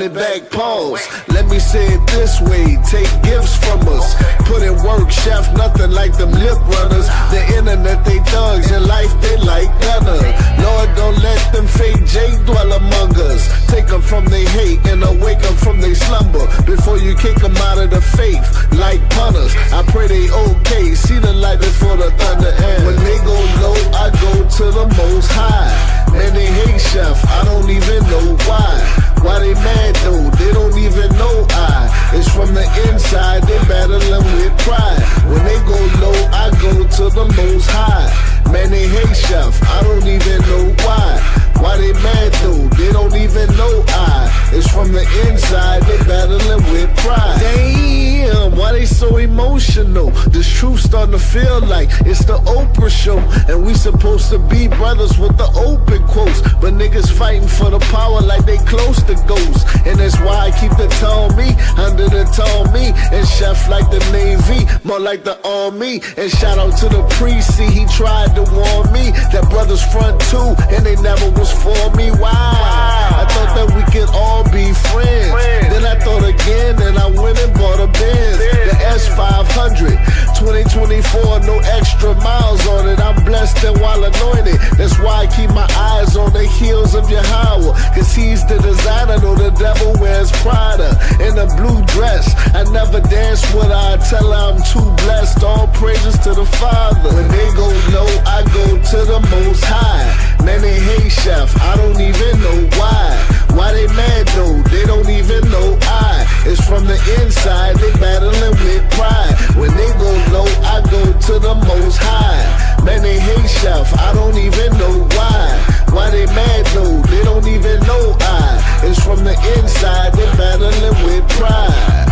it back, pause. Let me say it this way, take gifts from us. Put in work, chef, nothing like them lip runners. The internet, they thugs, in life, they like gunner. Lord, don't let them fake J dwell among us. Take them from their hate and awake them from their slumber. Before you kick them out of the faith, like punters. I pray they okay, see the light before the thunder ends. When they go low, I go to the most high. Man, they hate chef, I don't even know why. Why they mad though, they don't even know I. It's from the inside, they battling with pride. When they go low, I go to the most high. Man, they hate chef, I don't even know why. Why they mad though, they don't even know I. It's from the inside, they battling with pride. Damn, why they so emotional? This truth starting to feel like it's the Oprah show. And we supposed to be brothers with the open quotes. But niggas fighting for the power like they close to ghosts. And that's why I keep the tall me under the tall me. And chef like the Navy, more like the Army. And shout out to the priest, see he tried to warn me that brothers front too, and they never was for me. Why? I thought that we could all be friends. Then I thought again, and I went and bought a Benz, the S500, 2024, no extra miles on it. I'm blessed and while anointed. That's why I keep my eyes on the heels of Yahweh, cause he's the designer, though the devil wears Prada. In a blue dress, I never dance with her, I tell her I'm too blessed. All praises to the Father. When they go low, I go to the most high. Man, they hate chef, I don't even know why. Why they mad though, they don't even know I. It's from the inside, they battling with pride. When they go low, I go to the most high. Man, they hate chef, I don't even know why. Why they mad though, they don't even know I. It's from the inside, they battling with pride.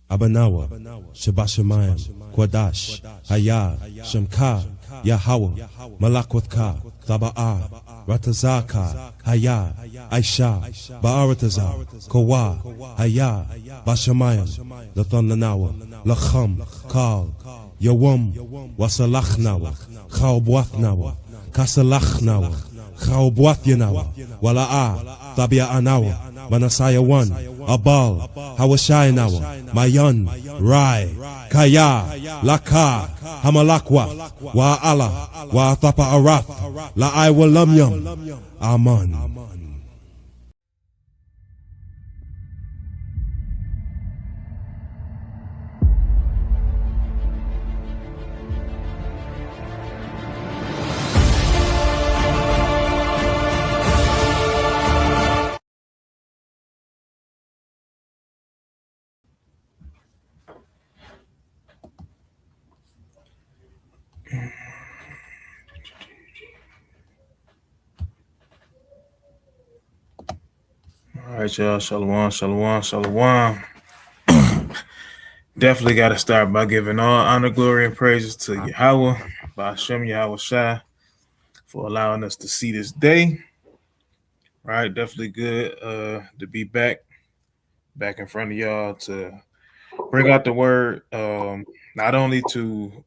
Abanawa, Shabashamayim, Kwadash, Hayah, Shemka, Yahweh, Malakwatka, Taba'a, Ratazaka, Hayah, Aisha, Ba'aratazar, Kawa, Hayah, Bashamayim, Lathananawa, Lacham, Kal, Yawam, Wasalachnawa, Chaubwathnawa, Kasalachnawa, Chaubwathinawa, Wala'a, Tabia Anawa, Manasaya 1, Abal, Hawashai Nawa, Mayan, Rai, Kaya, Laka, Hamalakwa, Wa Allah, Wa Thapa Arath, La Iwalamyam, Aman. All right, y'all. Shalom, shalom, shalom. Definitely got to start by giving all honor, glory, and praises to Yahweh, by Hashem Yahweh Shai, for allowing us to see this day. Right, definitely good to be back in front of y'all to bring out the word, not only to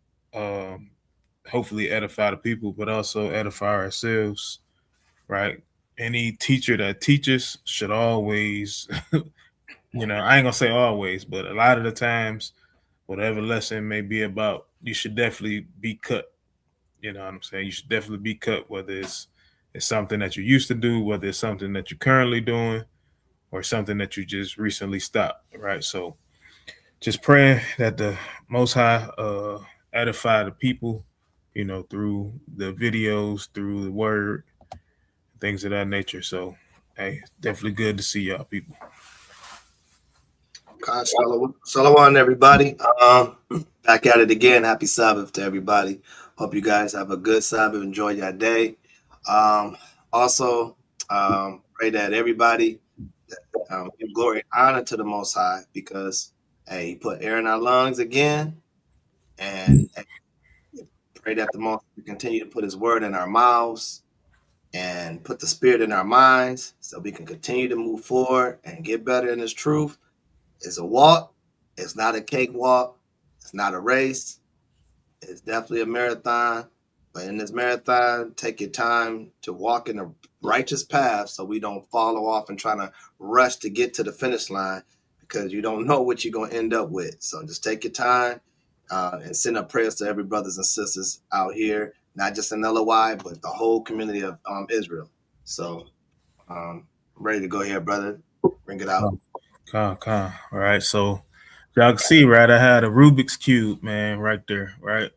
hopefully edify the people, but also edify ourselves. Right, any teacher that teaches should always, I ain't gonna say always, but a lot of the times, whatever lesson may be about, you should definitely be cut. You know what I'm saying? You should definitely be cut, whether it's something that you used to do, whether it's something that you're currently doing, or something that you just recently stopped, right? So just praying that the Most High edify the people, through the videos, through the word, things of that nature. So, hey, definitely good to see y'all people. Shalom, everybody. Back at it again. Happy Sabbath to everybody. Hope you guys have a good Sabbath. Enjoy your day. Also, pray that everybody give glory and honor to the Most High, because he put air in our lungs again, and pray that the Most High continue to put His word in our mouths and put the Spirit in our minds, so we can continue to move forward and get better in this truth. It's a walk. It's not a cakewalk. It's not a race. It's definitely a marathon. But in this marathon, take your time to walk in a righteous path so we don't follow off and trying to rush to get to the finish line, because you don't know what you're going to end up with. So just take your time and send up prayers to every brothers and sisters out here, not just in LOI, but the whole community of Israel. So I'm ready to go here, brother. Bring it out. All right. So y'all can see, right? I had a Rubik's Cube, man, right there, right?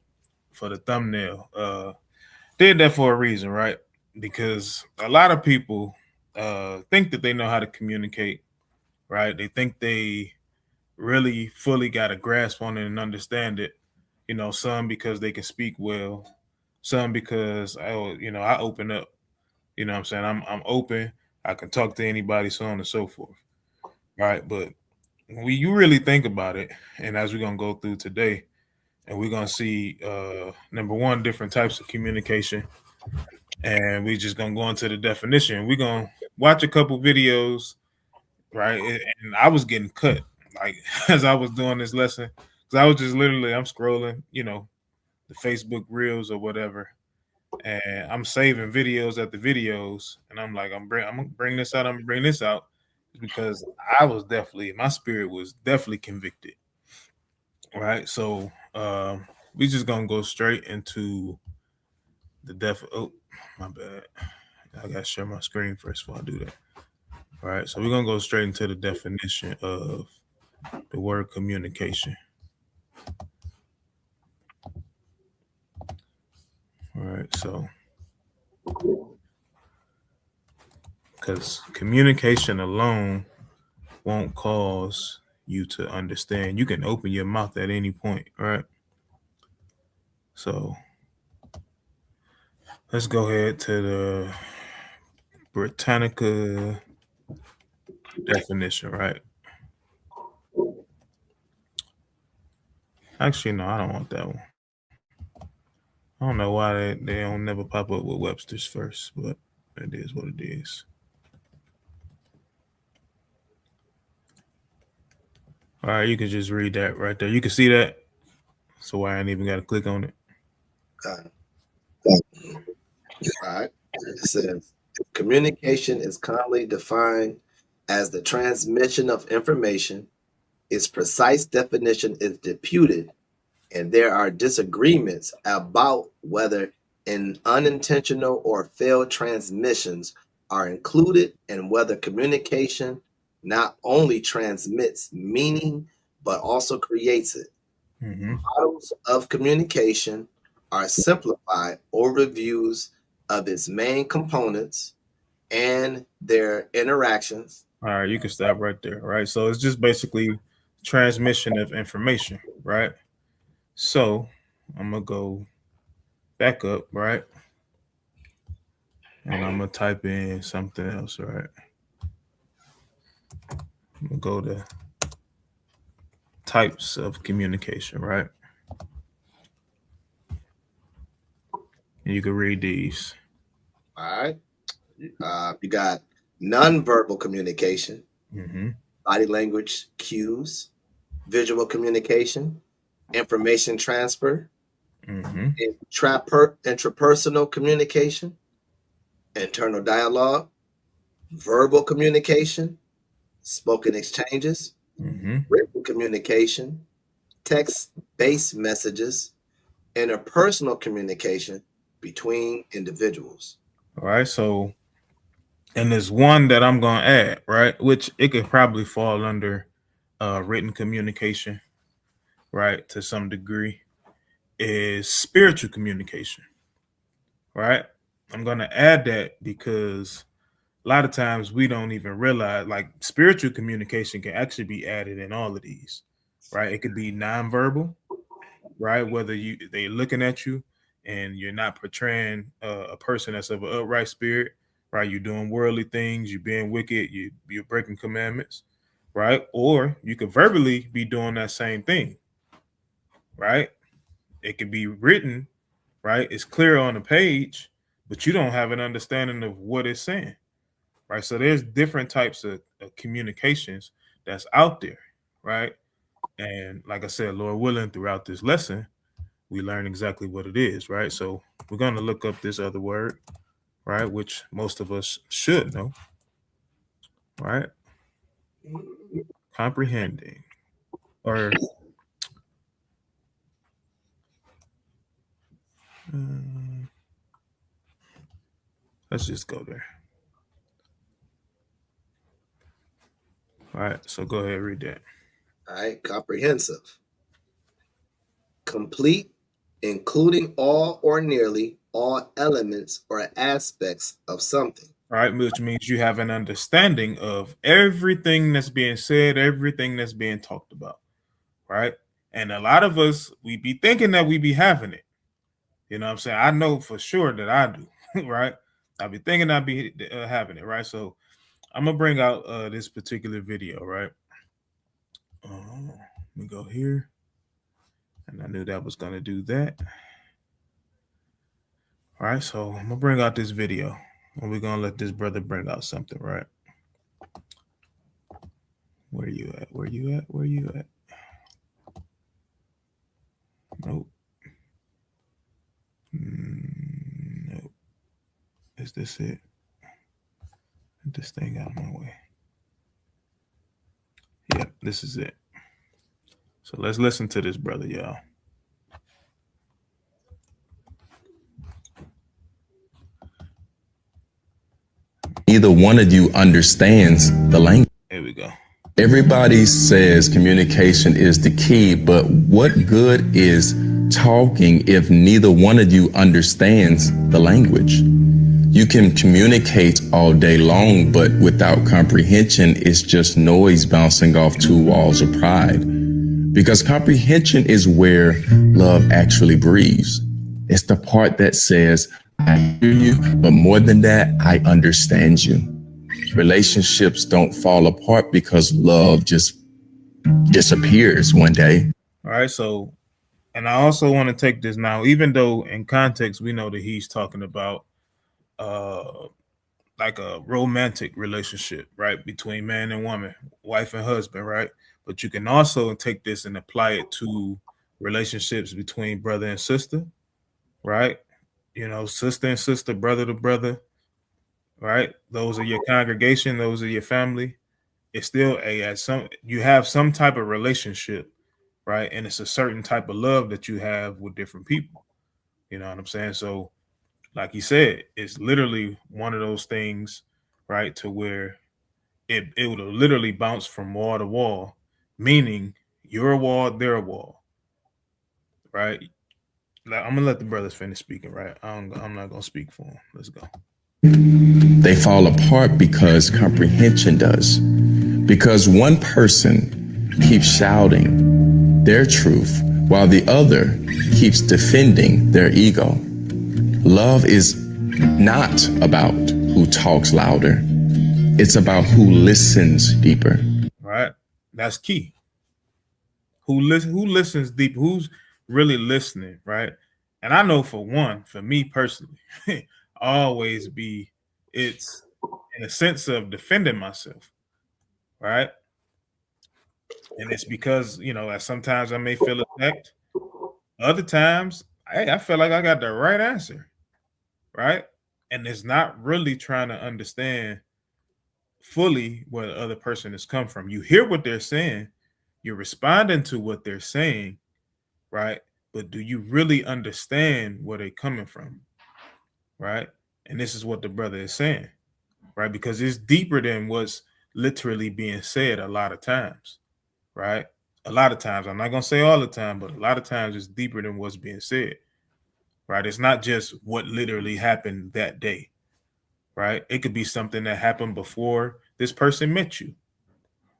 For the thumbnail. Did that for a reason, right? Because a lot of people think that they know how to communicate, right? They think they really fully got a grasp on it and understand it. You know, some because they can speak well, some because I open up. You know what I'm saying? I'm open. I can talk to anybody, so on and so forth. Right. But when you really think about it, and as we're gonna go through today, and we're gonna see number one, different types of communication. And we just gonna go into the definition. We're gonna watch a couple videos, right? And I was getting cut like as I was doing this lesson, because I was just literally I'm scrolling, the Facebook reels or whatever, and I'm saving videos at the videos, and I'm like, I'm gonna bring this out, I'm gonna bring this out, because I was my spirit was definitely convicted, right? So we just gonna go straight into the oh, my bad. I gotta share my screen first before I do that. All right, so we're gonna go straight into the definition of the word communication. All right, so because communication alone won't cause you to understand. You can open your mouth at any point, right? So let's go ahead to the Britannica definition, right? Actually, no, I don't want that one. I don't know why they don't never pop up with Webster's first, but it is what it is. All right, you can just read that right there. You can see that. So I ain't even got to click on it. All right. It says communication is commonly defined as the transmission of information. Its precise definition is disputed, and there are disagreements about whether unintentional or failed transmissions are included, and whether communication not only transmits meaning but also creates it. Mm-hmm. Models of communication are simplified overviews of its main components and their interactions. All right, you can stop right there. Right, so it's just basically transmission of information, right? So I'm gonna go back up, right? And I'm gonna type in something else, right? I'm gonna go to types of communication, right? And you can read these. All right. You got nonverbal communication, Mm-hmm. body language cues, visual communication, information transfer, Mm-hmm. intrapersonal communication, internal dialogue, verbal communication, spoken exchanges, Mm-hmm. written communication, text-based messages, interpersonal communication between individuals. All right, so and there's one that I'm gonna add, right? Which it could probably fall under written communication, right? To some degree, is spiritual communication, right? I'm gonna add that because a lot of times we don't even realize, like, spiritual communication can actually be added in all of these, right? It could be nonverbal, right? Whether they're looking at you and you're not portraying a person that's of an upright spirit, right? You're doing worldly things, you're being wicked, you're breaking commandments, right? Or you could verbally be doing that same thing, right? It could be written, right? It's clear on the page, but you don't have an understanding of what it's saying, right? So there's different types of communications that's out there, right? And like I said, Lord willing, throughout this lesson, we learn exactly what it is, right? So we're going to look up this other word, right, which most of us should know, right? Comprehending, or let's just go there. All right, so go ahead, read that. All right, comprehensive. Complete, including all or nearly all elements or aspects of something. All right, which means you have an understanding of everything that's being said, everything that's being talked about, right? And a lot of us, we be thinking that we be having it. You know what I'm saying? I know for sure that I do, right? I be thinking I be having it, right? So I'm going to bring out this particular video, right? Let me go here. And I knew that was going to do that. All right, so I'm going to bring out this video. And we're going to let this brother bring out something, right? Where you at? Where you at? Where you at? Nope. Nope. Is this it? Get this thing out of my way. Yep, this is it. So let's listen to this brother, y'all. Neither one of you understands the language. Here we go. Everybody says communication is the key, but what good is talking if neither one of you understands the language? You can communicate all day long, but without comprehension, it's just noise bouncing off two walls of pride. Because comprehension is where love actually breathes. It's the part that says, I hear you, but more than that, I understand you. Relationships don't fall apart because love just disappears one day. All right, so, and I also want to take this now, even though in context, we know that he's talking about like a romantic relationship, right? Between man and woman, wife and husband, right? But you can also take this and apply it to relationships between brother and sister, right? You know, sister and sister, brother to brother, right? Those are your congregation. Those are your family. It's still you have some type of relationship, right? And it's a certain type of love that you have with different people. You know what I'm saying? So like he said, it's literally one of those things, right? To where it will literally bounce from wall to wall, meaning your wall, their wall, right? Like, I'm gonna let the brothers finish speaking, right? I'm not gonna speak for them. Let's go. They fall apart because comprehension does. Because one person keeps shouting their truth while the other keeps defending their ego. Love is not about who talks louder. It's about who listens deeper. Right? That's key. Who listens deep? Who's really listening, right? And I know for one, for me personally, always it's in a sense of defending myself, right? And it's because, you know, sometimes I may feel attacked. Other times, I feel like I got the right answer, right? And it's not really trying to understand fully where the other person has come from. You hear what they're saying, you're responding to what they're saying, right? But do you really understand where they're coming from, right? And this is what the brother is saying, right? Because it's deeper than what's literally being said a lot of times, right? A lot of times, I'm not going to say all the time, but a lot of times it's deeper than what's being said, right? It's not just what literally happened that day, right? It could be something that happened before this person met you.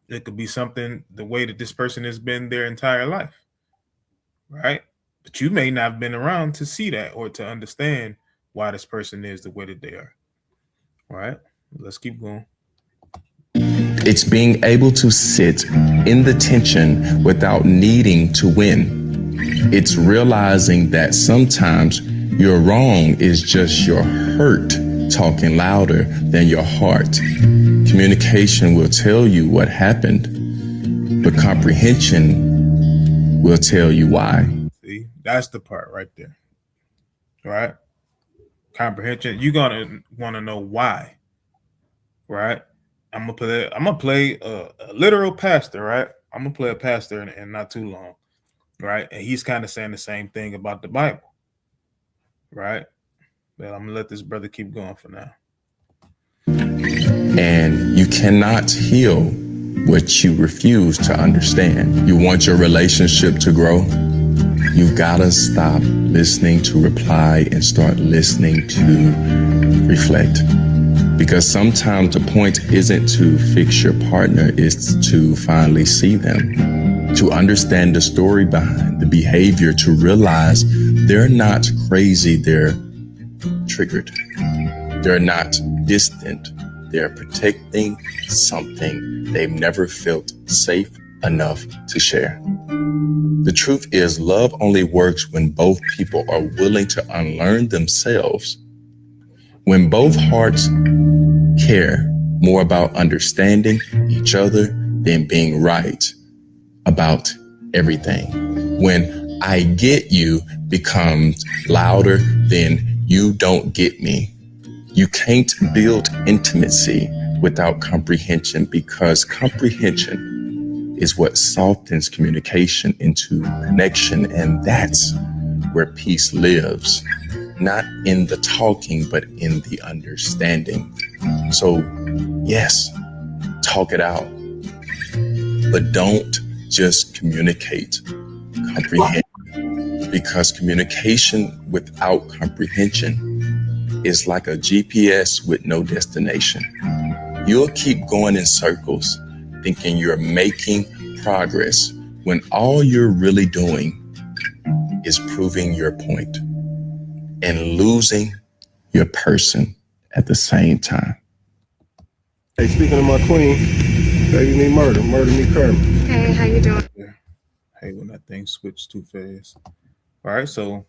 It could be something, the way that this person has been their entire life, right? But you may not have been around to see that or to understand why this person is the way that they are. All right, let's keep going. It's being able to sit in the tension without needing to win. It's realizing that sometimes your wrong is just your hurt talking louder than your heart. Communication will tell you what happened, but comprehension will tell you why. See, that's the part right there. Right? Comprehension. You're gonna want to know why. Right? I'm gonna play a literal pastor, right? I'm gonna play a pastor in not too long, right? And he's kind of saying the same thing about the Bible, right? But I'm gonna let this brother keep going for now. And you cannot heal what you refuse to understand. You want your relationship to grow? You gotta stop listening to reply and start listening to reflect. Because sometimes the point isn't to fix your partner, it's to finally see them, to understand the story behind the behavior, to realize they're not crazy, they're triggered. They're not distant. They're protecting something they've never felt safe enough to share. The truth is, love only works when both people are willing to unlearn themselves. When both hearts care more about understanding each other than being right about everything. When I get you becomes louder than you don't get me. You can't build intimacy without comprehension, because comprehension is what softens communication into connection, and that's where peace lives. Not in the talking, but in the understanding. So, yes, talk it out, but don't just communicate, comprehend. Because communication without comprehension is like a GPS with no destination. You'll keep going in circles, thinking you're making progress, when all you're really doing is proving your point and losing your person at the same time. Hey, speaking of my queen, baby me murder me Kermit. Hey, how you doing? Hey, when that thing switched too fast. All right, so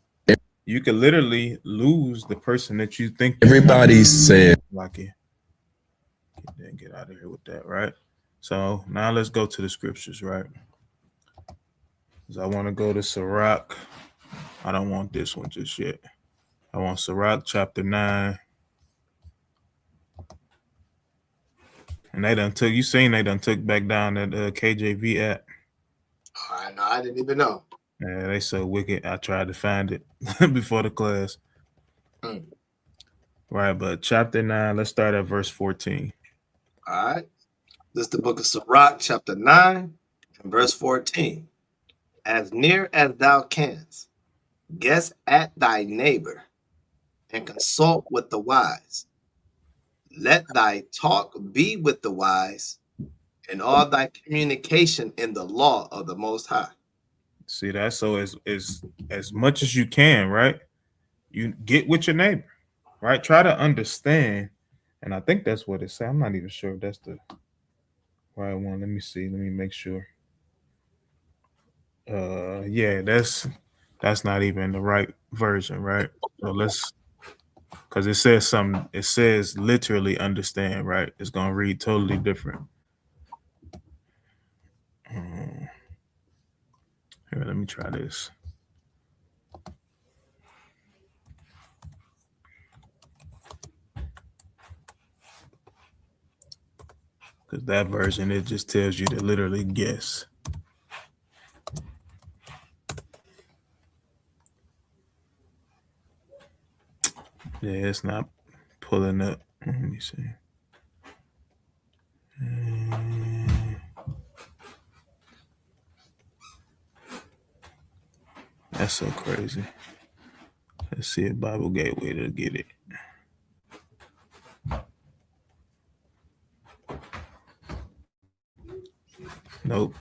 you could literally lose the person that you think. Everybody said, like it. Then get out of here with that, right? So now let's go to the scriptures, right? Because I want to go to Sirach. I don't want this one just yet. I want Sirach chapter 9. And they done took, you seen they done took back down that KJV app. I didn't even know. Yeah, they so wicked. I tried to find it before the class. Right, but chapter 9, let's start at verse 14. All right. This is the book of Sirach, chapter 9, and verse 14. As near as thou canst, guess at thy neighbor, and consult with the wise. Let thy talk be with the wise, and all thy communication in the law of the Most High. See that? So as much as you can, right? You get with your neighbor, right? Try to understand. And I think that's what it said. I'm not even sure if that's the right one. Let me see. Let me make sure. Yeah, that's not even the right version, right? So let's, because it says something, it says literally understand, right? It's gonna read totally different. Here, let me try this. Because that version, it just tells you to literally guess. Yeah, it's not pulling up. Let me see. That's so crazy. Let's see if Bible Gateway to get it. Nope.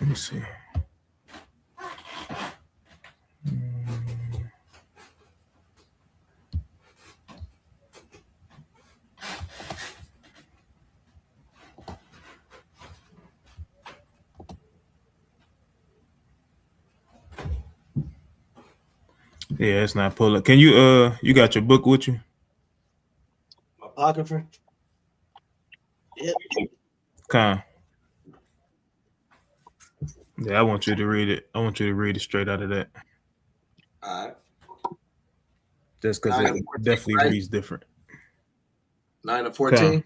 Let me see. Yeah, it's not pulling. Can you you got your book with you? My apocrypha? Yep. Con. Yeah, I want you to read it. I want you to read it straight out of that. All right. Just because it definitely right? reads different. 9 and 14.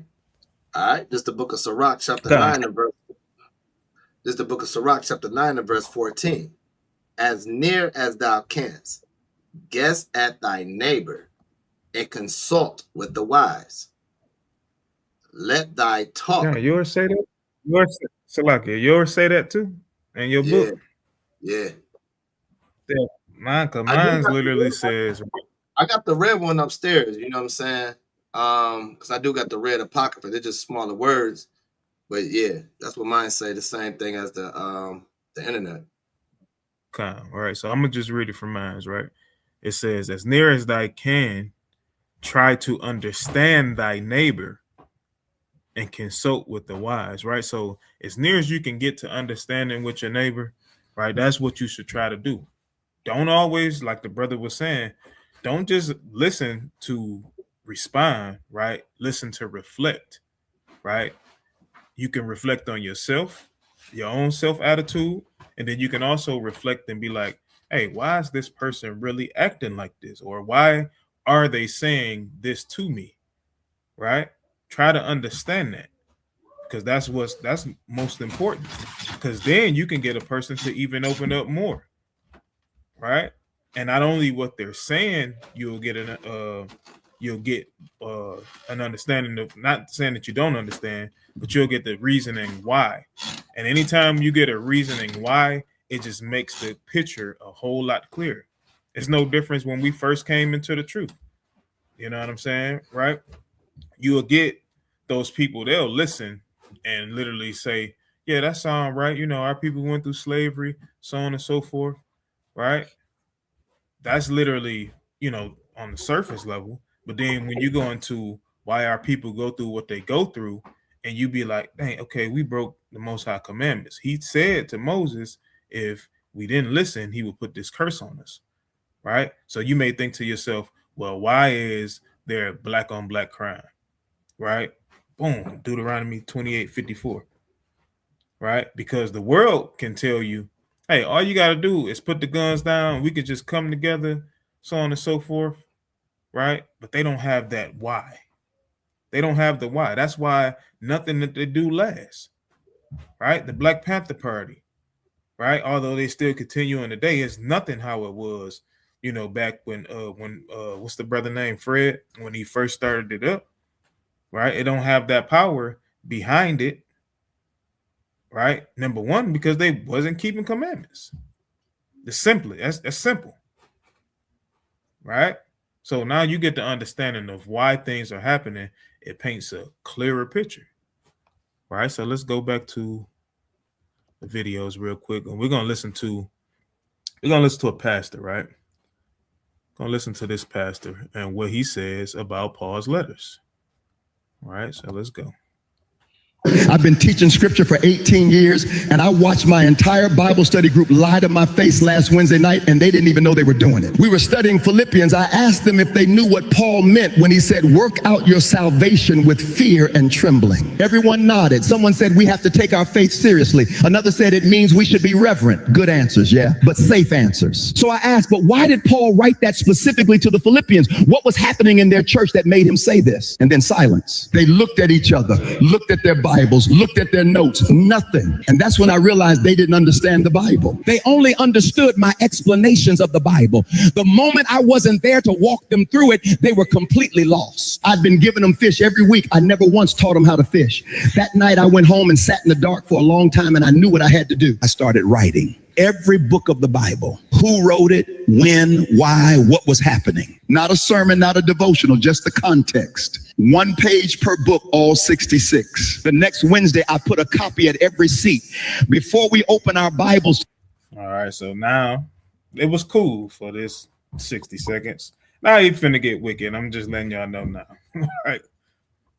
All right. This is the book of Sirach, chapter Come. 9 and verse. This is the book of Sirach, chapter 9 and verse 14. As near as thou canst, guess at thy neighbor and consult with the wise. Let thy talk. Yeah, yours say that? Yours, Salakia, yours say that too? In your book? Yeah. Mine's literally says, I got the red one upstairs, you know what I'm saying? Because I do got the red apocrypha. They're just smaller words. But yeah, that's what mine say, the same thing as the internet. Okay, all right. So I'm gonna just read it from mine, right? It says, as near as thy can, try to understand thy neighbor and consult with the wise, right? So as near as you can get to understanding with your neighbor, right? That's what you should try to do. Don't always, like the brother was saying, don't just listen to respond, right? Listen to reflect, right? You can reflect on yourself, your own self attitude, and then you can also reflect and be like, hey, why is this person really acting like this? Or why are they saying this to me? Right? Try to understand that, because that's most important. Because then you can get a person to even open up more. Right? And not only what they're saying, you'll get an understanding of, not saying that you don't understand, but you'll get the reasoning why. And anytime you get a reasoning why, it just makes the picture a whole lot clearer. It's no difference when we first came into the truth. You know what I'm saying? Right? You'll get those people, they'll listen and literally say, yeah, that sounds right. You know, our people went through slavery, so on and so forth. Right? That's literally, you know, on the surface level. But then when you go into why our people go through what they go through, and you be like, dang, okay, we broke the Most High commandments. He said to Moses, if we didn't listen, he would put this curse on us, right? So you may think to yourself, well, why is there black on black crime, right? Boom, Deuteronomy 28:54, right? Because the world can tell you, hey, all you got to do is put the guns down. We could just come together, so on and so forth, right? But they don't have that why. They don't have the why. That's why nothing that they do lasts, right? The Black Panther Party, right? Although they still continue in the day, it's nothing how it was, you know, back when what's the brother name, Fred, when he first started it up, right? It don't have that power behind it, right? Number one, because they wasn't keeping commandments. That's simple, right? So now you get the understanding of why things are happening. It paints a clearer picture, right? So let's go back to the videos real quick, and we're gonna listen to a pastor, right? Gonna listen to this pastor and what he says about Paul's letters. All right, so let's go. I've been teaching scripture for 18 years, and I watched my entire Bible study group lie to my face last Wednesday night, and they didn't even know they were doing it. We were studying Philippians. I asked them if they knew what Paul meant when he said, work out your salvation with fear and trembling. Everyone nodded. Someone said we have to take our faith seriously. Another said it means we should be reverent. Good answers, yeah, but safe answers. So I asked, but why did Paul write that specifically to the Philippians? What was happening in their church that made him say this? And then silence. They looked at each other, looked at their Bibles, looked at their notes, nothing. And that's when I realized they didn't understand the Bible. They only understood my explanations of the Bible. The moment I wasn't there to walk them through it, they were completely lost. I'd been giving them fish every week. I never once taught them how to fish. That night I went home and sat in the dark for a long time, and I knew what I had to do. I started writing every book of the Bible. Who wrote it, when, why, what was happening. Not a sermon, not a devotional, just the context. 1 page per book, all 66. The next Wednesday, I put a copy at every seat. Before we open our Bibles. All right, so now it was cool for this 60 seconds. Now you finna get wicked. I'm just letting y'all know now. All right.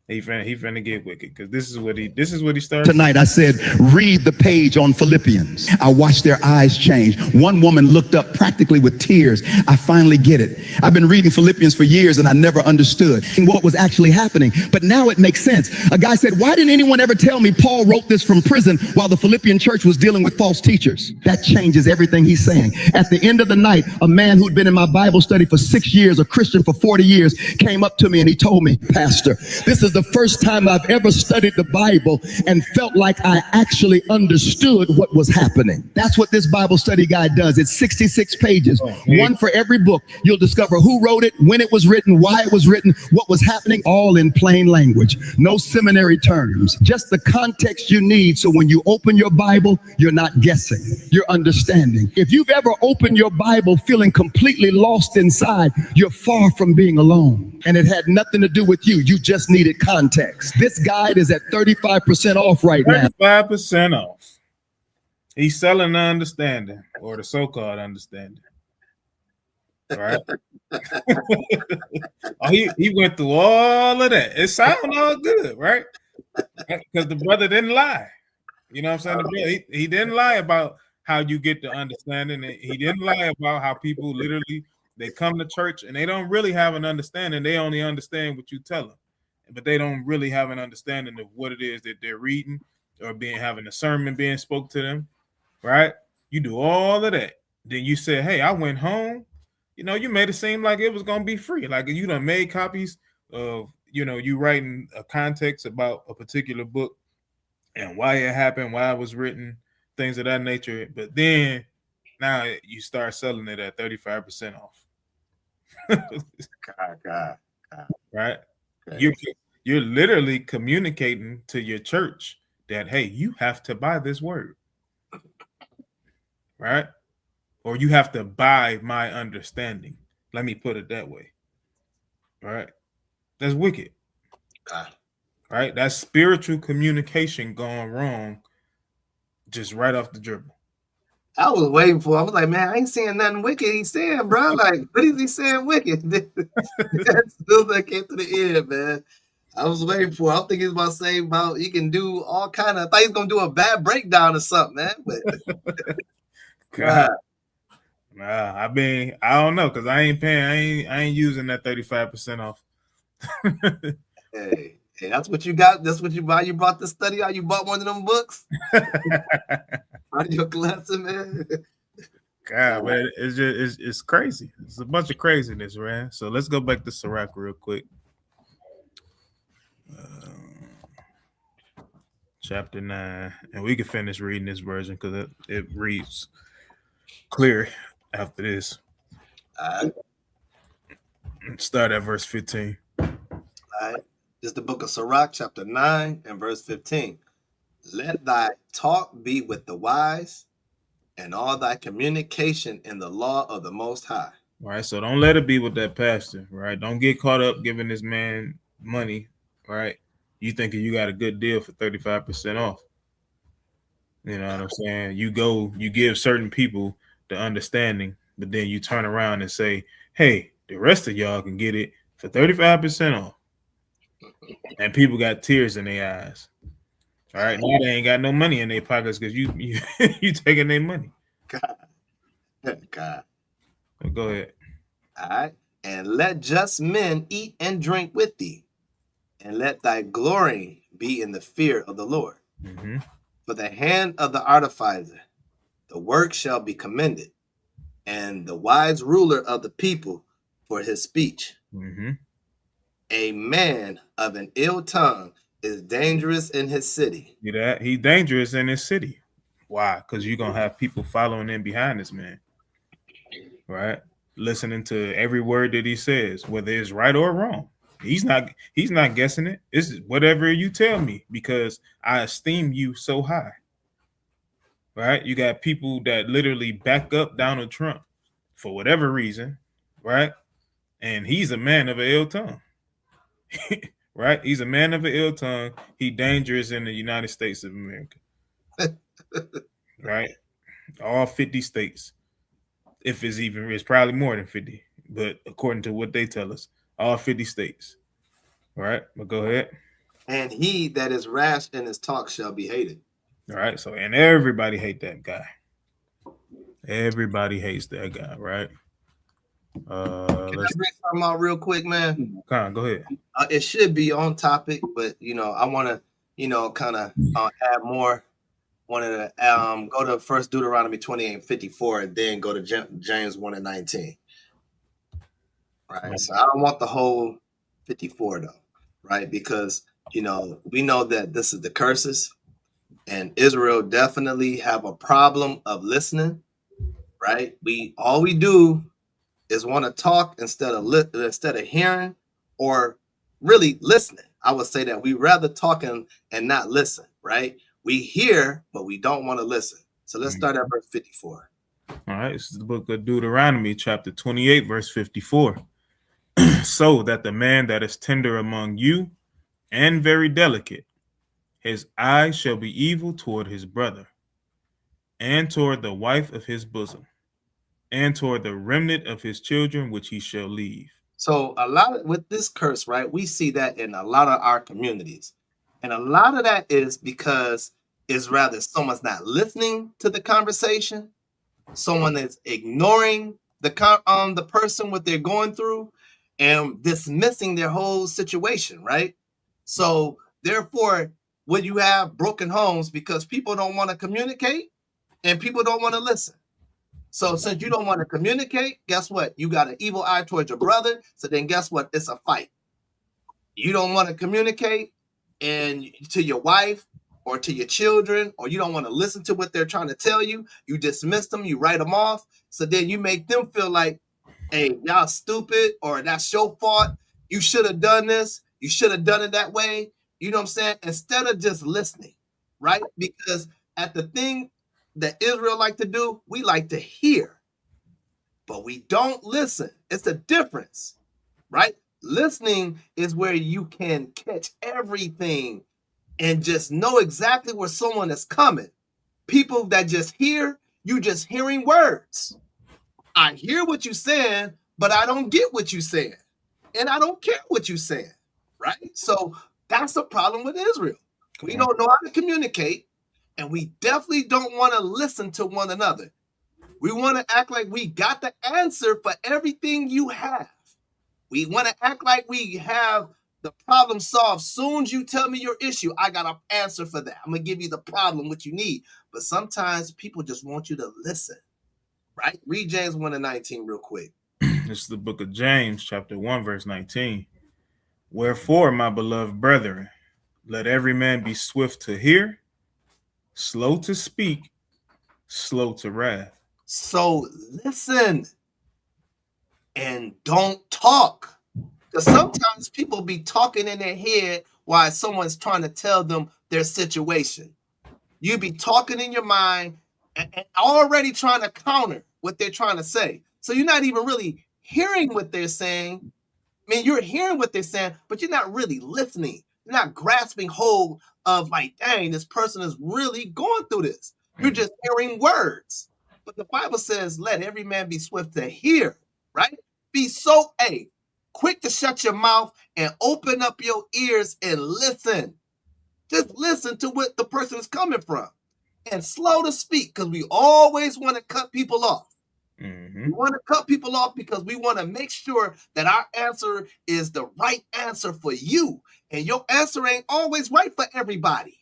He finna get wicked because this is what he started. Tonight I said, read the page on Philippians. I watched their eyes change. One woman looked up practically with tears. I finally get it. I've been reading Philippians for years and I never understood what was actually happening. But now it makes sense. A guy said, why didn't anyone ever tell me Paul wrote this from prison while the Philippian church was dealing with false teachers? That changes everything he's saying. At the end of the night, a man who'd been in my Bible study for 6 years, a Christian for 40 years, came up to me and he told me, Pastor, this is the first time I've ever studied the Bible and felt like I actually understood what was happening. That's what this Bible study guide does. It's 66 pages, one for every book. You'll discover who wrote it, when it was written, why it was written, what was happening, all in plain language. No seminary terms, just the context you need. So when you open your Bible, you're not guessing, you're understanding. If you've ever opened your Bible feeling completely lost inside, you're far from being alone. And it had nothing to do with you. You just needed context. This guide is at 35% off right now. 35% off. He's selling the understanding, or the so-called understanding. Right? Oh, he went through all of that. It sounded all good, right? Because the brother didn't lie. You know what I'm saying? The brother, he didn't lie about how you get the understanding. He didn't lie about how people literally, they come to church and they don't really have an understanding. They only understand what you tell them, but they don't really have an understanding of what it is that they're reading or having a sermon being spoke to them, right? You do all of that. Then you say, hey, I went home. You know, you made it seem like it was going to be free. Like you done made copies of, you writing a context about a particular book and why it happened, why it was written, things of that nature. But then now you start selling it at 35% off. God. Right? You're literally communicating to your church that, hey, you have to buy this word, right? Or you have to buy my understanding. Let me put it that way, right? That's wicked, right? That's spiritual communication going wrong just right off the dribble. I was waiting for. I was like, man, I ain't seeing nothing wicked he's saying, bro. Like, what is he saying wicked? That's still that came to the end, man. I was waiting for. I think he's about to say about he can do all kind of. I thought he's gonna do a bad breakdown or something, man. But God. Nah, I mean, I don't know because I ain't paying. I ain't using that 35% off. hey, that's what you got. That's what you buy. You brought the study out. You bought one of them books. Out of your collection, man. God, man, it's crazy. It's a bunch of craziness, man. So let's go back to Sirach real quick. Chapter 9, and we can finish reading this version because it reads clear after this. Start at verse 15. All right. This is the book of Sirach, chapter 9 and verse 15. Let thy talk be with the wise, and all thy communication in the law of the Most High. All right, so don't let it be with that pastor, right? Don't get caught up giving this man money, right? You thinking you got a good deal for 35% off. You know what I'm saying? You give certain people the understanding, but then you turn around and say, hey, the rest of y'all can get it for 35% off. And people got tears in their eyes. All right, now they ain't got no money in their pockets because you taking their money. God. Well, go ahead. All right. And let just men eat and drink with thee, and let thy glory be in the fear of the Lord. Mm-hmm. For the hand of the artificer, the work shall be commended, and the wise ruler of the people for his speech. Mm-hmm. A man of an ill tongue is dangerous in his city. See that? He's dangerous in his city. Why? Because you're going to have people following in behind this man, right? Listening to every word that he says, whether it's right or wrong. He's not guessing it. This is whatever you tell me because I esteem you so high, right? You got people that literally back up Donald Trump for whatever reason, right? And he's a man of an ill tongue, right? He's a man of an ill tongue. He dangerous in the United States of America, right? All 50 states. If it's probably more than 50, but according to what they tell us, all 50 states. All right, but go ahead. and he that is rash in his talk shall be hated. All right. So, and everybody hate that guy. Everybody hates that guy, right? Can I bring something out real quick, man? Go ahead. It should be on topic, but I want to, kind of add more. Wanted to go to First Deuteronomy 28:54, and then go to James 1:19. Right. So I don't want the whole 54 though, right? Because we know that this is the curses, and Israel definitely have a problem of listening. Right. All we do is want to talk instead of hearing or really listening. I would say that we rather talk and not listen. Right. We hear, but we don't want to listen. So let's start at verse 54. All right. This is the book of Deuteronomy, chapter 28, verse 54. So that the man that is tender among you and very delicate, his eye shall be evil toward his brother, and toward the wife of his bosom, and toward the remnant of his children, which he shall leave. So with this curse, right, we see that in a lot of our communities. And a lot of that is because it's rather someone's not listening to the conversation, someone is ignoring the person, what they're going through, and dismissing their whole situation, right? So therefore, when you have broken homes, because people don't want to communicate and people don't want to listen. So since you don't want to communicate, guess what? You got an evil eye towards your brother. So then guess what? It's a fight. You don't want to communicate and to your wife or to your children, or you don't want to listen to what they're trying to tell you. You dismiss them, you write them off. So then you make them feel like, hey, y'all stupid, or that's your fault. You should have done this. You should have done it that way. You know what I'm saying? Instead of just listening, right? Because at the thing that Israel like to do, we like to hear, but we don't listen. It's a difference, right? Listening is where you can catch everything and just know exactly where someone is coming. People that just hear, you just hearing words. I hear what you're saying, but I don't get what you're saying. And I don't care what you're saying, right? So that's the problem with Israel. We don't know how to communicate, and we definitely don't want to listen to one another. We want to act like we got the answer for everything you have. We want to act like we have the problem solved. Soon as you tell me your issue, I got an answer for that. I'm going to give you the problem, what you need. But sometimes people just want you to listen, right? Read James 1:19 real quick. This is the book of James, chapter 1, verse 19. Wherefore, my beloved brethren, let every man be swift to hear, slow to speak, slow to wrath. So listen and don't talk. Because sometimes people be talking in their head while someone's trying to tell them their situation. You be talking in your mind and already trying to counter what they're trying to say. So you're not even really hearing what they're saying. I mean, you're hearing what they're saying, but you're not really listening. You're not grasping hold of like, dang, this person is really going through this. You're just hearing words. But the Bible says, let every man be swift to hear, right? Be so quick to shut your mouth and open up your ears and listen. Just listen to what the person is coming from. And slow to speak, because we always want to cut people off. We want to cut people off because we want to make sure that our answer is the right answer for you. And your answer ain't always right for everybody.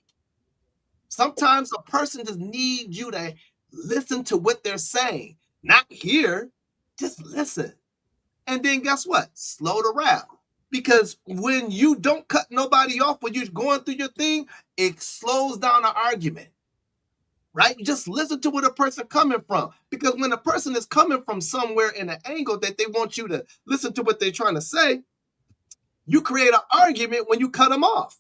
Sometimes a person just needs you to listen to what they're saying, not hear, just listen. And then guess what? Slow to wrath. Because when you don't cut nobody off when you're going through your thing, it slows down an argument. Right? You just listen to where the person coming from. Because when a person is coming from somewhere in an angle that they want you to listen to what they're trying to say, you create an argument when you cut them off.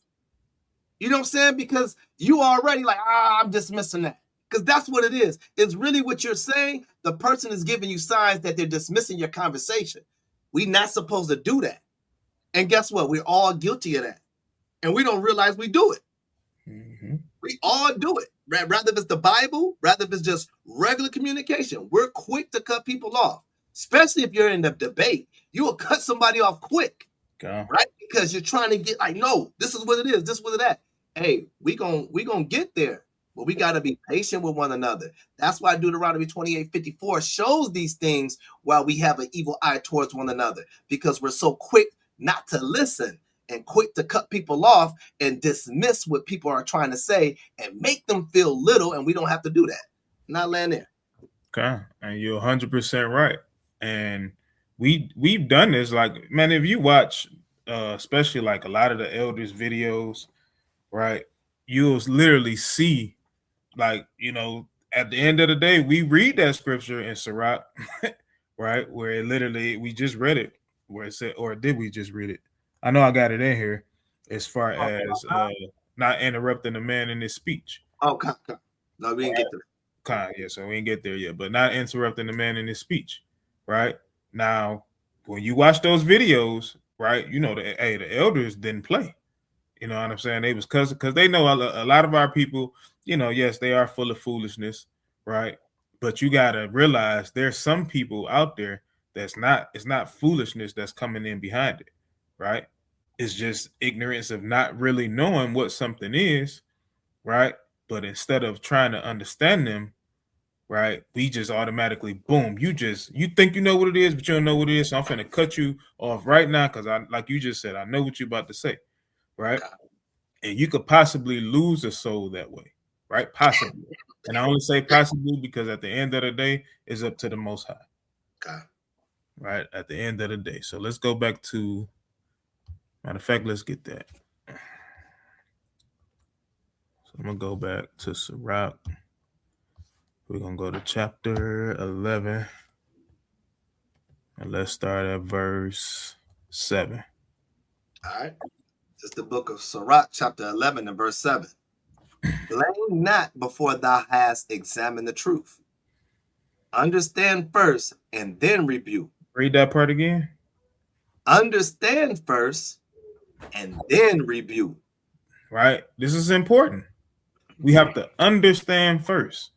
You know what I'm saying? Because you already like, I'm dismissing that. Because that's what it is. It's really what you're saying. The person is giving you signs that they're dismissing your conversation. We're not supposed to do that. And guess what? We're all guilty of that. And we don't realize we do it. We all do it. Rather if it's the Bible, rather if it's just regular communication, we're quick to cut people off. Especially if you're in the debate. You will cut somebody off quick. Right? because you're trying to get like, no, this is what it is, this is what it is. Hey, we gonna get there, but we gotta be patient with one another. That's why Deuteronomy 28:54 shows these things while we have an evil eye towards one another, because we're so quick not to listen and quick to cut people off and dismiss what people are trying to say and make them feel little, and we don't have to do that. Not land there. Okay, and you're 100% right. And we've done this. Like, man, if you watch, especially like a lot of the elders' videos, right, you'll literally see, like, you know, at the end of the day, we read that scripture in Sirach, right, where it literally, we just read it, where it said, or did we just read it? I know I got it in here, as far as not interrupting the man in his speech. Oh, no, we didn't get to that. Yeah, so we didn't get there yet, but not interrupting the man in his speech, right? Now, when you watch those videos, right, you know, the elders didn't play. You know what I'm saying? They was because they know a lot of our people, you know, yes, they are full of foolishness, right? But you got to realize there's some people out there it's not foolishness that's coming in behind it, right? It's just ignorance of not really knowing what something is, right? But instead of trying to understand them, right, we just automatically, boom, you think you know what it is, but you don't know what it is. So I'm finna cut you off right now because like you just said, I know what you're about to say, right? And you could possibly lose a soul that way, right? Possibly. And I only say possibly because at the end of the day, it's up to the Most High. Okay. Right? At the end of the day. So let's go back to, matter of fact, let's get that. So I'm going to go back to Sirach. We're going to go to chapter 11. And let's start at verse 7. All right. This is the book of Sirach, chapter 11 and verse 7. Blame not before thou hast examined the truth. Understand first and then rebuke. Read that part again. Understand first and then rebuke. Right? This is important. We have to understand first,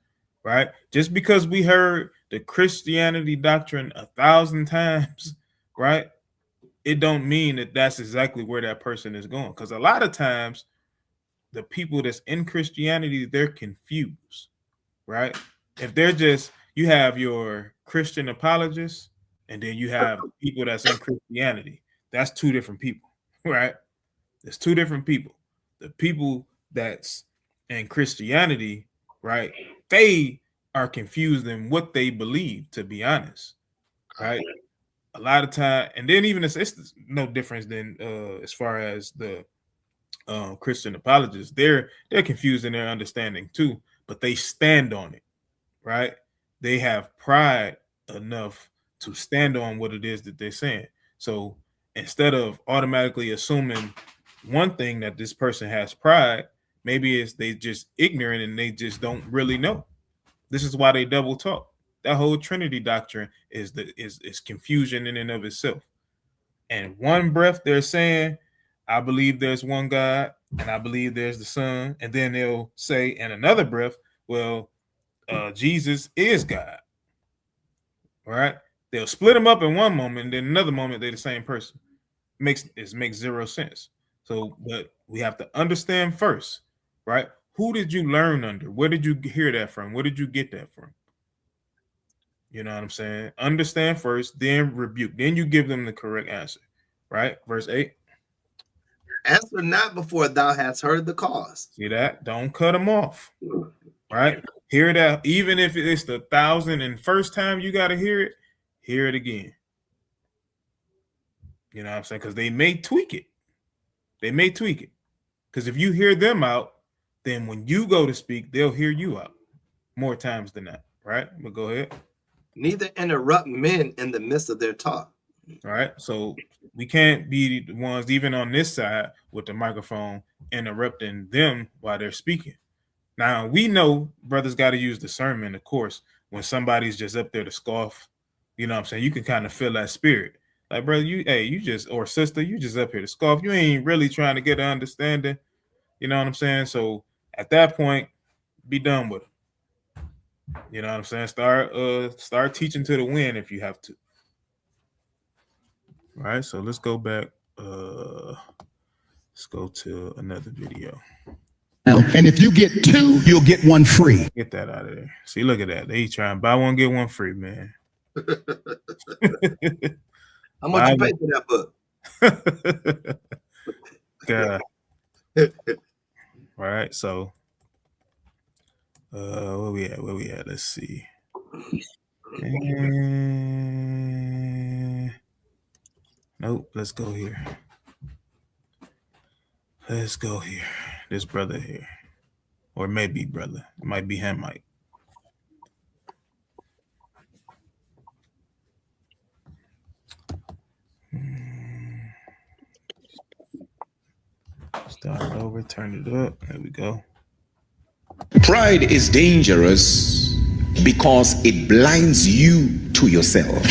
right? Just because we heard the Christianity doctrine 1,000 times, right? It don't mean that that's exactly where that person is going. Because a lot of times, the people that's in Christianity, they're confused, right? If they're just, you have your Christian apologists, and then you have people that's in Christianity. That's two different people, right? There's two different people. The people that's in Christianity, right? They are confused in what they believe, to be honest, right? A lot of time, and then even it's no difference than as far as the Christian apologists. They're confused in their understanding too, but they stand on it, right? They have pride enough to stand on what it is that they're saying. So instead of automatically assuming one thing, that this person has pride, maybe it's they just ignorant and they just don't really know. This is why they double talk. That whole Trinity doctrine is confusion in and of itself. And one breath they're saying, I believe there's one God and I believe there's the Son. And then they'll say in another breath, well, Jesus is God. Right? They'll split them up in one moment, and then another moment they're the same person. Makes zero sense. So, but we have to understand first, right? Who did you learn under? Where did you hear that from? Where did you get that from? You know what I'm saying? Understand first, then rebuke. Then you give them the correct answer, right? Verse 8. Answer not before thou hast heard the cause. See that? Don't cut them off, right? Hear that. Even if it's the 1,001st time you got to hear it again. You know what I'm saying? Because they may tweak it. Because if you hear them out, then when you go to speak, they'll hear you out more times than that, right? But go ahead. Neither interrupt men in the midst of their talk. All right. So we can't be the ones, even on this side with the microphone, interrupting them while they're speaking. Now, we know brothers got to use discernment, of course, when somebody's just up there to scoff. You know what I'm saying? You can kind of feel that spirit. Like, brother, or sister, you just up here to scoff. You ain't really trying to get an understanding. You know what I'm saying? So at that point, be done with it. You know what I'm saying? Start teaching to the wind if you have to. All right, so let's go back let's go to another video. And if you get 2, you'll get 1 free. Get that out of there. See, look at that. They trying to buy 1, get 1 free, man. How much you pay for that book? God. All right, so where we at? Let's see. Nope, let's go here. This brother here. Or maybe brother. It might be him, Mike. Start it over, turn it up. There we go. Pride is dangerous because it blinds you to yourself.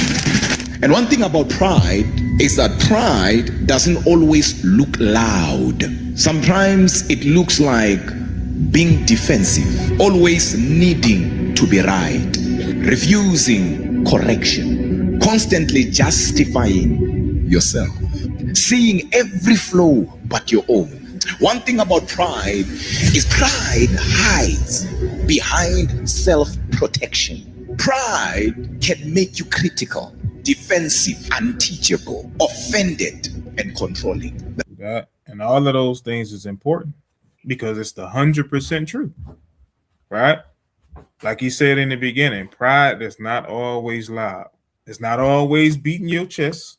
And one thing about pride is that pride doesn't always look loud. Sometimes it looks like being defensive, always needing to be right, refusing correction, constantly justifying yourself, seeing every flaw but your own. One thing about pride is pride hides behind self-protection. Pride can make you critical, defensive, unteachable, offended, and controlling. And all of those things is important because it's the 100% truth, right? Like he said in the beginning, pride is not always loud. It's not always beating your chest,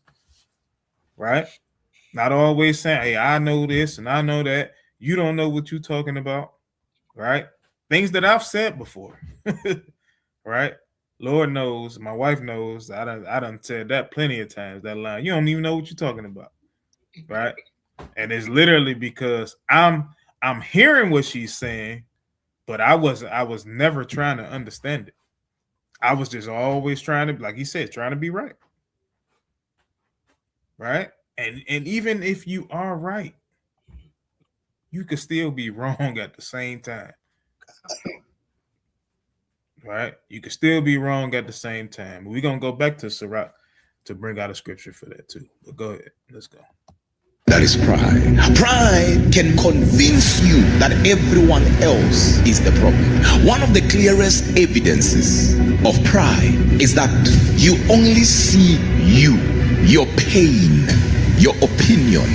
right? Not always saying, hey, I know this and I know that. You don't know what you're talking about, right? Things that I've said before, right? Lord knows, my wife knows, I done said that plenty of times, that line. You don't even know what you're talking about, right? And it's literally because I'm hearing what she's saying, but I was never trying to understand it. I was just always trying to, like he said, trying to be right. Right? And even if you are right, you could still be wrong at the same time. Right? You could still be wrong at the same time. We're going to go back to Sirach to bring out a scripture for that too. But go ahead. Let's go. That is pride. Pride can convince you that everyone else is the problem. One of the clearest evidences of pride is that you only see you, your pain, your opinion,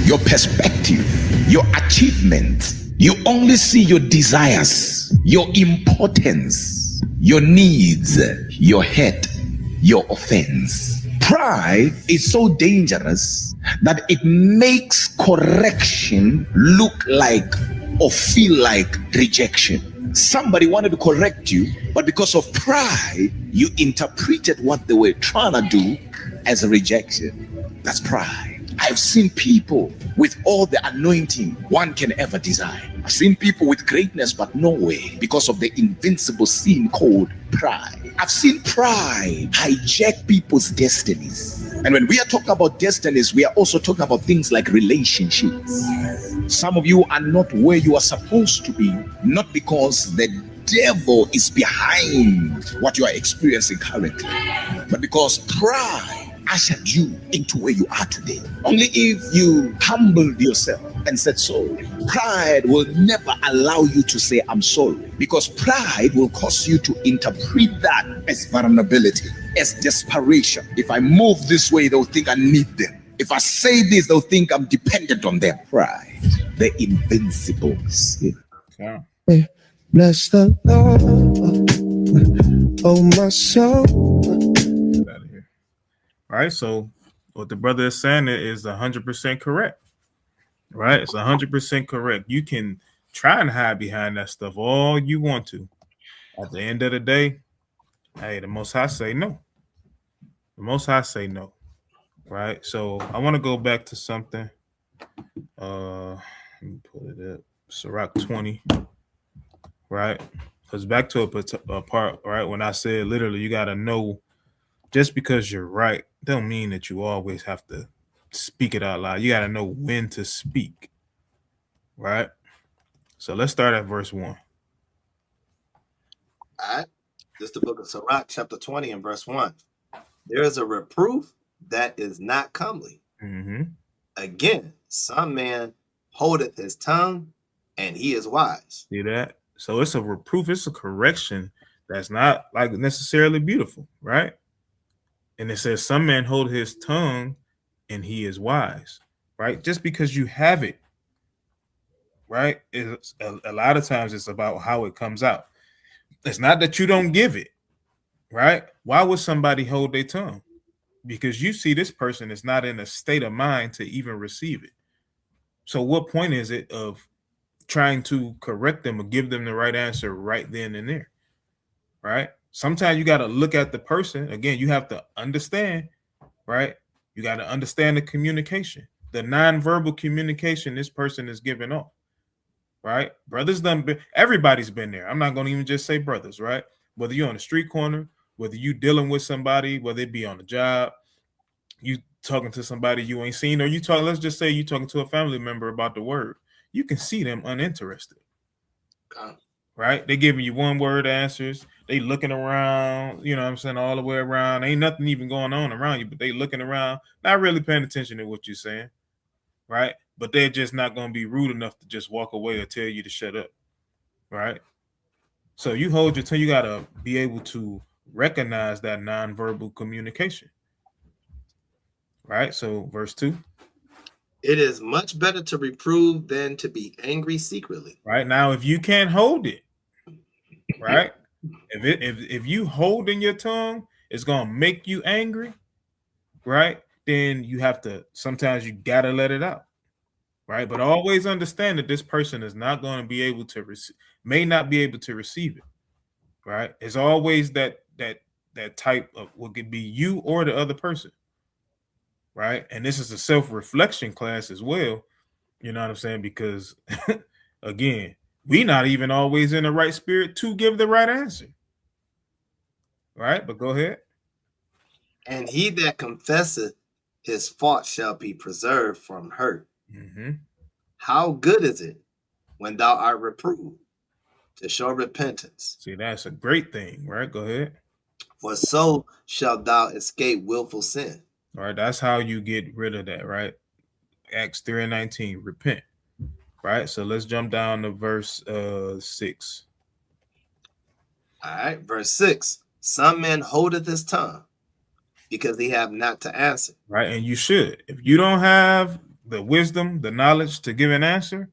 your perspective, your achievement. You only see your desires, your importance, your needs, your hate, your offense. Pride is so dangerous that it makes correction look like or feel like rejection. Somebody wanted to correct you, but because of pride, you interpreted what they were trying to do as a rejection. That's pride. I've seen people with all the anointing one can ever desire. I've seen people with greatness but no way because of the invincible sin called pride. I've seen pride hijack people's destinies. And when we are talking about destinies, we are also talking about things like relationships. Some of you are not where you are supposed to be, not because the devil is behind what you are experiencing currently, but because pride ushered you into where you are today. Only if you humbled yourself and said sorry. Pride will never allow you to say I'm sorry, because pride will cause you to interpret that as vulnerability, as desperation. If I move this way, they'll think I need them. If I say this, they'll think I'm dependent on them. Pride, the invincible sin. Yeah. Bless the Lord, oh my soul. Out of here. All right, so what the brother is saying is 100% correct. Right? It's 100% correct. You can try and hide behind that stuff all you want to. At the end of the day, hey, the Most High say no. The Most High say no. Right? So I want to go back to something. Let me pull it up. Sirach 20. Right? Because back to a part, right? When I said literally, you got to know, just because you're right, don't mean that you always have to speak it out loud. You got to know when to speak. Right? So let's start at verse 1. All right. This is the book of Sirach, chapter 20 and verse 1. There is a reproof that is not comely, Again, some man holdeth his tongue, and he is wise. See that? So it's a reproof, it's a correction that's not like necessarily beautiful, right? And it says, some man hold his tongue and he is wise, right? Just because you have it, right? It's a lot of times it's about how it comes out. It's not that you don't give it, right? Why would somebody hold their tongue? Because you see this person is not in a state of mind to even receive it. So what point is it of trying to correct them or give them the right answer right then and there, right? Sometimes you got to look at the person. Again, you have to understand, right? You got to understand the communication, the nonverbal communication this person is giving off, right? Brothers everybody's been there. I'm not going to even just say brothers, right? Whether you're on the street corner, whether you dealing with somebody, whether it be on the job, you talking to somebody you ain't seen, or let's just say you talking to a family member about the word. You can see them uninterested, right? They giving you one word answers. They looking around, you know what I'm saying, all the way around. Ain't nothing even going on around you, but they looking around, not really paying attention to what you're saying, right? But they're just not going to be rude enough to just walk away or tell you to shut up, right? So you hold your tongue. You got to be able to recognize that nonverbal communication, right? So verse 2. It is much better to reprove than to be angry secretly. Right now, if you can't hold it, right? If you holding your tongue, it's gonna make you angry, right? Then you have to. Sometimes you gotta let it out, right? But always understand that this person is not going to be able to may not be able to receive it, right? It's always that type of what could be you or the other person, right? And this is a self-reflection class as well. You know what I'm saying? Because again, we not even always in the right spirit to give the right answer. Right? But go ahead. And he that confesseth his fault shall be preserved from hurt. Mm-hmm. How good is it when thou art reproved to show repentance? See, that's a great thing, right? Go ahead. For so shalt thou escape willful sin. All right, that's how you get rid of that, right? Acts 3:19, repent. Right? So let's jump down to verse 6. All right, verse 6. Some man holdeth his tongue because he have not to answer. Right, and you should. If you don't have the wisdom, the knowledge to give an answer,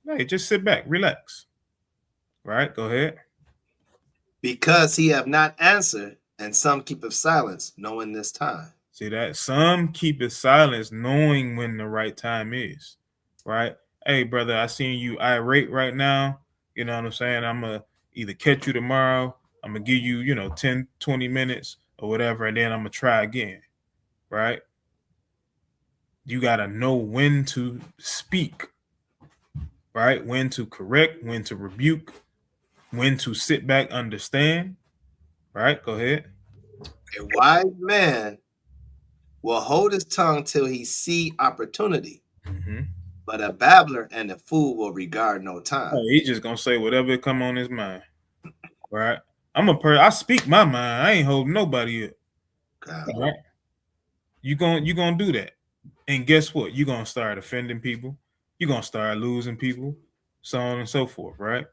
hey, just sit back, relax. Right, go ahead. Because he have not answered, and some keepeth silence, knowing this time. See that? Some keepeth silence, knowing when the right time is. Right? Hey, brother, I seen you irate right now. You know what I'm saying? I'm going to either catch you tomorrow. I'm going to give you, 10, 20 minutes or whatever, and then I'm going to try again. Right? You got to know when to speak. Right? When to correct, when to rebuke, when to sit back, understand. Right? Go ahead. A wise man will hold his tongue till he see opportunity. Mm-hmm. But a babbler and a fool will regard no time. Oh, he's just gonna say whatever come on his mind, right? I speak my mind. I ain't holding nobody up. Right? You gonna do that, and guess what? You gonna start offending people. You gonna start losing people, so on and so forth, right?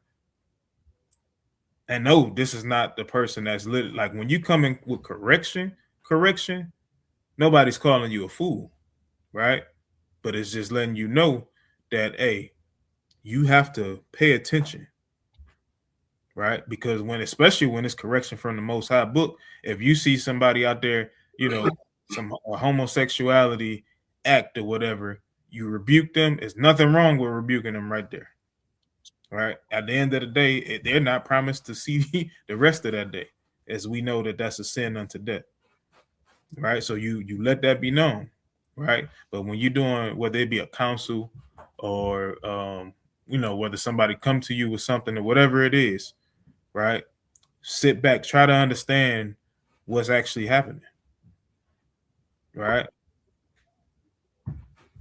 And no, this is not the person that's lit. Like when you come in with correction, nobody's calling you a fool, right? But it's just letting you know that, hey, you have to pay attention, right? Because especially when it's correction from the Most High book, if you see somebody out there, some homosexuality act or whatever, you rebuke them. There's nothing wrong with rebuking them right there, right? At the end of the day, they're not promised to see the rest of that day, as we know that that's a sin unto death, right? So you let that be known. Right. But when you're doing, whether it be a counsel or, whether somebody come to you with something or whatever it is, right. Sit back, try to understand what's actually happening. Right.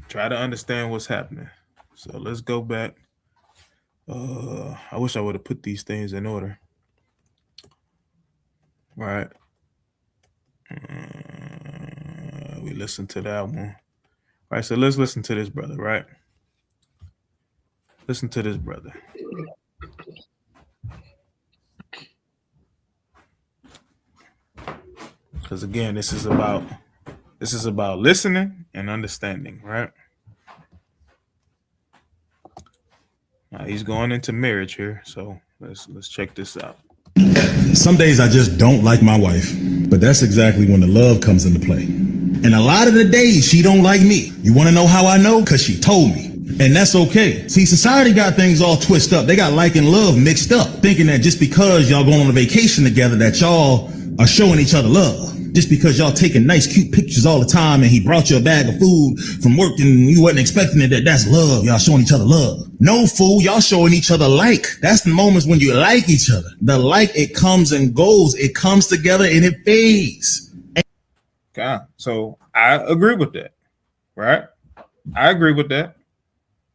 Try to understand what's happening. So let's go back. I wish I would have put these things in order. Right. We listened to that one. Right, so let's listen to this brother, right? Listen to this brother. Because again, this is about listening and understanding, right? Now he's going into marriage here, so let's check this out. Some days I just don't like my wife, but that's exactly when the love comes into play. And a lot of the days she don't like me. You want to know how I know? Because she told me. And that's okay. See, society got things all twisted up. They got like and love mixed up, thinking that just because y'all going on a vacation together that y'all are showing each other love. Just because y'all taking nice, cute pictures all the time and he brought you a bag of food from work and you wasn't expecting it, that's love. Y'all showing each other love. No, fool, y'all showing each other like. That's the moments when you like each other. The like, it comes and goes. It comes together and it fades. Okay, so I agree with that, right? I agree with that.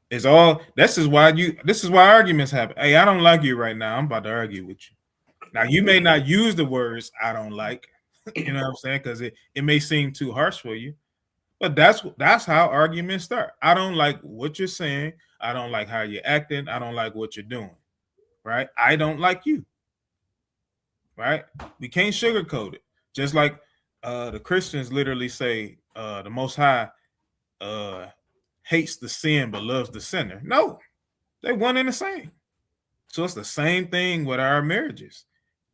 It's all, this is why arguments happen. Hey, I don't like you right now. I'm about to argue with you. Now, you may not use the words I don't like, you know what I'm saying? Because it may seem too harsh for you. But that's how arguments start. I don't like what you're saying. I don't like how you're acting. I don't like what you're doing. Right? I don't like you. Right? We can't sugarcoat it. Just like the Christians literally say the Most High hates the sin but loves the sinner. No, they're one and the same. So it's the same thing with our marriages.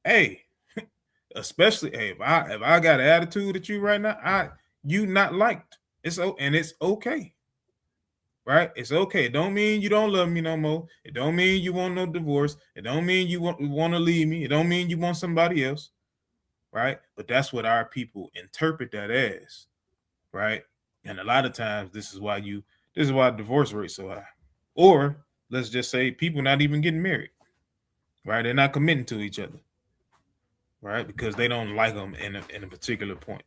Hey, especially if I got an attitude at you right now, you not liked. It's okay. Right? It's okay. It don't mean you don't love me no more. It don't mean you want no divorce. It don't mean you want to leave me. It don't mean you want somebody else. Right? But that's what our people interpret that as. Right? And a lot of times this is why divorce rate's so high. Or let's just say people not even getting married. Right? They're not committing to each other. Right? Because they don't like them in a particular point.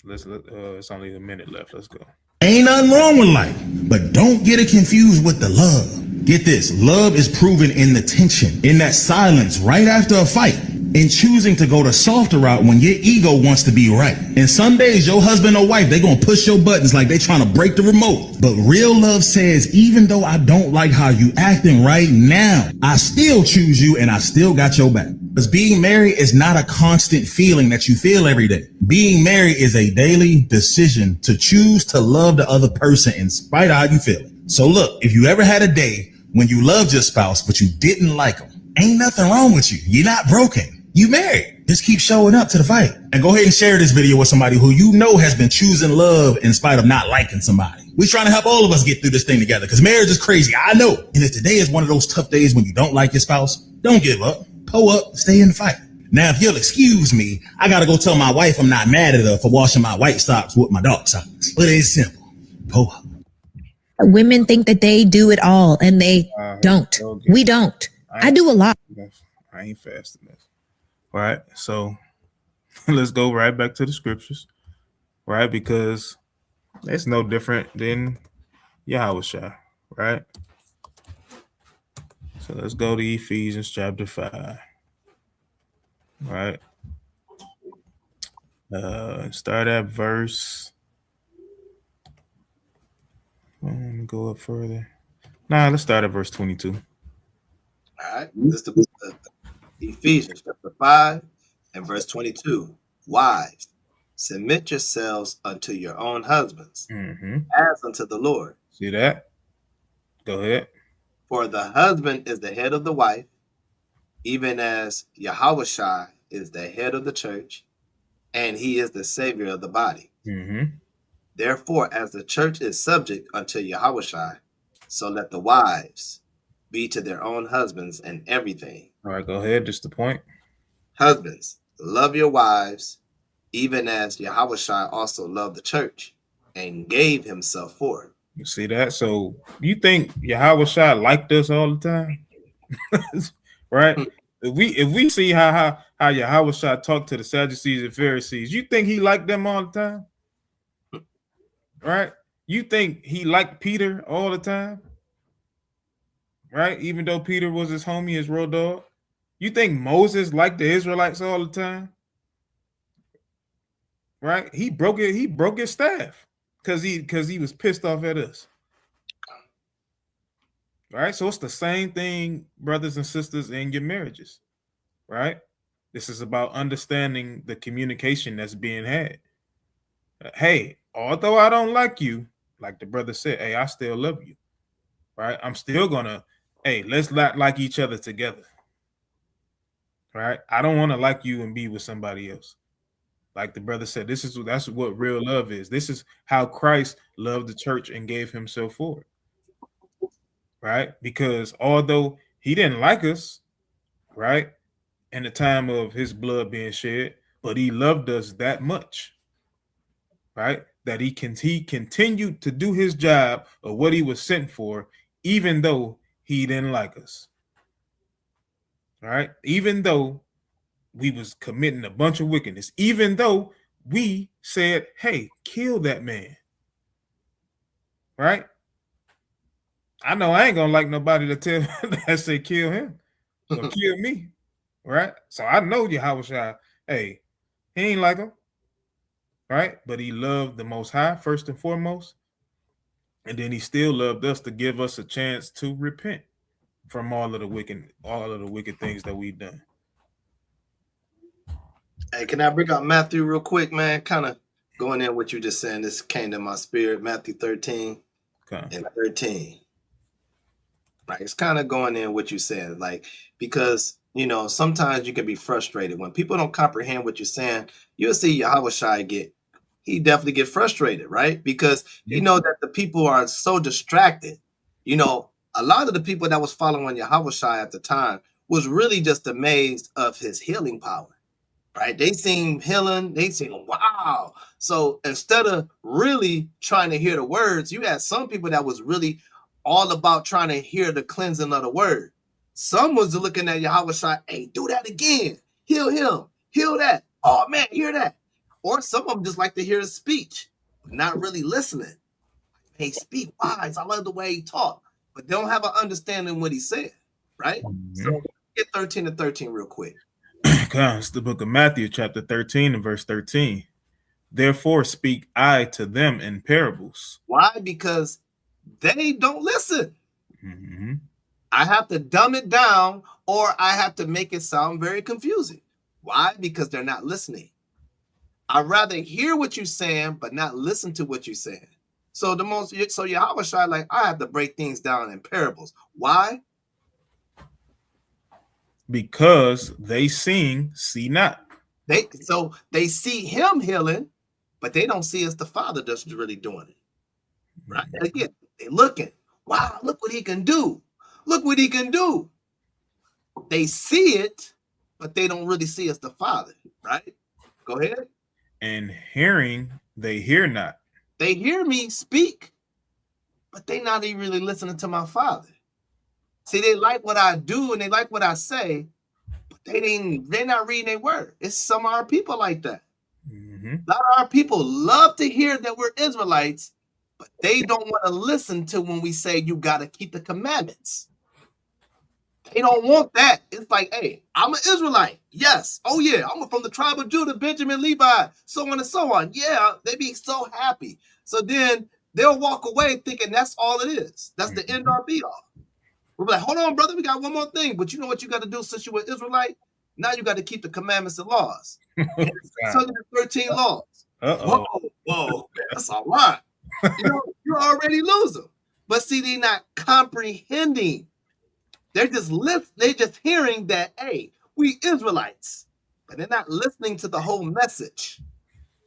It's only a minute left. Let's go. Ain't nothing wrong with life, but don't get it confused with the love. Get this, love is proven in the tension, in that silence right after a fight, in choosing to go the softer route when your ego wants to be right. And some days your husband or wife, they gonna push your buttons like they trying to break the remote. But real love says, even though I don't like how you acting right now, I still choose you and I still got your back. Because being married is not a constant feeling that you feel every day. Being married is a daily decision to choose to love the other person in spite of how you feel. So look, if you ever had a day when you loved your spouse, but you didn't like them, ain't nothing wrong with you. You're not broken. You married. Just keep showing up to the fight. And go ahead and share this video with somebody who you know has been choosing love in spite of not liking somebody. We're trying to help all of us get through this thing together because marriage is crazy. I know. And if today is one of those tough days when you don't like your spouse, don't give up. Pull up, stay in the fight. Now, if you'll excuse me, I gotta go tell my wife I'm not mad at her for washing my white socks with my dark socks. But it's simple. Pull up. Women think that they do it all, and they don't. We don't. I do a lot. I ain't fast enough. All right, so let's go right back to the scriptures, right? Because it's no different than Yahushua, right? So let's go to Ephesians chapter 5. Right. Start at verse. I'm gonna go up further. Let's start at verse 22. All right. This is the book of Ephesians chapter 5 and verse 22. Wives, submit yourselves unto your own husbands, as unto the Lord. See that? Go ahead. For the husband is the head of the wife, even as Yahushua is the head of the church, and he is the savior of the body. Therefore, as the church is subject unto Yahushua, so let the wives be to their own husbands in everything. All right, go ahead. Just the point. Husbands, love your wives, even as Yahushua also loved the church and gave himself for it. You see that? So you think Yahushua liked us all the time? Right? If we see how Yahushua talked to the Sadducees and Pharisees, you think he liked them all the time? Right? You think he liked Peter all the time? Right? Even though Peter was his homie, his road dog. You think Moses liked the Israelites all the time? right? He broke it. He broke his staff because he was pissed off at us. Right? So it's the same thing, brothers and sisters, in your marriages, right? This is about understanding the communication that's being had. Hey, although I don't like you, like the brother said, hey, I still love you, right? I'm still gonna, hey, let's not like each other together, right? I don't want to like you and be with somebody else. Like the brother said, that's what real love is. This is how Christ loved the church and gave himself for it. Right? Because although he didn't like us, right, in the time of his blood being shed, but he loved us that much, right, that he continued to do his job of what he was sent for, even though he didn't like us. Right? Even though we was committing a bunch of wickedness, even though we said, hey, kill that man. Right? I know I ain't gonna like nobody to tell that say kill him or kill me, right? So I know Yahushua, hey, he ain't like him, right? But he loved the Most High first and foremost, and then he still loved us to give us a chance to repent from all of the wicked things that we've done. Hey, can I bring up Matthew real quick, man? Kind of going in what you just saying. This came to my spirit, Matthew 13 and 13. Right, it's kind of going in what you said, like, because sometimes you can be frustrated when people don't comprehend what you're saying. You'll see Yahushua he definitely get frustrated, right? Because you know that the people are so distracted. A lot of the people that was following Yahushua at the time was really just amazed of his healing power, right? They seen healing, they seen wow. So instead of really trying to hear the words, you had some people that was really all about trying to hear the cleansing of the word. Some was looking at Yahushua, hey, do that again. Heal him. Heal that. Oh, man, hear that. Or some of them just like to hear his speech, but not really listening. Hey, speak wise. I love the way he talked, but they don't have an understanding what he said, right? So get 13 to 13 real quick. It's the book of Matthew, chapter 13 and verse 13. Therefore speak I to them in parables. Why? Because they don't listen. I have to dumb it down, or I have to make it sound very confusing. Why? Because they're not listening. I'd rather hear what you're saying, but not listen to what you're saying. So Yahushua, like, I have to break things down in parables. Why? Because they see not. They see him healing, but they don't see as the Father that's really doing it. Right? Again, they looking. Wow, look what he can do. Look what he can do. They see it, but they don't really see as the Father, right? Go ahead. And hearing, they hear not. They hear me speak, but they not even really listening to my Father. See, they like what I do and they like what I say, but they're not reading their word. It's some of our people like that. A lot of our people love to hear that we're Israelites, but they don't want to listen to when we say you got to keep the commandments. They don't want that. It's like, hey, I'm an Israelite. Yes. Oh, yeah. I'm from the tribe of Judah, Benjamin, Levi, so on and so on. Yeah, they be so happy. So then they'll walk away thinking that's all it is. That's the end all be all. We're like, hold on, brother. We got one more thing. But you know what you got to do since you're an Israelite? Now you got to keep the commandments and laws. 613 laws. Whoa. That's a lot. You're already losing. But see, they're not comprehending. They're just hearing that, hey, we Israelites, but they're not listening to the whole message,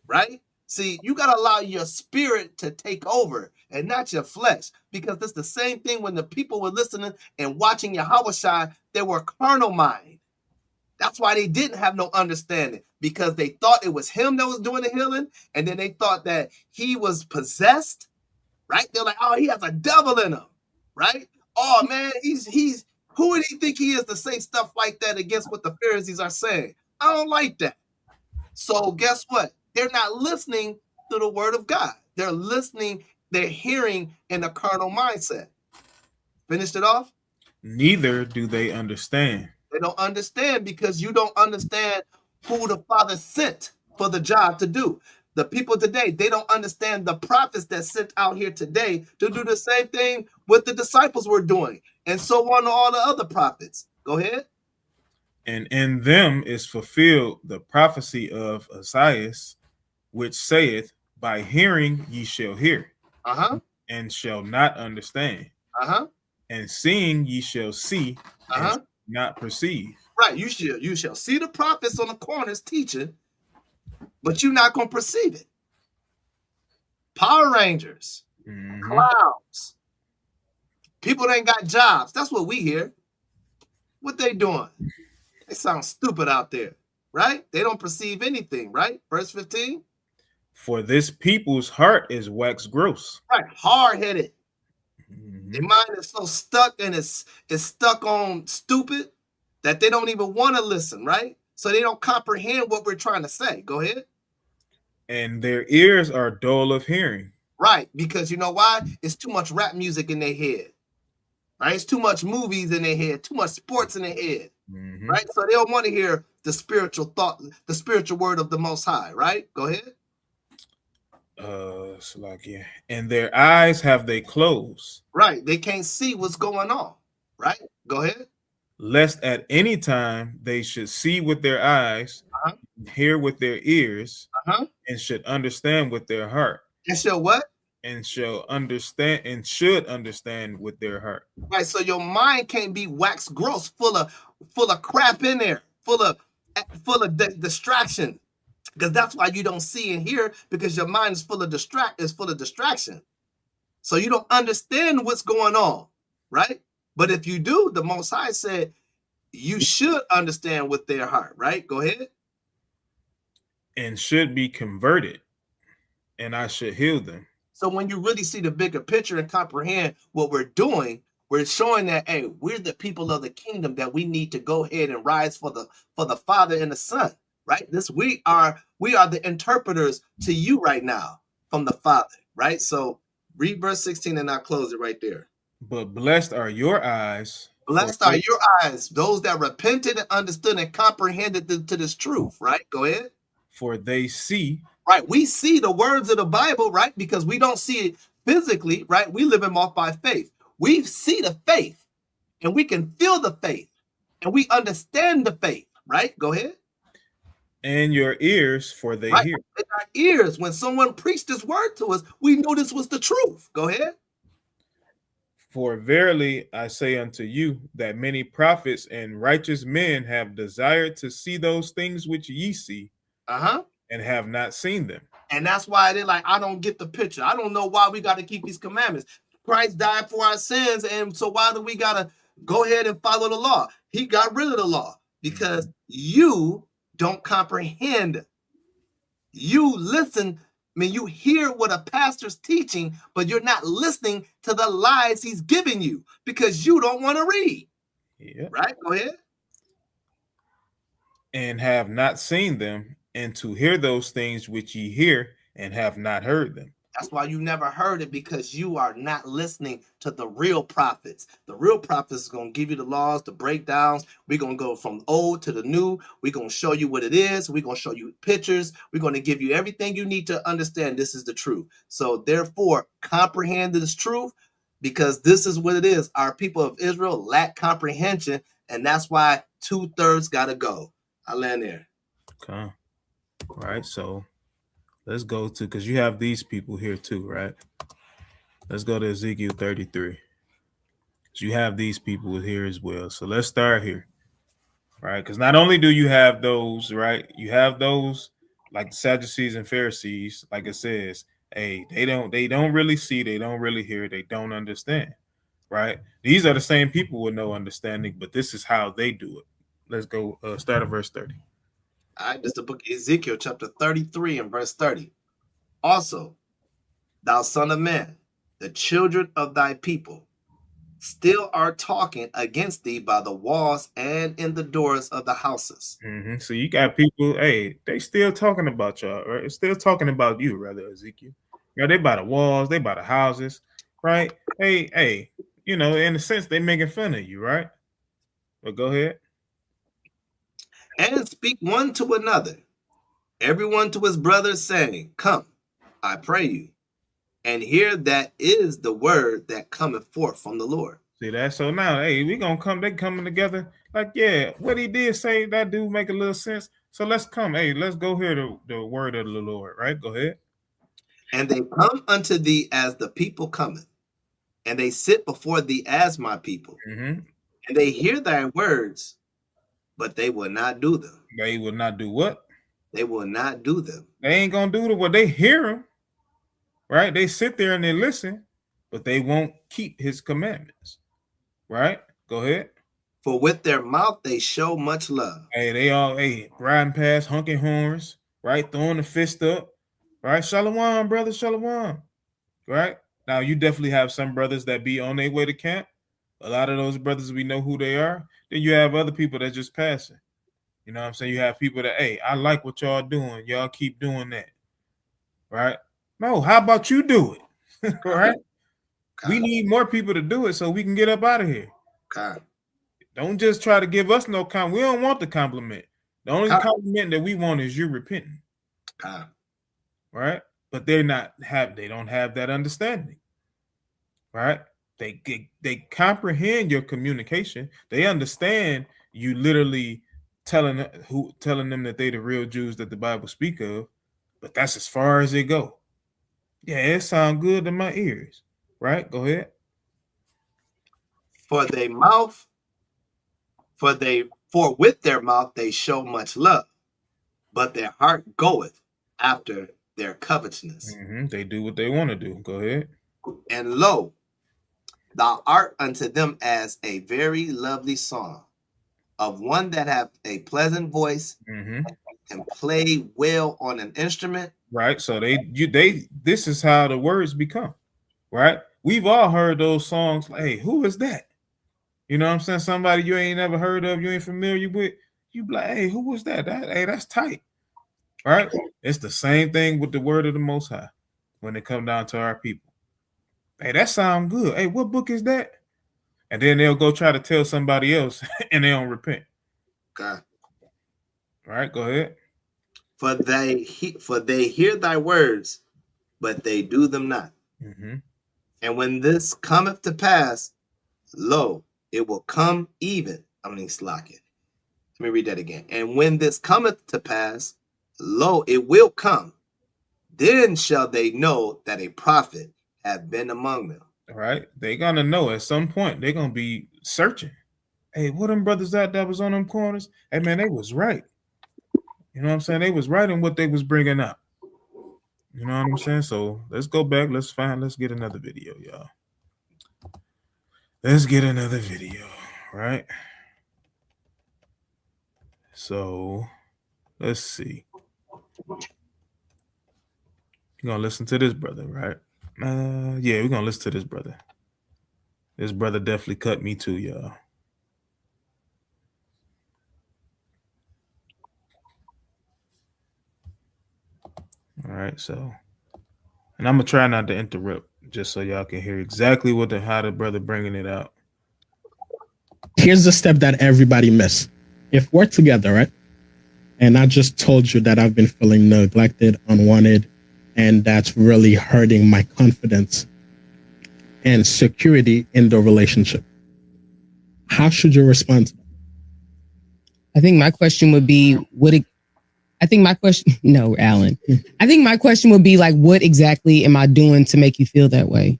right? See, you got to allow your spirit to take over and not your flesh, because it's the same thing when the people were listening and watching Yahushua, they were carnal mind. That's why they didn't have no understanding, because they thought it was him that was doing the healing, and then they thought that he was possessed, right? They're like, oh, he has a devil in him, right? Oh, man, he's who would he think he is to say stuff like that against what the Pharisees are saying? I don't like that. So guess what? They're not listening to the word of God. They're listening, they're hearing in a carnal mindset. Finished it off? Neither do they understand. They don't understand because you don't understand who the Father sent for the job to do. the people today, they don't understand the prophets that sent out here today to do the same thing what the disciples were doing, and so on all the other prophets. Go ahead. And in them is fulfilled the prophecy of Isaiah, which saith, by hearing ye shall hear, and shall not understand. And seeing ye shall see, and not perceive. Right, you shall see the prophets on the corners teaching, but you're not going to perceive it. Power Rangers, clowns, people that ain't got jobs. That's what we hear. What they doing? They sound stupid out there, right? They don't perceive anything, right? Verse 15. For this people's heart is wax gross. Right, hard-headed. Their mind is so stuck and it's stuck on stupid that they don't even want to listen, right? So they don't comprehend what we're trying to say. Go ahead. And their ears are dull of hearing. Right, because you know why? It's too much rap music in their head. Right? It's too much movies in their head, too much sports in their head. Right? So they don't want to hear the spiritual thought, the spiritual word of the Most High, right? Go ahead. And their eyes have they closed. Right. They can't see what's going on. Right? Go ahead. Lest at any time they should see with their eyes, hear with their ears, and should understand with their heart. And shall what? And shall understand and should understand with their heart. Right. So your mind can't be wax gross, full of crap in there, full of distraction. Because that's why you don't see and hear, because your mind is full of distraction. So you don't understand what's going on, right? But if you do, the Most High said you should understand with their heart, right? Go ahead. And should be converted, and I should heal them. So when you really see the bigger picture and comprehend what we're doing, we're showing that, hey, we're the people of the kingdom, that we need to go ahead and rise for the Father and the Son. Right? We are the interpreters to you right now from the Father, right? So read verse 16 and I'll close it right there. But blessed are your eyes. Blessed are your eyes, those that repented and understood and comprehended to this truth, right? Go ahead. For they see. Right. We see the words of the Bible, right? Because we don't see it physically, right? We live them off by faith. We see the faith and we can feel the faith and we understand the faith, right? Go ahead. And your ears, for they hear. In our ears, when someone preached this word to us, we knew this was the truth. Go ahead. For verily I say unto you that many prophets and righteous men have desired to see those things which ye see, and have not seen them. And that's why they're like, I don't get the picture. I don't know why we got to keep these commandments. Christ died for our sins, and so why do we got to go ahead and follow the law? He got rid of the law because you don't comprehend. You listen, you hear what a pastor's teaching, but you're not listening to the lies he's giving you because you don't want to read. Yeah. Right? Go ahead. And have not seen them, and to hear those things which ye hear, and have not heard them. That's why you never heard it, because you are not listening to the real prophets. The real prophets is going to give you the laws, the breakdowns. We're going to go from old to the new. We're going to show you what it is. We're going to show you pictures. We're going to give you everything you need to understand this is the truth. So therefore, comprehend this truth, because this is what it is. Our people of Israel lack comprehension, and that's why 2/3 got to go. I land there. Okay. All right. So let's go to, because you have these people here too, right? Let's go to Ezekiel 33. So you have these people here as well. So let's start here, right? Because not only do you have those, right? You have those like the Sadducees and Pharisees, like it says, hey, they don't really see, they don't really hear, they don't understand, right? These are the same people with no understanding, but this is how they do it. Let's go start at verse 30. All right, this is the book of Ezekiel, chapter 33 and verse 30. Also, thou son of man, the children of thy people still are talking against thee by the walls and in the doors of the houses. So you got people, hey, they still talking about y'all, right? It's still talking about you, rather, Ezekiel. You know, they by the walls, they by the houses, right? Hey, you know, in a sense, they making fun of you, right? But go ahead. And speak one to another everyone to his brother, saying, Come, I pray you, and hear that is the word that cometh forth from the Lord. See that? So now, hey, we gonna come. They coming together. Like, yeah, what he did say that do make a little sense. So let's come. Hey, let's go hear the word of the Lord. Right? Go ahead. And they come unto thee as the people cometh, and they sit before thee as my people, Mm-hmm. and they hear thy words, but they will not do them. They will not do what? They will not do them. They ain't gonna do what they hear him. Right? They sit there and they listen, but they won't keep his commandments. Right? Go ahead. For with their mouth they show much love. Hey, they all riding past, honking horns, right? Throwing the fist up, right? Shalom, brother, shalom. Right? Now you definitely have some brothers that be on their way to camp. A lot of those brothers, we know who they are. Then you have other people that just passing. You know what I'm saying? You have people that, hey, I like what y'all doing. Y'all keep doing that. Right? No, how about you do it? Right? We need more people to do it so we can get up out of here. God. Don't just try to give us no compliment. We don't want the compliment. The only compliment that we want is you repenting. Right? But they don't have that understanding. Right? They comprehend your communication. They understand you literally telling them that they the real Jews that the Bible speak of, but that's as far as they go. Yeah, it sounds good to my ears. Right? Go ahead. For with their mouth they show much love, but their heart goeth after their covetousness. Mm-hmm. They do what they want to do. Go ahead. And lo, thou art unto them as a very lovely song of one that hath a pleasant voice, mm-hmm. and play well on an instrument. Right. So this is how the words become. Right. We've all heard those songs. Like, hey, who is that? You know what I'm saying? Somebody you ain't never heard of, you ain't familiar with. You be like, hey, who was that? Hey, that's tight. Right? It's the same thing with the word of the Most High when it come down to our people. Hey, that sound good. Hey, what book is that? And then they'll go try to tell somebody else and they don't repent. God. All right, go ahead. For they hear thy words, but they do them not. Mm-hmm. And when this cometh to pass, lo, it will come even. I'm going to slack it. Let me read that again. And when this cometh to pass, lo, it will come. Then shall they know that a prophet hath been among them. All right. They're going to know at some point. They're going to be searching. Hey, what them brothers that was on them corners? Hey, man, they was right. You know what I'm saying? They was right in what they was bringing up. You know what I'm saying? So let's go back. Let's get another video, y'all. Let's get another video, right? So let's see. You're gonna listen to this brother, right? Yeah, we're gonna listen to this brother. This brother definitely cut me too, y'all. All right, so, and I'm gonna try not to interrupt, just so y'all can hear exactly how the brother bringing it out. Here's the step that everybody missed. If we're together, right? And I just told you that I've been feeling neglected, unwanted, and that's really hurting my confidence and security in the relationship. How should you respond to that? I think my question would be, no, Alan. I think my question would be like, what exactly am I doing to make you feel that way?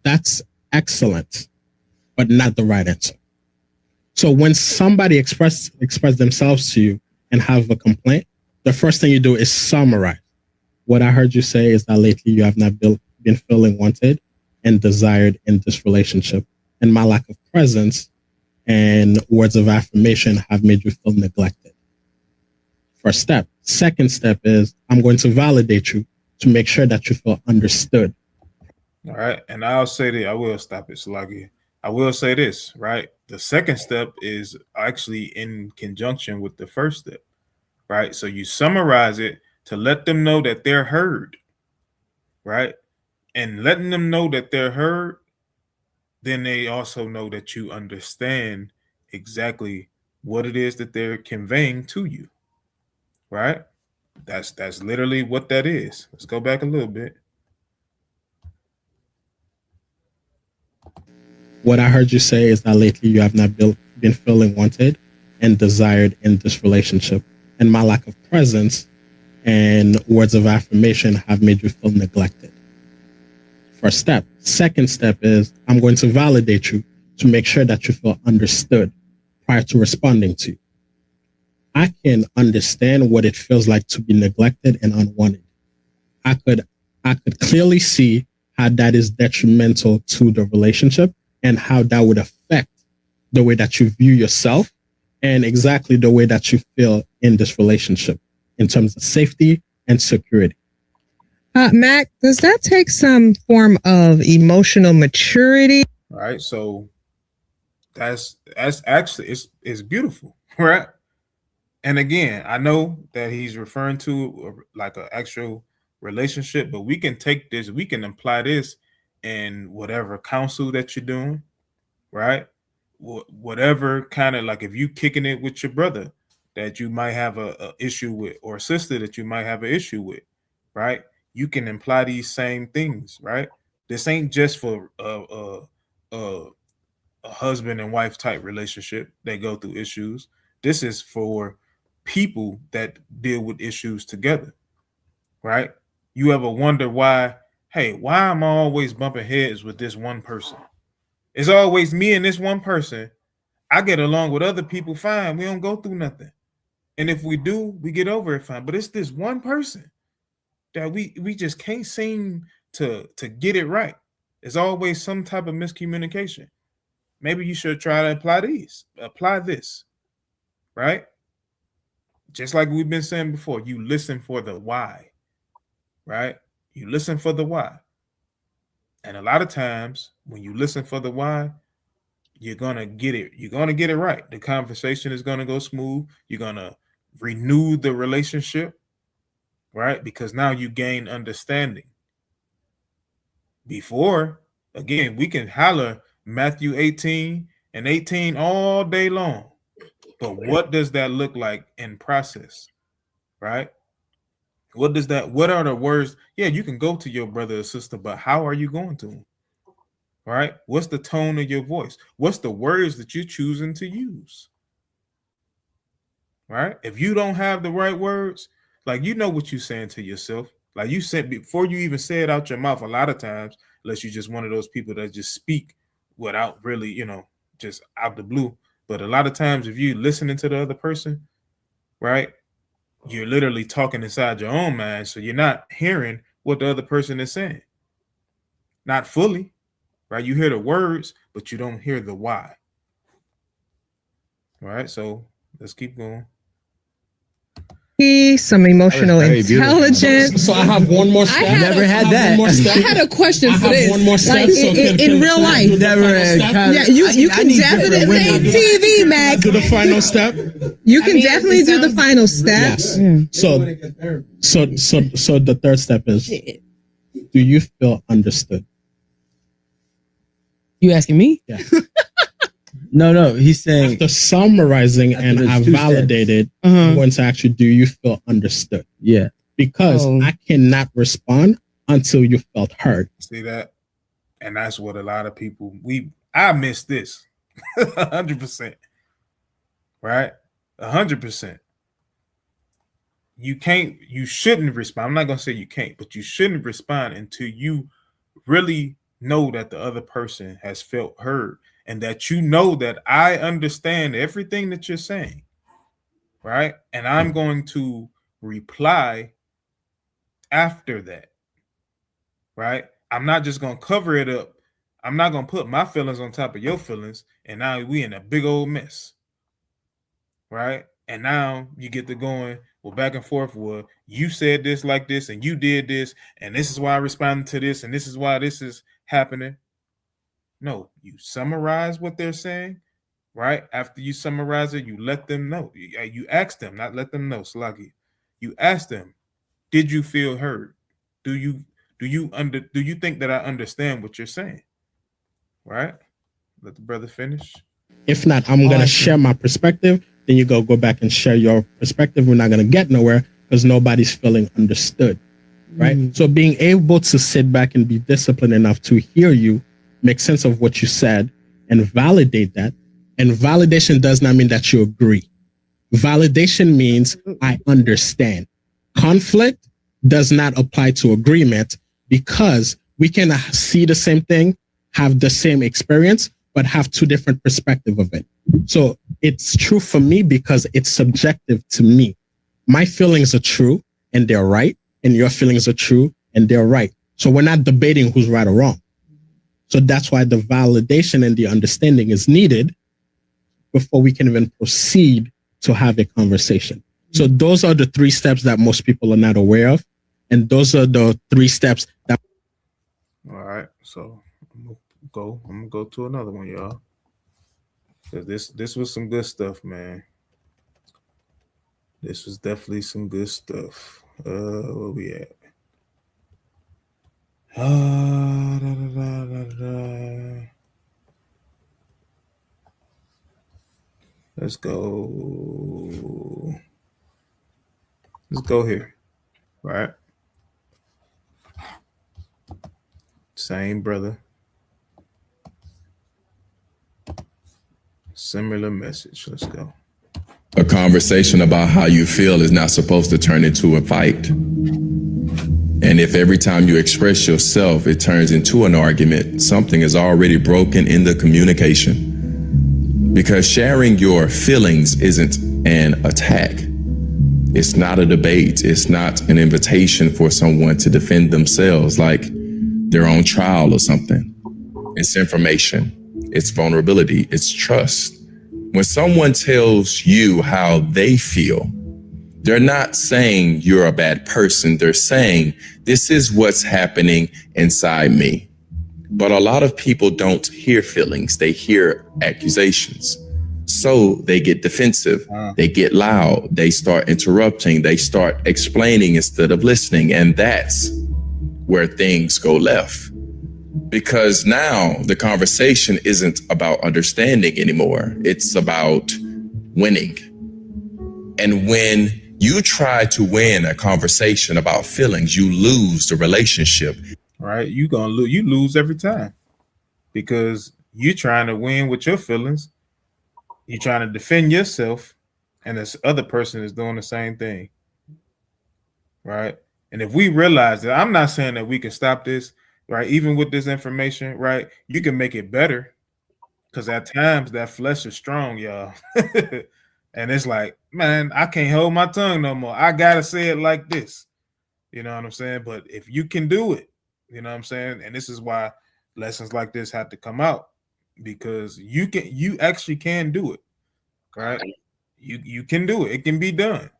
That's excellent, but not the right answer. So when somebody express themselves to you and have a complaint, the first thing you do is summarize. What I heard you say is that lately you have not been feeling wanted and desired in this relationship. And my lack of presence and words of affirmation have made you feel neglected. First step. Second step is I'm going to validate you to make sure that you feel understood. All right. And I'll say that I will stop it, Salagi. I will say this, right? The second step is actually in conjunction with the first step, right? So you summarize it to let them know that they're heard, right? And letting them know that they're heard, then they also know that you understand exactly what it is that they're conveying to you, right? That's literally what that is. Let's go back a little bit. What I heard you say is that lately you have not been feeling wanted and desired in this relationship, and my lack of presence and words of affirmation have made you feel neglected. First step. Second step is I'm going to validate you to make sure that you feel understood prior to responding to you. I can understand what it feels like to be neglected and unwanted. I could clearly see how that is detrimental to the relationship and how that would affect the way that you view yourself and exactly the way that you feel in this relationship in terms of safety and security. Mac, does that take some form of emotional maturity? All right. So that's actually it's beautiful, right? And again, I know that he's referring to like an actual relationship, but we can take this, we can apply this in whatever counsel that you're doing, right? Whatever kind of, like if you kicking it with your brother that you might have a issue with, or a sister that you might have an issue with, right? You can imply these same things, right? This ain't just for a husband and wife type relationship that go through issues. This is for people that deal with issues together, right? You ever wonder why am I always bumping heads with this one person? It's always me and this one person. I get along with other people fine. We don't go through nothing. And if we do, we get over it fine. But it's this one person that we just can't seem to get it right. There's always some type of miscommunication. Maybe you should try to apply this, right? Just like we've been saying before, you listen for the why, right? You listen for the why. And a lot of times when you listen for the why, you're going to get it. You're going to get it right. The conversation is going to go smooth. You're going to renew the relationship, right? Because now you gain understanding. Before, again, we can holler Matthew 18 and 18 all day long. But what does that look like in process, right? What are the words? Yeah, you can go to your brother or sister, but how are you going to him? Right? What's the tone of your voice? What's the words that you're choosing to use? Right? If you don't have the right words, like, you know what you're saying to yourself. Like you said before you even say it out your mouth, a lot of times, unless you're just one of those people that just speak without really, just out the blue. But a lot of times, if you're listening to the other person, right, you're literally talking inside your own mind. So you're not hearing what the other person is saying. Not fully, right? You hear the words, but you don't hear the why. All right, so let's keep going. Some emotional intelligence. So I have one more step. I had a question for this. One more step. Like in real life. You can definitely TV, Mac. Do the final step. You can definitely do the final step. Yes. So the third step is, do you feel understood? You asking me? Yeah. No, he's saying, after summarizing and I've validated, I'm going to ask you, do you feel understood? Yeah. Because I cannot respond until you felt heard. See that? And that's what a lot of people, I miss this 100%. Right? 100%. You shouldn't respond. I'm not going to say you can't, but you shouldn't respond until you really know that the other person has felt heard. And that you know that I understand everything that you're saying, right? And I'm going to reply after that, right? I'm not just going to cover it up. I'm not going to put my feelings on top of your feelings, and now we in a big old mess, right? And now you get to going, well, back and forth, well, you said this like this, and you did this, and this is why I responded to this, and this is why this is happening. No, you summarize what they're saying, right? After you summarize it, you let them know. You ask them, not let them know, Sluggy. You ask them, did you feel heard? Do you think that I understand what you're saying? Right? Let the brother finish. If not, I'm going to share my perspective. Then you go back and share your perspective. We're not going to get nowhere because nobody's feeling understood, right? So being able to sit back and be disciplined enough to hear you, make sense of what you said, and validate that. And validation does not mean that you agree. Validation means I understand. Conflict does not apply to agreement because we can see the same thing, have the same experience, but have two different perspectives of it. So it's true for me because it's subjective to me. My feelings are true and they're right, and your feelings are true and they're right. So we're not debating who's right or wrong. So that's why the validation and the understanding is needed before we can even proceed to have a conversation. So those are the 3 steps that most people are not aware of. And those are the 3 steps that. All right. So I'm gonna go to another one, y'all. Because this was some good stuff, man. This was definitely some good stuff. Where we at? Let's go. Let's go here. Right. Same brother. Similar message. Let's go. A conversation about how you feel is not supposed to turn into a fight. And if every time you express yourself, it turns into an argument, something is already broken in the communication. Because sharing your feelings isn't an attack. It's not a debate. It's not an invitation for someone to defend themselves like they're on trial or something. It's information. It's vulnerability. It's trust. When someone tells you how they feel, they're not saying you're a bad person. They're saying this is what's happening inside me. But a lot of people don't hear feelings. They hear accusations. So they get defensive. They get loud. They start interrupting. They start explaining instead of listening. And that's where things go left. Because now the conversation isn't about understanding anymore. It's about winning. And when you try to win a conversation about feelings, you lose the relationship. Right? You lose every time because you're trying to win with your feelings. You're trying to defend yourself, and this other person is doing the same thing. Right? And if we realize that, I'm not saying that we can stop this, right? Even with this information, right? You can make it better because at times that flesh is strong, y'all. And it's like, man, I can't hold my tongue no more. I got to say it like this. You know what I'm saying? But if you can do it, you know what I'm saying? And this is why lessons like this have to come out, because you actually can do it, right? You can do it. It can be done,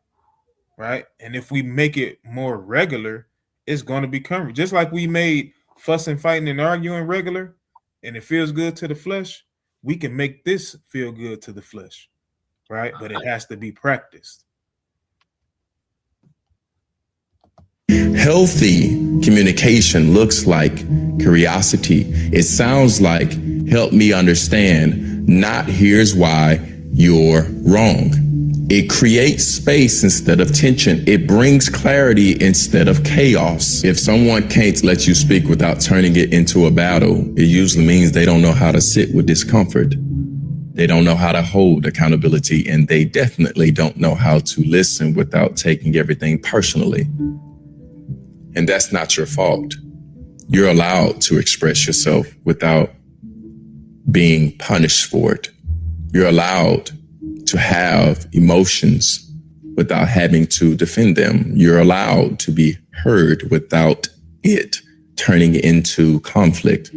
right? And if we make it more regular, it's going to become just like we made fussing, fighting, and arguing regular, and it feels good to the flesh. We can make this feel good to the flesh, right? But it has to be practiced. Healthy communication looks like curiosity. It sounds like, help me understand, not here's why you're wrong. It creates space instead of tension. It brings clarity instead of chaos. If someone can't let you speak without turning it into a battle, it usually means they don't know how to sit with discomfort. They don't know how to hold accountability, and they definitely don't know how to listen without taking everything personally. And that's not your fault. You're allowed to express yourself without being punished for it. You're allowed to have emotions without having to defend them. You're allowed to be heard without it turning into conflict.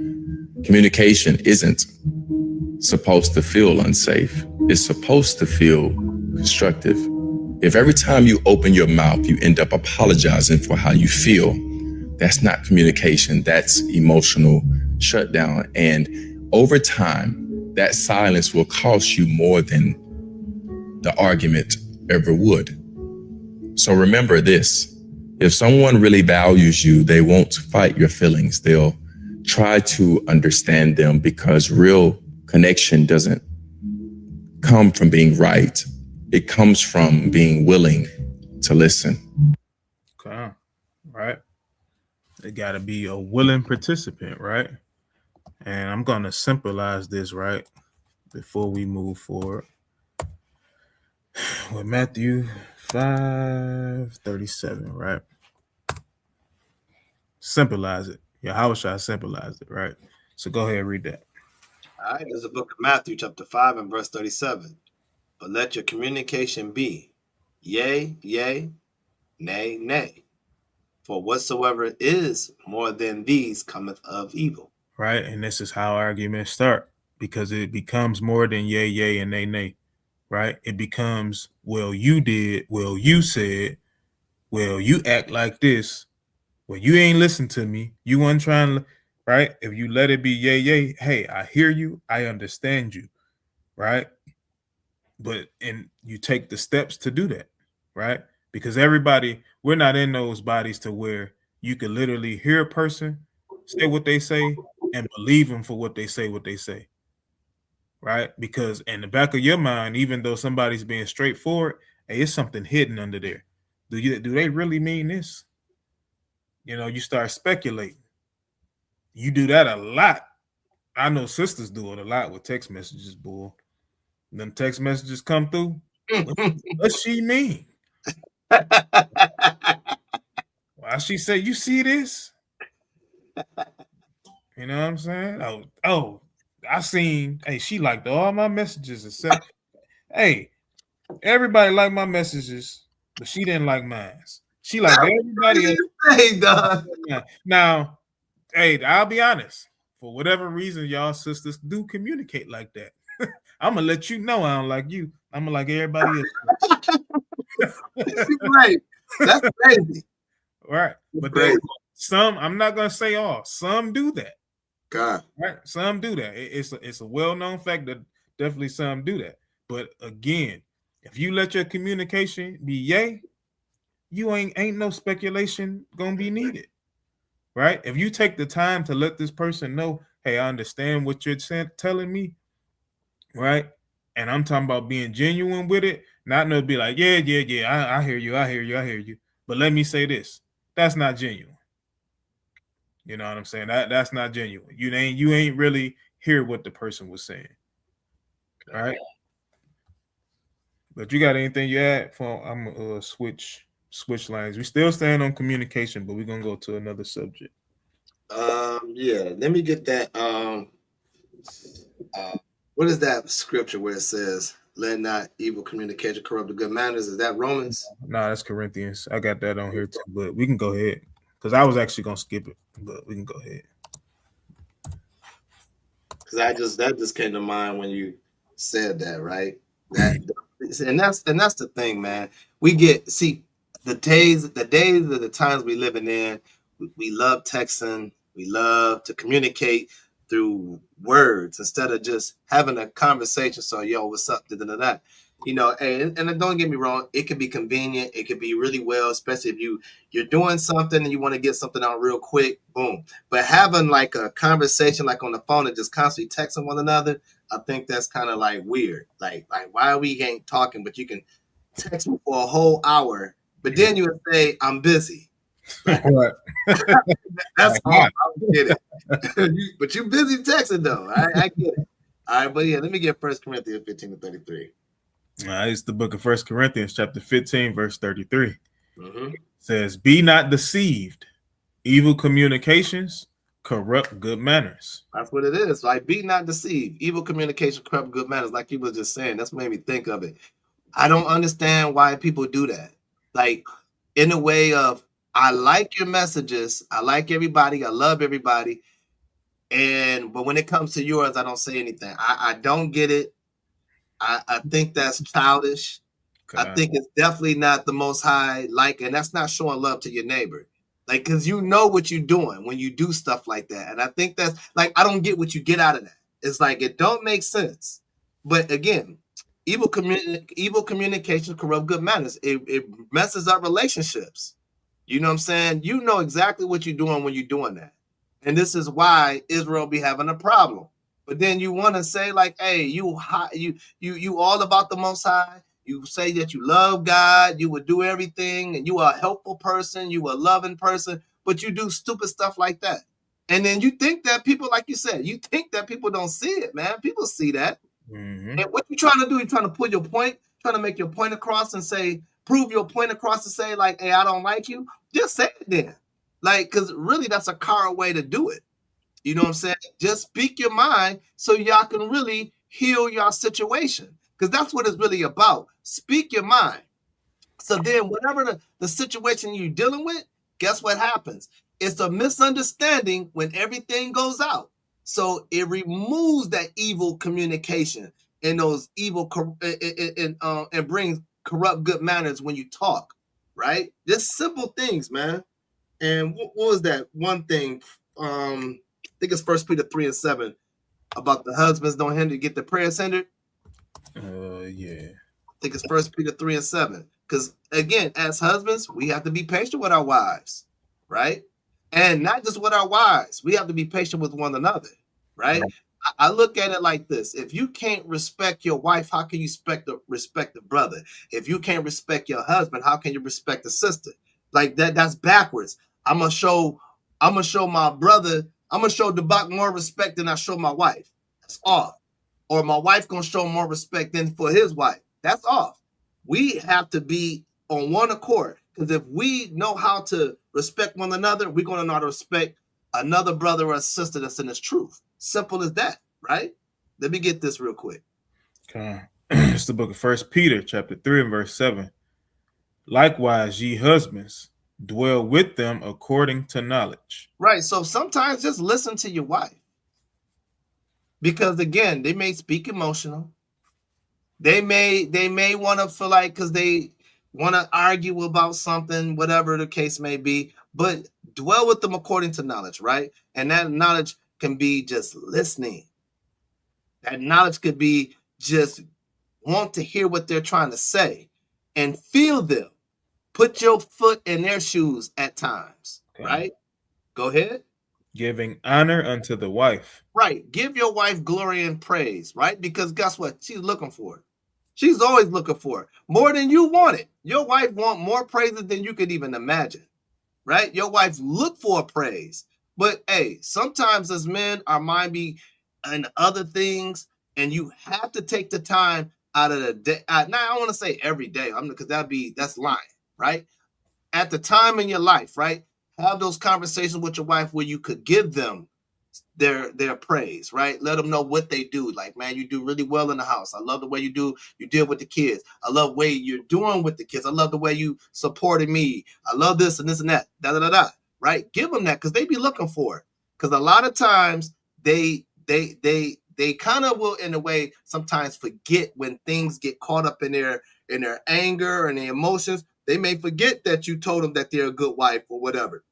Communication isn't supposed to feel unsafe. It's supposed to feel constructive. If every time you open your mouth, you end up apologizing for how you feel, that's not communication. That's emotional shutdown. And over time, that silence will cost you more than the argument ever would. So remember this. If someone really values you, they won't fight your feelings. They'll try to understand them, because real connection doesn't come from being right. It comes from being willing to listen. Okay. Right. They got to be a willing participant, right? And I'm going to symbolize this, right, before we move forward. With Matthew 5:37, right? Symbolize it. How should I symbolize it, right? So go ahead and read that. All right, there's the book of Matthew, chapter 5 and verse 37. But let your communication be yea, yea, nay, nay. For whatsoever is more than these cometh of evil. Right, and this is how arguments start, because it becomes more than yea, yea, and nay, nay. Right? It becomes, well, you did, well, you said, well, you act like this. Well, you ain't listen to me. You weren't trying to, right? If you let it be yay, yay, hey, I hear you, I understand you, right? But and you take the steps to do that, right? Because everybody, we're not in those bodies to where you can literally hear a person say what they say and believe them for what they say, right? Because in the back of your mind, even though somebody's being straightforward, hey, it's something hidden under there. Do they really mean this? You know, you start speculating. You do that a lot. I know sisters do it a lot with text messages, bull. Them text messages come through. What's she mean? Why she say, you see this? You know what I'm saying? Oh, I seen, hey, she liked all my messages except, hey, everybody liked my messages, but she didn't like mine. She liked everybody else. Hey, dog. Now, hey, I'll be honest. For whatever reason, y'all sisters do communicate like that. I'm gonna let you know I don't like you. I'm gonna like everybody else. Right. That's crazy. Right. But some, I'm not gonna say all, some do that. God. Right. Some do that. It's a well-known fact that definitely some do that. But again, if you let your communication be yay, you ain't no speculation gonna be needed. Right? If you take the time to let this person know, hey, I understand what you're telling me, right? And I'm talking about being genuine with it, not no be like, yeah, I hear you. But let me say this, that's not genuine. You know what I'm saying? That's not genuine. You ain't really hear what the person was saying. All right. But you got anything you add? I'm gonna switch lanes. We still stand on communication, but we're gonna go to another subject. Yeah, let me get that. What is that scripture where it says, let not evil communication corrupt the good manners? Is that Romans? No, that's Corinthians. I got that on here too, but we can go ahead because I was actually gonna skip it, but we can go ahead. Because that just came to mind when you said that, right? And that's the thing, man. We get the days of the times we living in. We love texting. We love to communicate through words instead of just having a conversation. So, yo, what's up? Da. You know, and don't get me wrong, it can be convenient. It can be really well, especially if you're doing something and you want to get something out real quick. Boom. But having like a conversation like on the phone and just constantly texting one another, I think that's kind of like weird. Like why we ain't talking, but you can text me for a whole hour, but then you would say, I'm busy. Right. That's hard. I get it. But you busy texting though. I get it. All right, but yeah, let me get 1 Corinthians 15-33. It's the book of 1 Corinthians chapter 15, verse 33. Mm-hmm. It says, be not deceived. Evil communications corrupt good manners. That's what it is. Like, be not deceived. Evil communication corrupt good manners. Like you was just saying. That's what made me think of it. I don't understand why people do that. Like, in a way of, I like your messages. I like everybody. I love everybody. But when it comes to yours, I don't say anything. I don't get it. I think that's childish. I think it's definitely not the Most High and that's not showing love to your neighbor. Like, because you know what you're doing when you do stuff like that. And I think that's like, I don't get what you get out of that. It's like, it don't make sense. But again, evil communication corrupt good manners. It messes up relationships. You know what I'm saying? You know exactly what you're doing when you're doing that. And this is why Israel be having a problem. But then you want to say like, hey, you all about the Most High. You say that you love God, you would do everything, and you are a helpful person, you are a loving person, but you do stupid stuff like that. And then you think that people, like you said, you think that people don't see it, man. People see that. And what you trying to do, you're trying to pull your point, trying to make your point across and say, prove your point across and say, like, hey, I don't like you. Just say it then. Like, because really that's a coward way to do it. You know what I'm saying? Just speak your mind so y'all can really heal your situation. Because that's what it's really about. Speak your mind. So then whatever the situation you're dealing with, guess what happens? It's a misunderstanding when everything goes out. So it removes that evil communication and those evil and brings corrupt good manners when you talk, right? Just simple things, man. And what was that one thing? I think it's 1 Peter 3:7 about the husbands don't get the prayers hindered. Yeah. I think it's 1 Peter 3:7. Because again, as husbands, we have to be patient with our wives, right? And not just with our wives, we have to be patient with one another, right? I look at it like this. If you can't respect your wife, how can you respect the brother? If you can't respect your husband, how can you respect the sister? Like that's backwards. I'm gonna show my brother, I'm gonna show Debak more respect than I show my wife. That's off. Or my wife gonna show more respect than for his wife. That's off. We have to be on one accord. Because if we know how to respect one another, we're going to know how to respect another brother or a sister that's in this truth. Simple as that, right? Let me get this real quick. Okay. It's the book of 1 Peter, chapter 3 and verse 7. Likewise, ye husbands, dwell with them according to knowledge. Right. So sometimes just listen to your wife. Because again, they may speak emotional. They may want to feel like because they want to argue about something, whatever the case may be, but dwell with them according to knowledge, right? And that knowledge can be just listening. That knowledge could be just want to hear what they're trying to say and feel them. Put your foot in their shoes at times, right? Go ahead. Giving honor unto the wife. Right. Give your wife glory and praise, right? Because guess what? She's looking for it. She's always looking for it. More than you want it. Your wife wants more praises than you could even imagine, right? Your wife look for praise. But hey, sometimes as men, our mind be in other things, and you have to take the time out of the day. Now, I want to say every day, because that's lying, right? At the time in your life, right? Have those conversations with your wife where you could give them their praise, right? Let them know what they do. Like, man, you do really well in the house. I love the way you deal with the kids. I love the way you're doing with the kids. I love the way you supported me. I love this and this and that. Right? Give them that because they be looking for it. Because a lot of times they kind of will, in a way, sometimes forget when things get caught up in their anger and their emotions. They may forget that you told them that they're a good wife or whatever.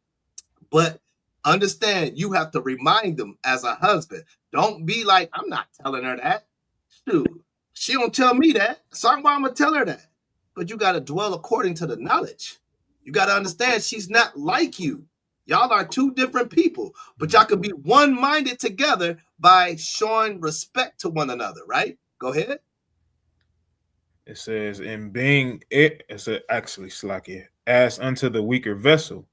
But understand, you have to remind them as a husband. Don't be like, I'm not telling her that. Dude, she don't tell me that. So why I'm going to tell her that? But you got to dwell according to the knowledge. You got to understand she's not like you. Y'all are two different people. But y'all can be one-minded together by showing respect to one another, right? Go ahead. It says, in being actually Slakia, as unto the weaker vessel,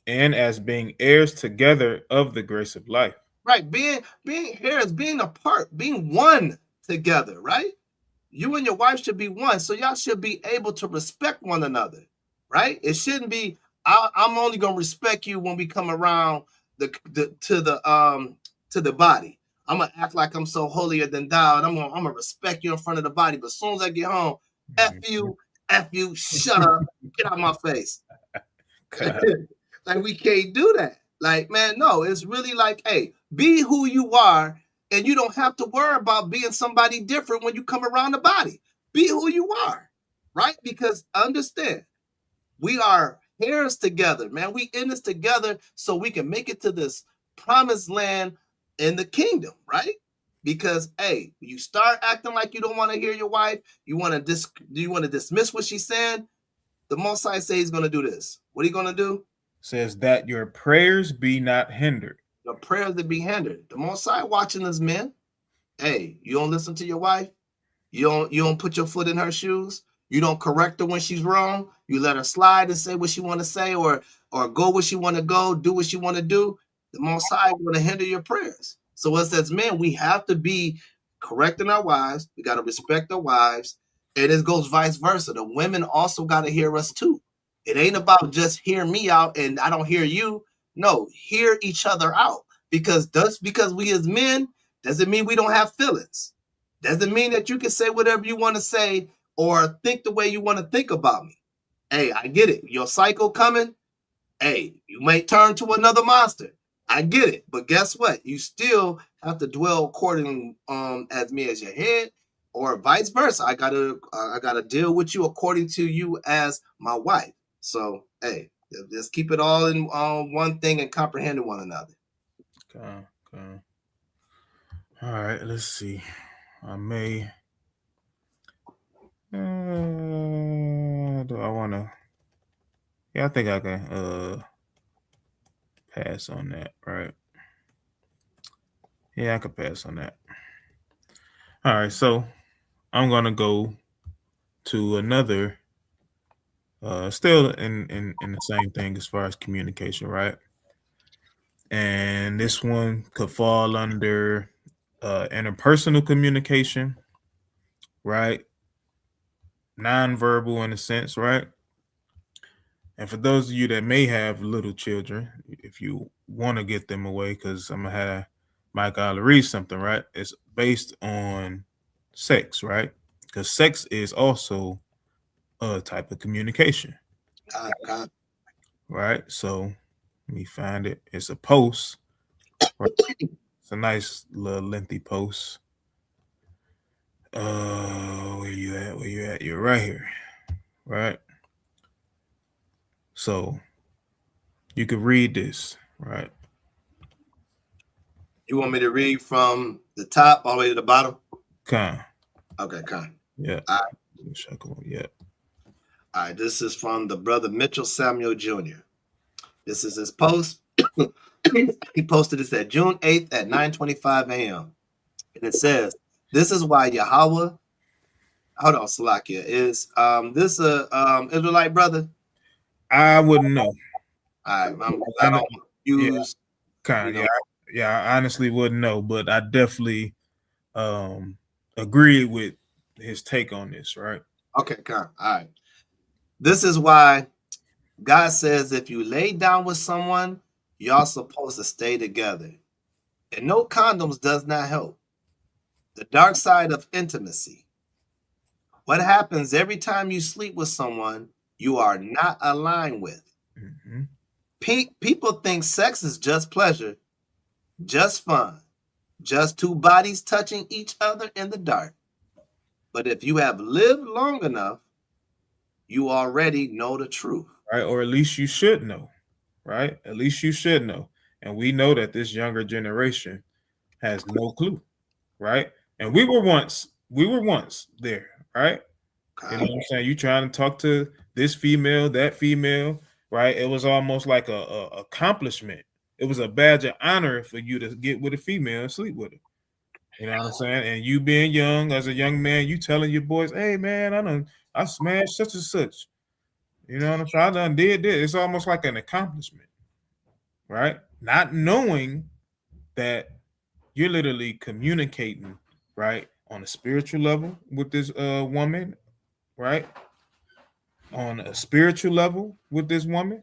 and as being heirs together of the grace of life. Right. Being heirs, being apart, being one together, right? You and your wife should be one. So y'all should be able to respect one another, right? It shouldn't be, I'm only gonna respect you when we come around to the body. I'm gonna act like I'm so holier than thou, and I'm gonna respect you in front of the body. But as soon as I get home, F you, shut up, get out of my face. Like, we can't do that. Like, man, no, it's really like, hey, be who you are, and you don't have to worry about being somebody different when you come around the body. Be who you are, right? Because understand, we are heirs together, man. We in this together so we can make it to this promised land in the kingdom, right? Because, hey, you start acting like you don't want to hear your wife, you want to dismiss what she's saying, the Most High say he's going to do this. What are you going to do? Says that your prayers be not hindered. Your prayers to be hindered. The Most High watching us, men. Hey, you don't listen to your wife. You don't put your foot in her shoes. You don't correct her when she's wrong. You let her slide and say what she want to say, or go where she want to go, do what she want to do. The Most High is going to hinder your prayers. So us as men, we have to be correcting our wives. We got to respect our wives. And it goes vice versa. The women also got to hear us too. It ain't about just hear me out and I don't hear you. No, hear each other out. Because we as men doesn't mean we don't have feelings. Doesn't mean that you can say whatever you want to say or think the way you want to think about me. Hey, I get it. Your cycle coming. Hey, you may turn to another monster. I get it. But guess what? You still have to dwell according as me as your head, or vice versa. I gotta deal with you according to you as my wife. So hey, just keep it all in one thing and comprehending one another. Okay. All right, let's see. I may. Do I want to? Yeah, I think I can pass on that, right? Yeah, I can pass on that. All right, so I'm gonna go to another, still in the same thing as far as communication, right? And this one could fall under interpersonal communication, right? Nonverbal in a sense, right? And for those of you that may have little children, if you want to get them away, because I'm gonna have Mike I'll read something, right? It's based on sex, right? Because sex is also a type of communication. Right? So let me find it. It's a post. Right? It's a nice little lengthy post. Where you at? Where you at? You're right here. Right? So you could read this, right? You want me to read from the top all the way to the bottom? Con. Okay, con. Yeah. All right. Yeah. All right, this is from the brother Mitchell Samuel Jr. This is his post. He posted this at June 8th at 9:25 a.m. And it says, this is why Yahweh, hold on, Salakia, is this a Israelite brother? I wouldn't know. I don't use Yeah, I honestly wouldn't know, but I definitely agree with his take on this, right? Okay, all right. This is why God says if you lay down with someone, y'all supposed to stay together. And no condoms does not help. The dark side of intimacy. What happens every time you sleep with someone you are not aligned with? Mm-hmm. People think sex is just pleasure, just fun, just two bodies touching each other in the dark. But if you have lived long enough, you already know the truth. Right, or at least you should know, right? At least you should know. And we know that this younger generation has no clue, right? And we were once there, right? You know what I'm saying? You trying to talk to this female, that female, right? It was almost like a accomplishment. It was a badge of honor for you to get with a female and sleep with her. You know what I'm saying? And you being young, as a young man, you telling your boys, hey man, I smashed such and such. You know what I'm saying? I done did this. It's almost like an accomplishment, right? Not knowing that you're literally communicating, right, on a spiritual level with this woman, right? On a spiritual level with this woman,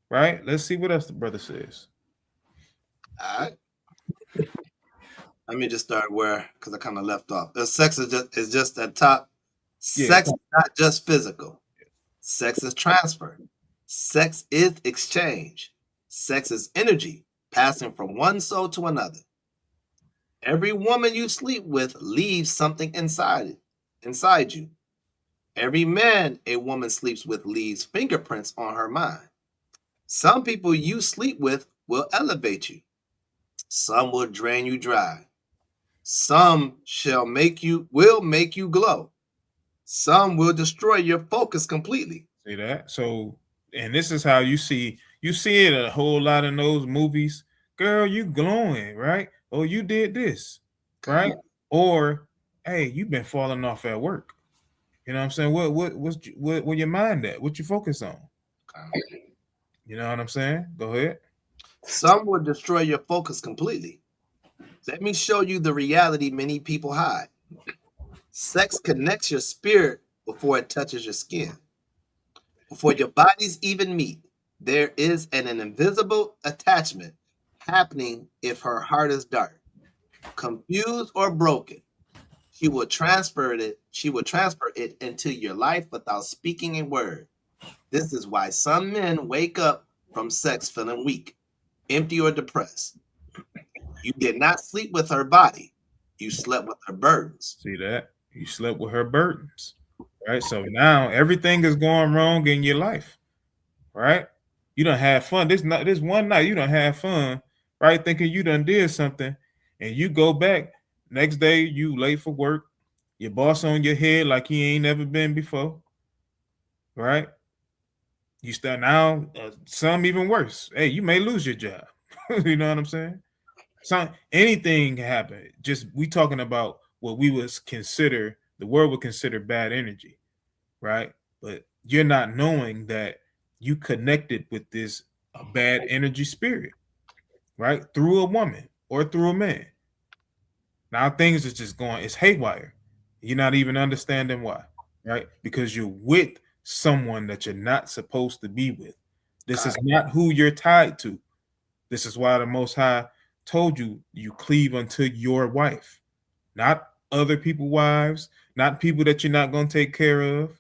right? Let's see what else the brother says. All right. Let me just start because I kind of left off. Sex is just at top. Yeah. Sex is not just physical. Sex is transfer. Sex is exchange. Sex is energy passing from one soul to another. Every woman you sleep with leaves something inside you. Every man a woman sleeps with leaves fingerprints on her mind. Some people you sleep with will elevate you. Some will drain you dry. Some will make you glow. Some will destroy your focus completely. See that? So, and this is how you see it a whole lot in those movies. Girl, you glowing, right? Oh, you did this, right? Or, hey, you've been falling off at work. You know what I'm saying? What where your mind at? What you focus on? You know what I'm saying? Go ahead. Some will destroy your focus completely. Let me show you the reality many people hide. Sex connects your spirit before it touches your skin. Before your bodies even meet, there is an invisible attachment happening if her heart is dark, confused, or broken. She will transfer it into your life without speaking a word. This is why some men wake up from sex feeling weak, empty, or depressed. You did not sleep with her body. You slept with her burdens. See that? You slept with her burdens. Right? So now everything is going wrong in your life. Right? You done have fun. This one night you done have fun, right? Thinking you done did something, and you go back next day, you late for work, your boss on your head like he ain't never been before. Right? You start now, some even worse. Hey, you may lose your job. You know what I'm saying? Anything can happen. Just we talking about what we would consider, the world would consider bad energy, right? But you're not knowing that you connected with this bad energy spirit, right? Through a woman or through a man. Now things is just going, it's haywire. You're not even understanding why, right? Because you're with someone that you're not supposed to be with. This is not who you're tied to. This is why the Most High told you, you cleave unto your wife, not other people's wives, not people that you're not going to take care of,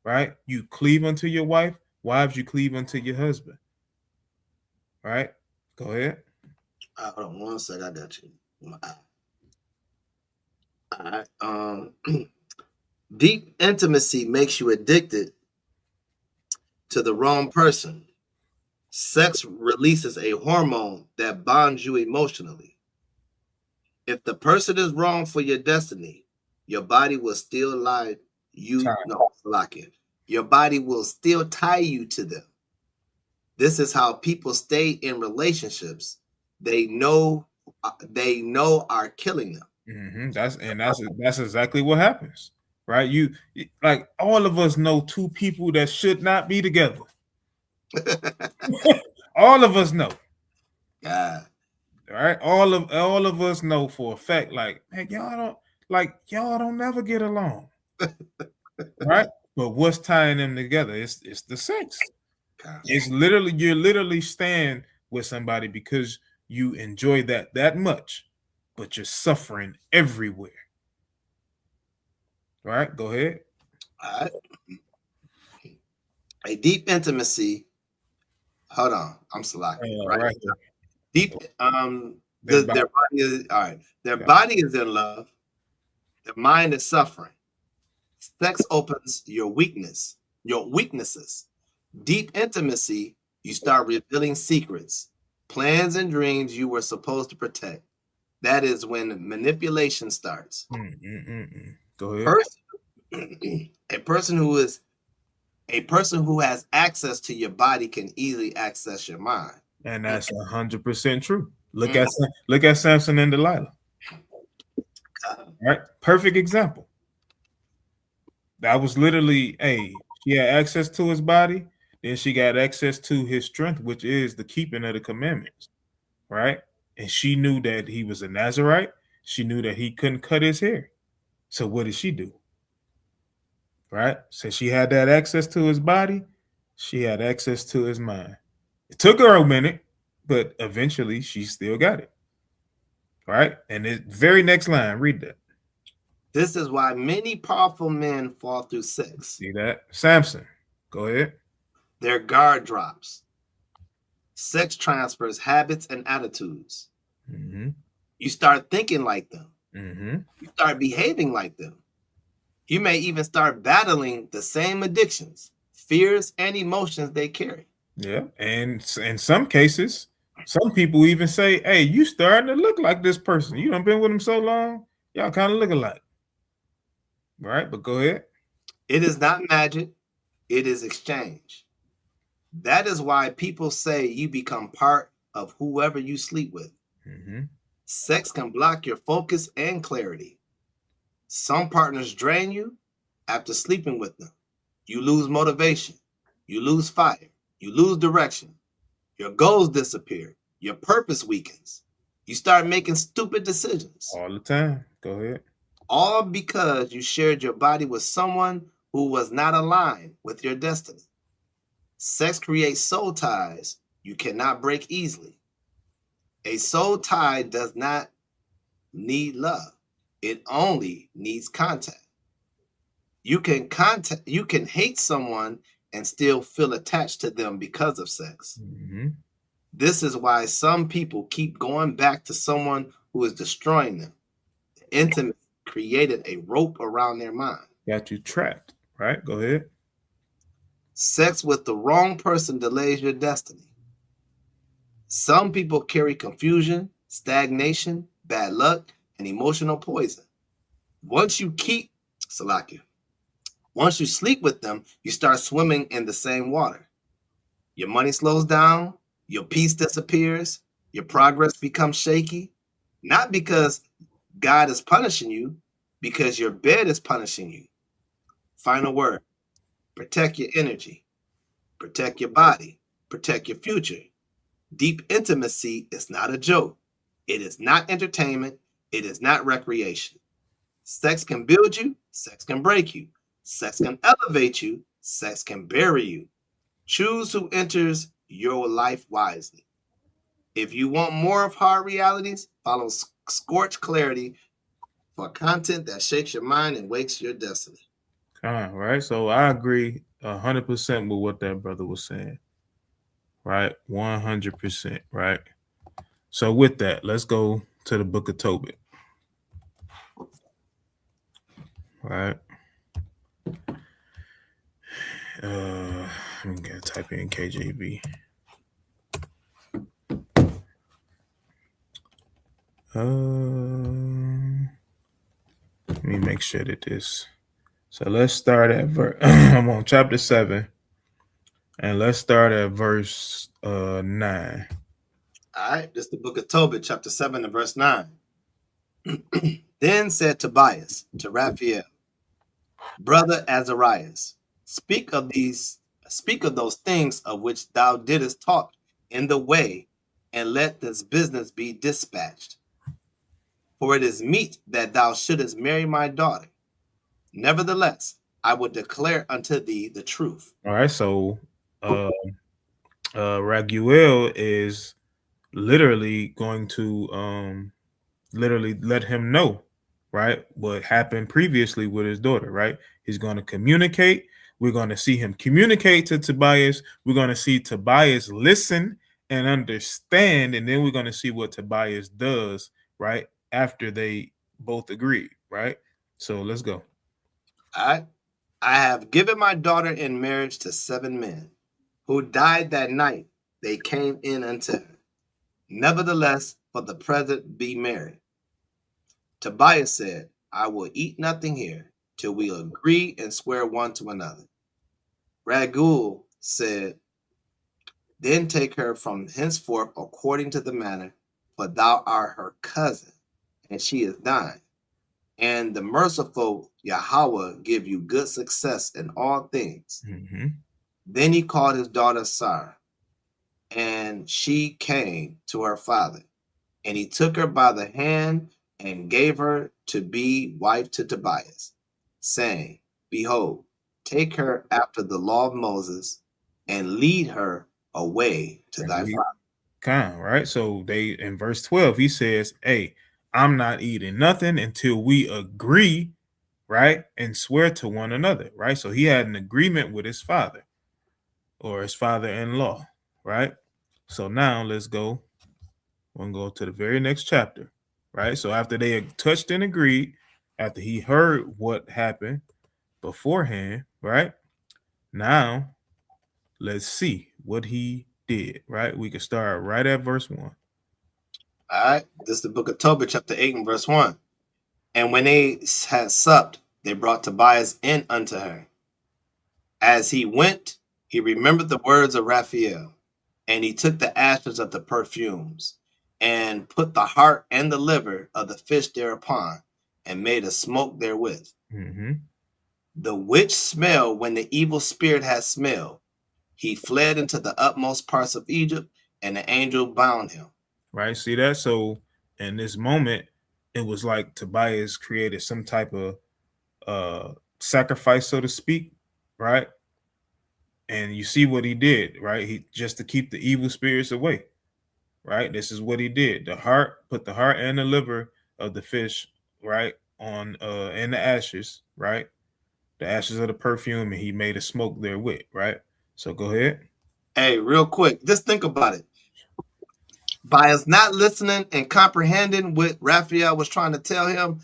right? You cleave unto your wife. Wives, you cleave unto your husband, right? Go ahead. Hold on 1 second. I got you. All right. Deep intimacy makes you addicted to the wrong person. Sex releases a hormone that bonds you emotionally. If the person is wrong for your destiny, your body will still your body will still tie you to them. This is how people stay in relationships they know are killing them. Mm-hmm. That's exactly what happens, right? You like all of us know two people that should not be together. All of us know. God. All right. All of us know for a fact, like, hey, y'all don't never get along. Right? But what's tying them together? It's the sex. God. It's literally, you're literally staying with somebody because you enjoy that much, but you're suffering everywhere. All right, go ahead. All right. A deep intimacy. Hold on, I'm selecting right. Deep. Their body is all right. Their body is in love. Their mind is suffering. Sex opens your weaknesses. Deep intimacy, you start revealing secrets, plans, and dreams you were supposed to protect. That is when manipulation starts. Go ahead. A person who has access to your body can easily access your mind. And that's 100% true. Look at Samson and Delilah. Right? Perfect example. That was literally, she had access to his body, then she got access to his strength, which is the keeping of the commandments. Right? And she knew that he was a Nazirite. She knew that he couldn't cut his hair. So what did she do? Right? So she had that access to his body. She had access to his mind. It took her a minute, but eventually she still got it. All right? And the very next line, read that. This is why many powerful men fall through sex. See that? Samson, go ahead. Their guard drops. Sex transfers habits and attitudes. Mm-hmm. You start thinking like them. Mm-hmm. You start behaving like them. You may even start battling the same addictions, fears, and emotions they carry. Yeah, and in some cases, some people even say, hey, you starting to look like this person. You done been with them so long, y'all kind of look alike. Right, but go ahead. It is not magic. It is exchange. That is why people say you become part of whoever you sleep with. Mm-hmm. Sex can block your focus and clarity. Some partners drain you, after sleeping with them. You lose motivation. You lose fire. You lose direction. Your goals disappear. Your purpose weakens. You start making stupid decisions. All the time. Go ahead. All because you shared your body with someone who was not aligned with your destiny. Sex creates soul ties you cannot break easily. A soul tie does not need love. It only needs contact. You can hate someone and still feel attached to them because of sex. Mm-hmm. This is why some people keep going back to someone who is destroying them. The intimacy created a rope around their mind. Got you trapped, right? Go ahead. Sex with the wrong person delays your destiny. Some people carry confusion, stagnation, bad luck, and emotional poison. Once you sleep with them, you start swimming in the same water. Your money slows down, your peace disappears, your progress becomes shaky, not because God is punishing you, because your bed is punishing you. Final word: protect your energy, protect your body, protect your future. Deep intimacy is not a joke. It is not entertainment. It is not recreation. Sex can build you. Sex can break you. Sex can elevate you. Sex can bury you. Choose who enters your life wisely. If you want more of hard realities, follow Scorch Clarity for content that shakes your mind and wakes your destiny. All right. So I agree 100% with what that brother was saying. Right? 100%. Right? So with that, let's go to the book of Tobit. Right? I'm going to type in KJV. Let me make sure that this. So let's start at I'm on chapter 7, and let's start at verse 9. All right, this is the book of Tobit, chapter 7 and verse 9. Then said Tobias to Raphael, brother Azarias, speak of those things of which thou didst talk in the way, and let this business be dispatched. For it is meet that thou shouldest marry my daughter. Nevertheless, I will declare unto thee the truth. All right, so Raguel is literally going to literally let him know, right, what happened previously with his daughter, right? He's going to communicate. We're going to see him communicate to Tobias. We're going to see Tobias listen and understand, and then we're going to see what Tobias does, right, after they both agree, right? So let's go. All right. I have given my daughter in marriage to 7 men, who died that night they came in unto her. Nevertheless, for the present be married. Tobias said, I will eat nothing here till we agree and swear one to another. Raguel said, then take her from henceforth according to the manner, for thou art her cousin, and she is thine. And the merciful Yahweh give you good success in all things. Mm-hmm. Then he called his daughter Sarah, and she came to her father. And he took her by the hand and gave her to be wife to Tobias, saying, behold, take her after the law of Moses, and lead her away to thy father. Right? So they, in verse 12, he says, hey, I'm not eating nothing until we agree, right, and swear to one another, right? So he had an agreement with his father or his father-in-law, right? So now let's go. We'll go to the very next chapter, right? So after they had touched and agreed, after he heard what happened beforehand, right? Now let's see what he did, right? We can start right at verse 1. All right, this is the book of Tobit, chapter 8 and verse 1. And when they had supped, they brought Tobias in unto her. As he went, he remembered the words of Raphael, and he took the ashes of the perfumes, and put the heart and the liver of the fish thereupon, and made a smoke therewith. Mm-hmm. The witch smelled when the evil spirit had smelled. He fled into the utmost parts of Egypt, and the angel bound him. Right? See that? So in this moment, it was like Tobias created some type of sacrifice, so to speak, right? And you see what he did, right? He just to keep the evil spirits away, right? This is what he did. Put the heart and the liver of the fish, right, on in the ashes, right? The ashes of the perfume, and he made a smoke therewith, right? So go ahead. Hey, real quick, just think about it. By us not listening and comprehending what Raphael was trying to tell him,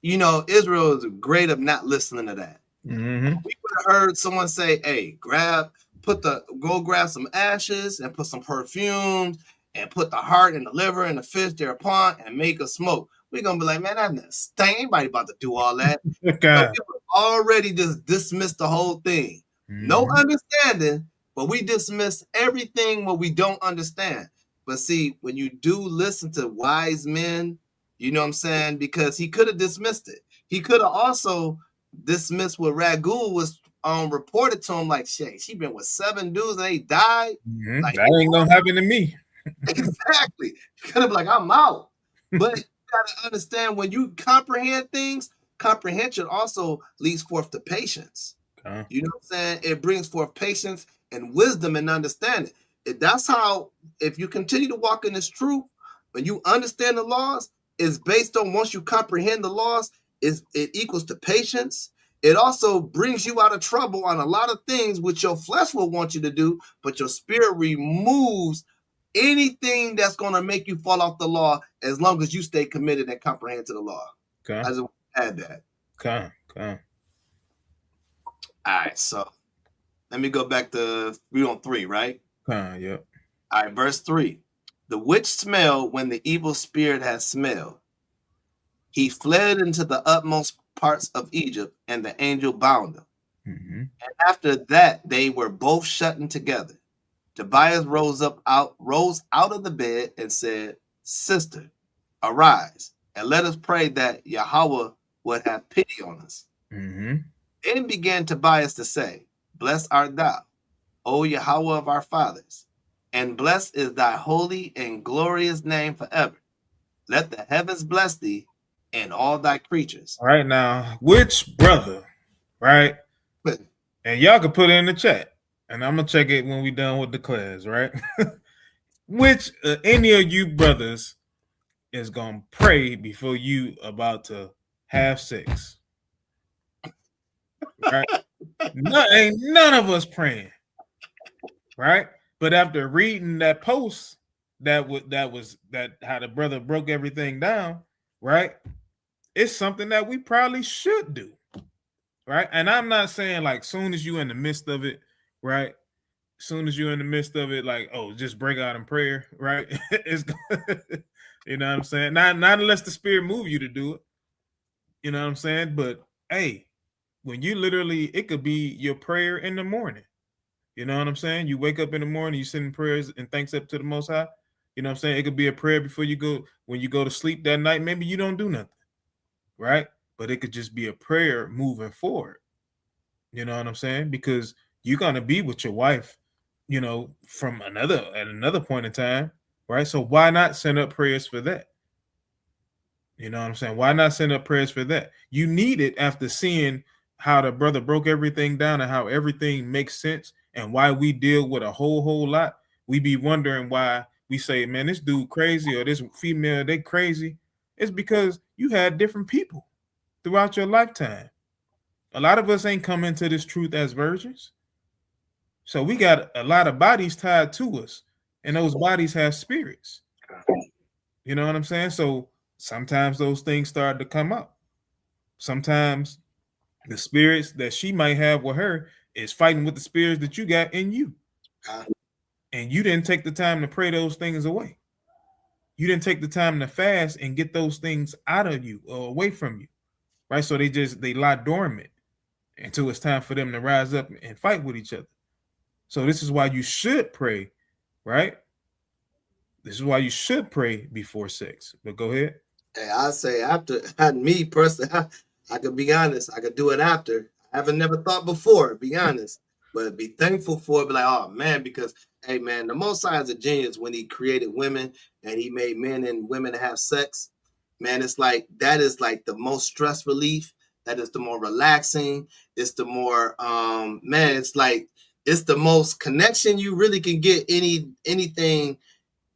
you know, Israel is great of not listening to that. Mm-hmm. We would have heard someone say, hey, go grab some ashes and put some perfumes and put the heart and the liver and the fish thereupon and make a smoke. We're going to be like, man, that's stink. Anybody about to do all that. Okay. So people already just dismissed the whole thing. Mm-hmm. No understanding, but we dismiss everything what we don't understand. But see, when you do listen to wise men, you know what I'm saying? Because he could have dismissed it. He could have also dismissed what Ragu was reported to him, like, shit, she been with 7 dudes and they died. Mm-hmm. Like, that ain't gonna happen to me. Exactly. You could have been like, I'm out. But you gotta understand, when you comprehend things, comprehension also leads forth to patience. Okay. You know what I'm saying? It brings forth patience and wisdom and understanding. That's how, if you continue to walk in this truth, when you understand the laws, it's based on, once you comprehend the laws, it equals to patience. It also brings you out of trouble on a lot of things which your flesh will want you to do, but your spirit removes anything that's going to make you fall off the law, as long as you stay committed and comprehend to the law. Okay. I just want to add that. Okay. All right, so let me go back to, we're on 3, right? Yep. All right, verse 3. The witch smelled when the evil spirit had smelled. He fled into the utmost parts of Egypt, and the angel bound him. Mm-hmm. And after that, they were both shutting together. Tobias rose out of the bed and said, Sister, arise, and let us pray that Yahweh would have pity on us. Mm-hmm. Then began Tobias to say, Blessed art thou, O Yahweh of our fathers, and blessed is thy holy and glorious name forever. Let the heavens bless thee and all thy creatures. All right, now, which brother, right? And y'all can put it in the chat, and I'm going to check it when we done with the class, right? Which any of you brothers is going to pray before you about to have sex? Right? Ain't none of us praying, right? But after reading that post, that how the brother broke everything down, right? It's something that we probably should do, right? And I'm not saying like soon as you in the midst of it, right? Soon as you're in the midst of it, like, oh, just break out in prayer, right? It's you know what I'm saying? Not unless the spirit move you to do it. You know what I'm saying? But hey, when you literally, it could be your prayer in the morning. You know what I'm saying? You wake up in the morning, you send prayers and thanks up to the Most High. You know what I'm saying? It could be a prayer before you go, when you go to sleep that night. Maybe you don't do nothing, right? But it could just be a prayer moving forward. You know what I'm saying? Because you're going to be with your wife, you know, at another point in time, right? So why not send up prayers for that? You know what I'm saying? Why not send up prayers for that? You need it after seeing how the brother broke everything down and how everything makes sense and why we deal with a whole lot. We be wondering why we say, man, this dude crazy or this female, they crazy. It's because you had different people throughout your lifetime. A lot of us ain't come into this truth as virgins. So we got a lot of bodies tied to us, and those bodies have spirits. You know what I'm saying? So sometimes those things start to come up. Sometimes the spirits that she might have with her is fighting with the spirits that you got in you. And you didn't take the time to pray those things away. You didn't take the time to fast and get those things out of you or away from you. Right? So they lie dormant until it's time for them to rise up and fight with each other. So this is why you should pray, right? This is why you should pray before sex. But go ahead. Hey, I say after, me personally, I could be honest, I could do it after. I haven't never thought before, to be honest, but be thankful for it. Be like, oh man, because hey man, the Most High is a genius when he created women and he made men and women to have sex. Man, it's like that is like the most stress relief. That is the more relaxing. It's the more man, it's like it's the most connection you really can get anything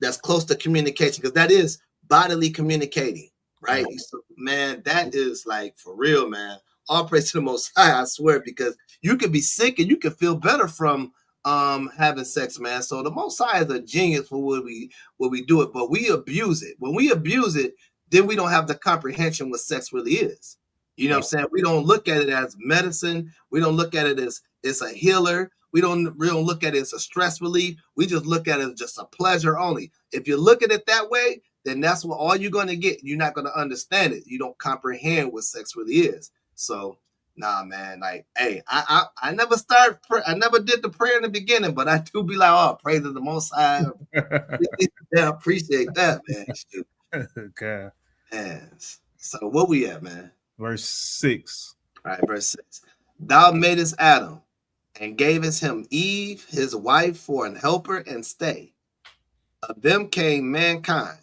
that's close to communication, because that is bodily communicating, right? So, man, that is like for real, man. All praise to the Most High, I swear, because you could be sick and you could feel better from having sex, man. So the Most High is a genius for what we do it, but we abuse it. When we abuse it, then we don't have the comprehension what sex really is. You know what I'm saying? We don't look at it as medicine. We don't look at it as it's a healer. We don't look at it as a stress relief. We just look at it as just a pleasure only. If you look at it that way, then that's what all you're going to get. You're not going to understand it. You don't comprehend what sex really is. So, nah, man, like, hey, I never started, I never did the prayer in the beginning, but I do be like, oh, praise the Most High. Yeah, I appreciate that, man. Okay. Yes. So what we at, man? Verse 6. All right, verse 6. Thou madest Adam and gavest him Eve, his wife, for an helper and stay. Of them came mankind.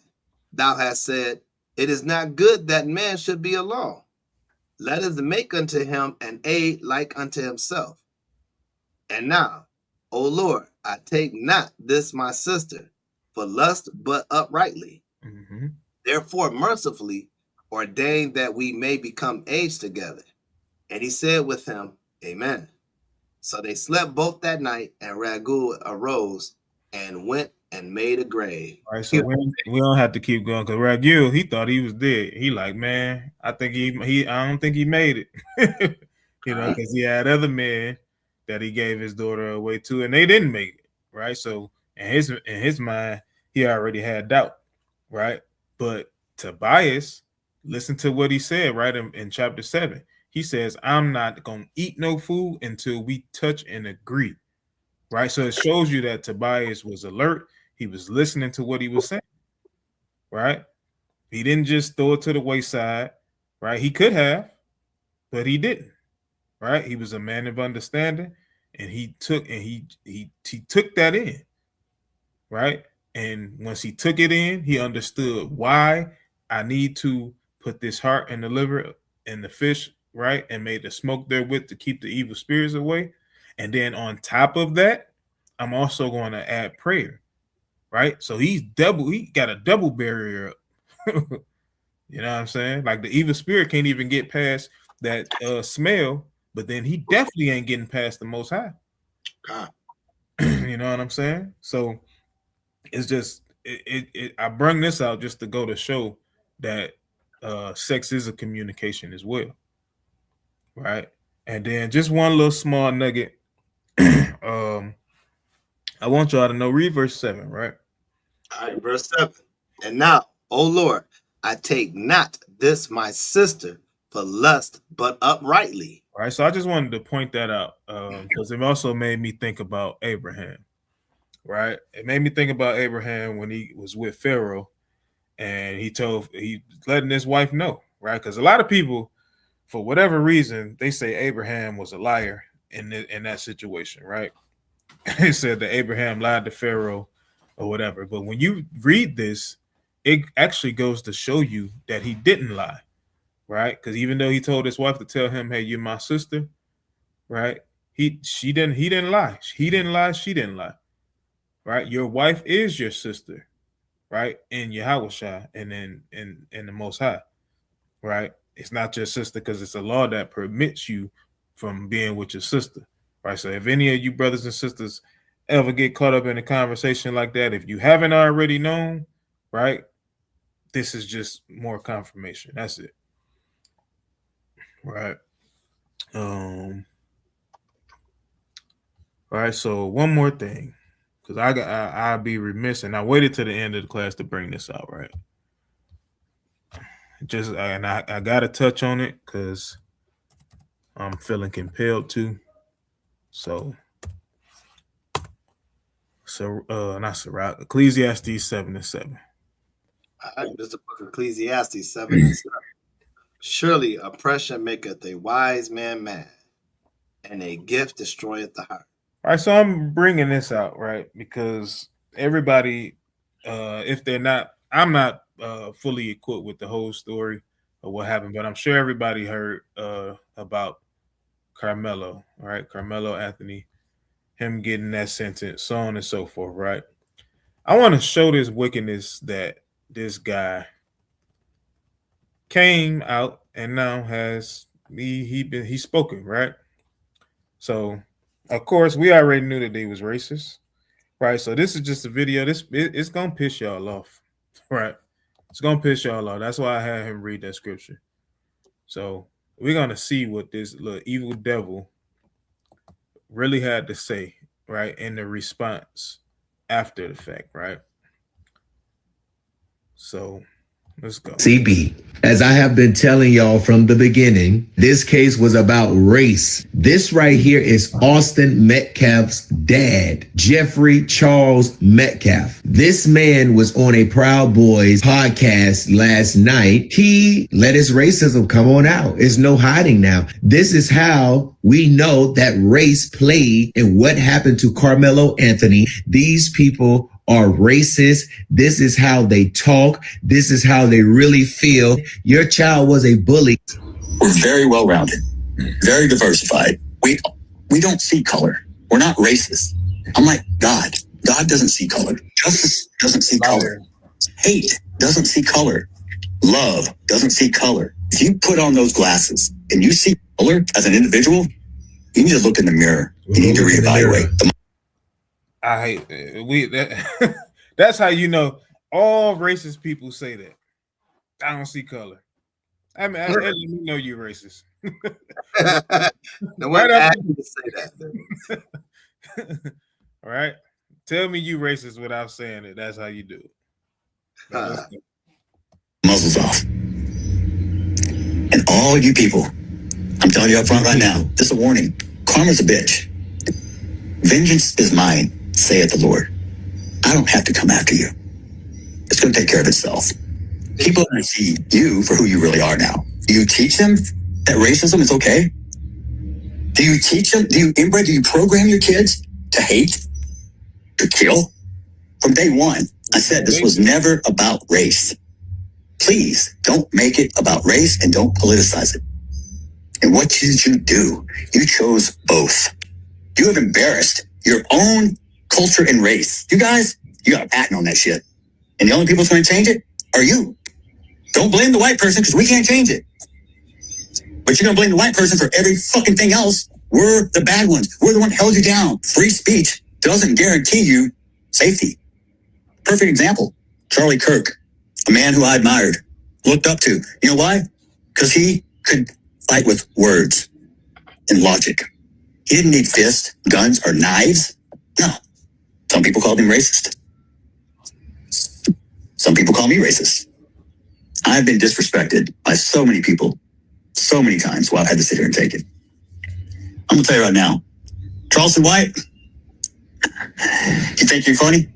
Thou hast said, it is not good that man should be alone. Let us make unto him an aid like unto himself. And now, O Lord, I take not this my sister for lust, but uprightly. Mm-hmm. Therefore, mercifully ordain that we may become aged together. And he said with him, Amen. So they slept both that night, and Ragu arose and went and made a grave. All right, so we don't have to keep going, because Ragu, he thought he was dead. He like, man, I think I don't think he made it. You know, because he had other men that he gave his daughter away to, and they didn't make it, right? So in his mind, he already had doubt, right? But Tobias, listen to what he said, right, in chapter 7. He says, I'm not going to eat no food until we touch and agree, right? So it shows you that Tobias was alert. He was listening to what he was saying, right? He didn't just throw it to the wayside, right? He could have, but he didn't, right? He was a man of understanding, and he took that in, right? And once he took it in, he understood why I need to put this heart and the liver and the fish, right, and made the smoke therewith to keep the evil spirits away. And then on top of that, I'm also going to add prayer, right? So he got a double barrier up. You know what I'm saying? Like the evil spirit can't even get past that smell, but then he definitely ain't getting past the Most High. You know what I'm saying? So it's just I bring this out just to go to show that sex is a communication as well, right? And then just one little small nugget. I want y'all to know, read verse 7, right? All right, verse 7. And now, O Lord, I take not this my sister for lust, but uprightly. All right, so I just wanted to point that out because it also made me think about Abraham, right? It made me think about Abraham when he was with Pharaoh, and he letting his wife know, right? Because a lot of people, for whatever reason, they say Abraham was a liar in that situation, right? They said that Abraham lied to Pharaoh or whatever. But when you read this, it actually goes to show you that he didn't lie, right? Because even though he told his wife to tell him, "Hey, you're my sister," right? He didn't lie. He didn't lie. She didn't lie, right? Your wife is your sister, right? In Yahushua and in the Most High, right? It's not your sister because it's a law that permits you from being with your sister, right? So if any of you brothers and sisters ever get caught up in a conversation like that, if you haven't already known, right, this is just more confirmation. That's it, right? All right. So one more thing, because I'll be remiss, and I waited to the end of the class to bring this out, right? I gotta touch on it because I'm feeling compelled to. So not Sirach, Ecclesiastes 7:7. All right, this is the book of Ecclesiastes 7:7. Surely oppression maketh a wise man mad, and a gift destroyeth the heart. All right, so I'm bringing this out, right? Because everybody, if they're not, I'm not fully equipped with the whole story of what happened, but I'm sure everybody heard about Carmelo, right? Carmelo Anthony, him getting that sentence, so on and so forth, right? I want to show this wickedness that this guy came out and now has he's spoken, right? So of course we already knew that they was racist, right? So this is just a video. It's gonna piss y'all off, right? It's gonna piss y'all off. That's why I had him read that scripture. So we're gonna see what this little evil devil really had to say, right, in the response after the fact, right? So let's go. CB, as I have been telling y'all from the beginning, this case was about race. This right here is Austin Metcalf's dad, Jeffrey Charles Metcalf. This man was on a Proud Boys podcast last night. He let his racism come on out. There's no hiding now. This is how we know that race played in what happened to Carmelo Anthony. These people are racist. This is how they talk. This is how they really feel. Your child was a bully. We're very well-rounded, very diversified. We don't see color. We're not racist. I'm like God. God doesn't see color. Justice doesn't see color. Hate doesn't see color. Love doesn't see color. If you put on those glasses and you see color as an individual, you need to look in the mirror. You need to reevaluate. I hate that. That's how you know all racist people say that. I don't see color. I mean, let me know you're racist. No one asked you to say that. All right, tell me you racist without saying it. That's how you do it. Muzzles off, and all you people, I'm telling you up front right now. This is a warning. Karma's a bitch. Vengeance is mine, saith the Lord. I don't have to come after you. It's going to take care of itself. People are going to see you for who you really are now. Do you teach them that racism is okay? Do you teach them? Do you program your kids to hate, to kill? From day one, I said this was never about race. Please don't make it about race and don't politicize it. And what did you do? You chose both. You have embarrassed your own culture and race. You guys, you got a patent on that shit. And the only people that's going to change it are you. Don't blame the white person because we can't change it. But you're going to blame the white person for every fucking thing else. We're the bad ones. We're the one that held you down. Free speech doesn't guarantee you safety. Perfect example. Charlie Kirk, a man who I admired, looked up to. You know why? Because he could fight with words and logic. He didn't need fists, guns, or knives. No. Some people called him racist. Some people call me racist. I've been disrespected by so many people, so many times while I've had to sit here and take it. I'm going to tell you right now, Charleston White, you think you're funny?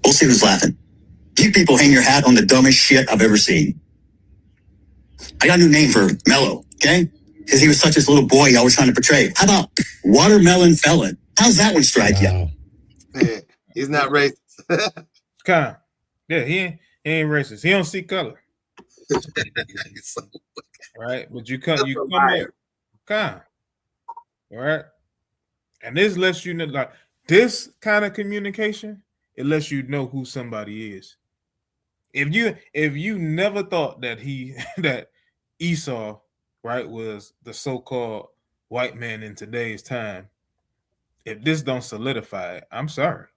We'll see who's laughing. You people hang your hat on the dumbest shit I've ever seen. I got a new name for Mello, okay? Because he was such this little boy I was trying to portray. How about Watermelon Felon? How's that one strike you? Yeah, he's not racist. Con. Yeah, he ain't racist. He don't see color. Right? But you come here. Con. All right. And this lets you know, like, this kind of communication, it lets you know who somebody is. If you never thought that that Esau, right, was the so-called white man in today's time, if this don't solidify it, I'm sorry.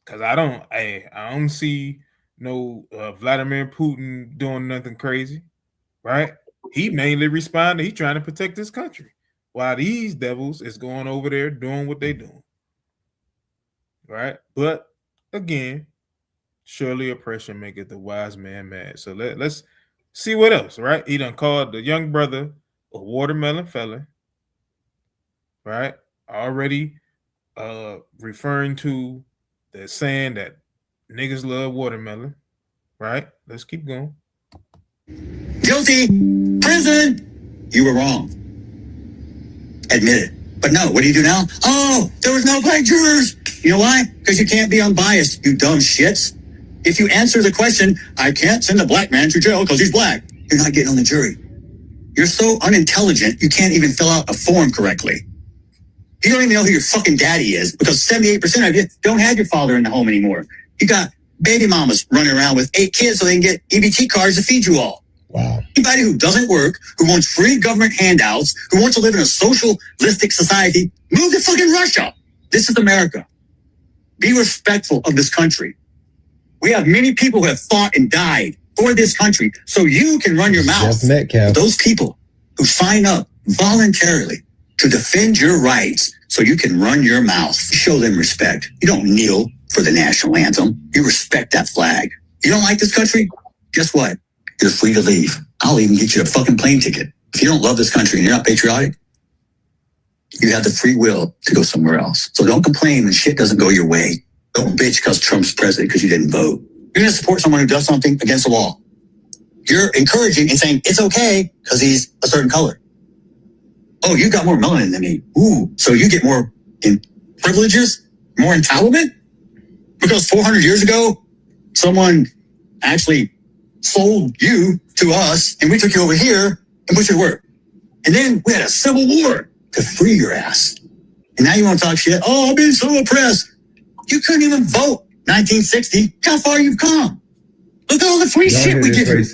Because I don't see no Vladimir Putin doing nothing crazy, right? He mainly responded, he trying to protect his country, while these devils is going over there doing what they doing, right? But again, surely oppression maketh the wise man mad. So let's see what else, right? He done called the young brother a watermelon felon, right? Already referring to the saying that niggas love watermelon, right? Let's keep going. Guilty. Prison. You were wrong. admit it. But no, what do you do now? Oh, there was no black jurors. You know why? Because you can't be unbiased, you dumb shits. If you answer the question, I can't send a black man to jail because he's black, you're not getting on the jury. You're so unintelligent, you can't even fill out a form correctly. You don't even know who your fucking daddy is because 78% of you don't have your father in the home anymore. You got baby mamas running around with 8 kids so they can get EBT cards to feed you all. Wow. Anybody who doesn't work, who wants free government handouts, who wants to live in a socialistic society, move to fucking Russia. This is America. Be respectful of this country. We have many people who have fought and died for this country so you can run your mouth. Those people who sign up voluntarily to defend your rights so you can run your mouth, show them respect. You don't kneel for the national anthem. You respect that flag. You don't like this country? Guess what? You're free to leave. I'll even get you a fucking plane ticket. If you don't love this country and you're not patriotic, you have the free will to go somewhere else. So don't complain when shit doesn't go your way. Don't bitch because Trump's president because you didn't vote. You're going to support someone who does something against the law. You're encouraging and saying it's okay because he's a certain color. Oh, you got more melanin than me. Ooh, so you get more privileges, more entitlement? Because 400 years ago, someone actually sold you to us and we took you over here and put you to work. And then we had a civil war to free your ass. And now you want to talk shit? Oh, I've been so oppressed. You couldn't even vote 1960. Look how far you've come. Look at all the free shit we give you.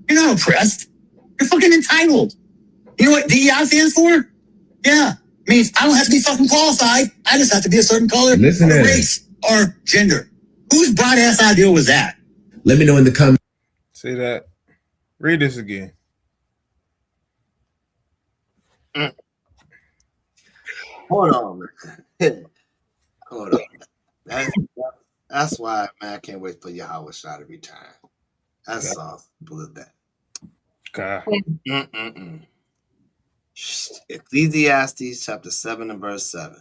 You're not oppressed. You're fucking entitled. You know what DEI stands for? Yeah. Means I don't have to be fucking qualified. I just have to be a certain color, Listen or in. race, or gender. Whose bright ass idea was that? Let me know in the comments. See that? Read this again. Hold on, man. Hold on. That's why, man, I can't wait for Yahweh Shah to return. That's all. Simple as that. Okay. Ecclesiastes chapter 7 and verse 7.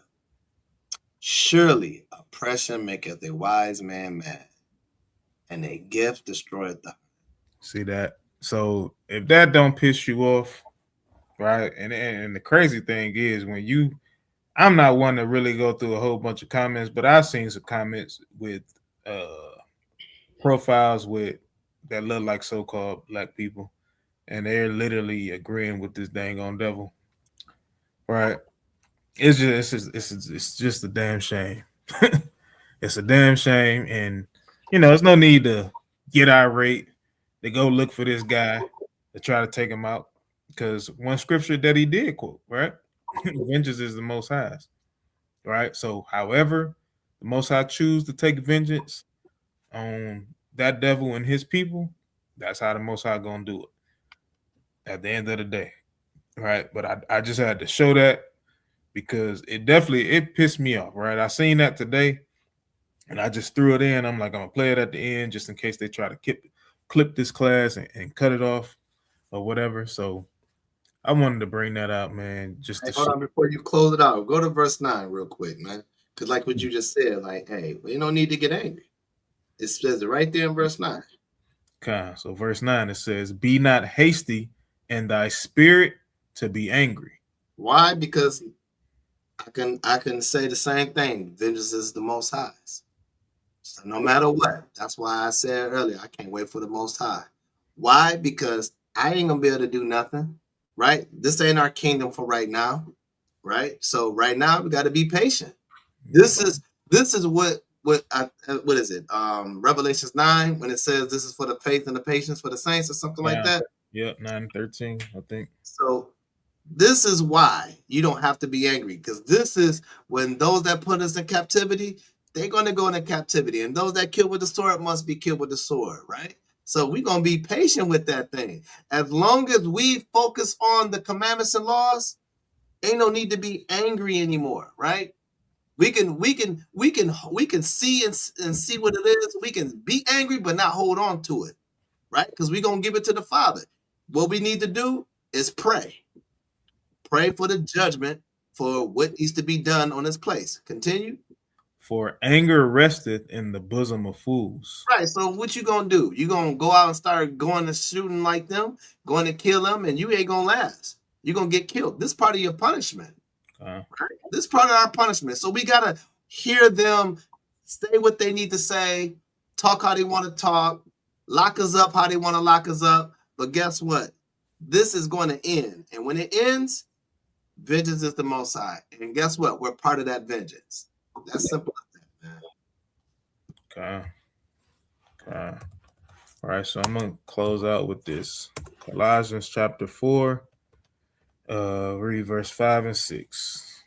Surely oppression maketh a wise man mad, and a gift destroyeth the. See that? So if that don't piss you off, right? And the crazy thing is when you, I'm not one to really go through a whole bunch of comments, but I've seen some comments with profiles with that look like so-called black people, and they're literally agreeing with this dang on devil, right? It's just a damn shame. It's a damn shame, and you know, there's no need to get irate to go look for this guy to try to take him out, because one scripture that he did quote, right? Vengeance is the Most High's, right? So, however, the Most High choose to take vengeance on that devil and his people, that's how the Most High gonna do it at the end of the day, right? But I just had to show that because it pissed me off, right? I seen that today and I just threw it in. I'm like, I'm gonna play it at the end just in case they try to clip this class and cut it off or whatever. So I wanted to bring that out, man. Just to hold on before you close it out. Go to verse 9 real quick, man. Because like what you just said, like, hey, we don't need to get angry. It says it right there in verse 9. Okay, so verse 9 it says, "Be not hasty in thy spirit to be angry." Why? Because I can say the same thing. Vengeance is the Most High's. So no matter what. That's why I said earlier, I can't wait for the Most High. Why? Because I ain't gonna be able to do nothing, right? This ain't our kingdom for right now, right? So right now we got to be patient. This is what is it? Revelations 9 when it says this is for the faith and the patience for the saints or something like that. Yeah, 9:13, I think. So this is why you don't have to be angry, because this is when those that put us in captivity, they're going to go into captivity, and those that kill with the sword must be killed with the sword, right? So we're going to be patient with that thing. As long as we focus on the commandments and laws, ain't no need to be angry anymore, right? We can see and see what it is. We can be angry, but not hold on to it, right? Because we're going to give it to the Father. What we need to do is pray. Pray for the judgment for what needs to be done on this place. Continue. For anger resteth in the bosom of fools. Right. So what you gonna do? You gonna go out and start going and shooting like them, going to kill them, and you ain't gonna last. You're gonna get killed. This is part of your punishment. This is part of our punishment. So we got to hear them say what they need to say, talk how they want to talk, lock us up how they want to lock us up. But guess what? This is going to end. And when it ends, vengeance is the Most High. And guess what? We're part of that vengeance. That's simple as that, man. Okay. All right, so I'm going to close out with this. Colossians chapter 4, read verse 5 and 6.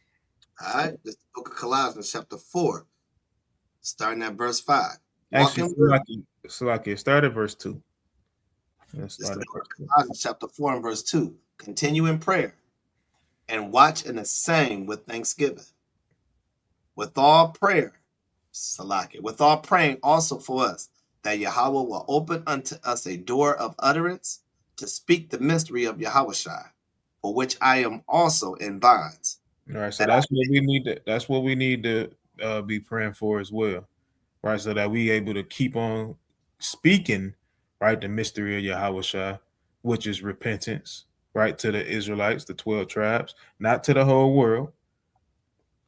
All right, this book of Colossians chapter 4, starting at verse 5. Actually, Salaki, start at verse 2. Let's start at verse 2. Colossians chapter 4 and verse 2. Continue in prayer and watch in the same with thanksgiving. With all prayer, Salaki, with all praying also for us, that Yahweh will open unto us a door of utterance to speak the mystery of Yahushua, for which I am also in bonds. All right, so that's what we need to. That's what we need to be praying for as well, right? So that we able to keep on speaking, right, the mystery of Yahushua, which is repentance, right, to the Israelites, the 12 tribes, not to the whole world,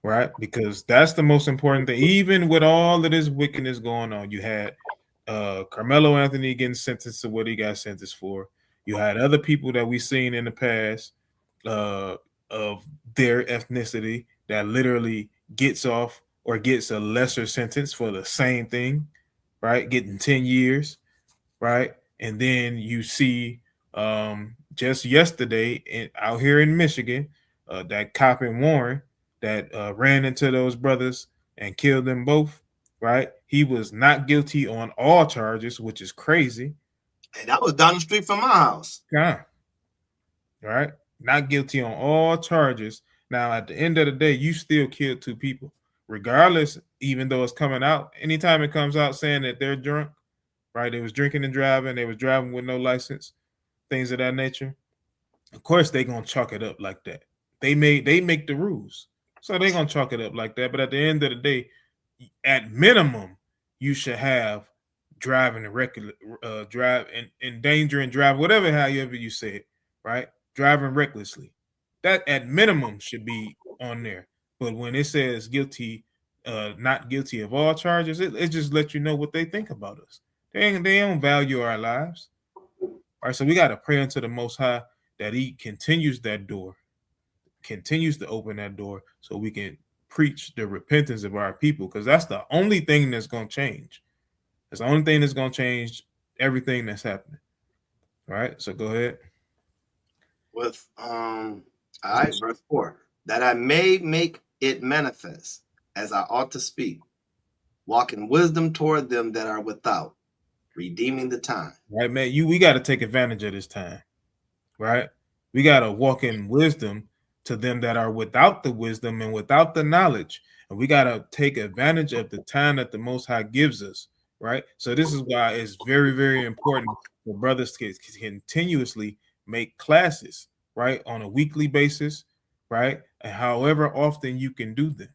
right? Because that's the most important thing. Even with all of this wickedness going on, you had Carmelo Anthony getting sentenced to what he got sentenced for. You had other people that we've seen in the past of their ethnicity that literally gets off or gets a lesser sentence for the same thing, right? Getting 10 years, right? And then you see just yesterday out here in Michigan, that cop in Warren that ran into those brothers and killed them both, right? He was not guilty on all charges, which is crazy. And that was down the street from my house. Yeah. Right? Not guilty on all charges. Now, at the end of the day, you still killed 2 people. Regardless, even though it's coming out, anytime it comes out saying that they're drunk, right? They was drinking and driving, they was driving with no license, things of that nature. Of course, they're gonna chalk it up like that. They make the rules. So they're gonna chalk it up like that. But at the end of the day, at minimum, you should have driving drive and endangering drive, however you say it, right? Driving recklessly. That at minimum should be on there. But when it says guilty, not guilty of all charges, it just lets you know what they think about us. They don't value our lives. All right, so we got to pray unto the Most High that He continues that door, continues to open that door, so we can preach the repentance of our people, because that's the only thing that's going to change. That's the only thing that's going to change everything that's happening. All right, so go ahead. With all right, verse 4. That I may make it manifest as I ought to speak, walk in wisdom toward them that are without, redeeming the time. Right, man. We got to take advantage of this time. Right? We got to walk in wisdom to them that are without the wisdom and without the knowledge. And we got to take advantage of the time that the Most High gives us. Right? So this is why it's very, very important for brothers to continuously make classes, right, on a weekly basis, right, and however often you can do them,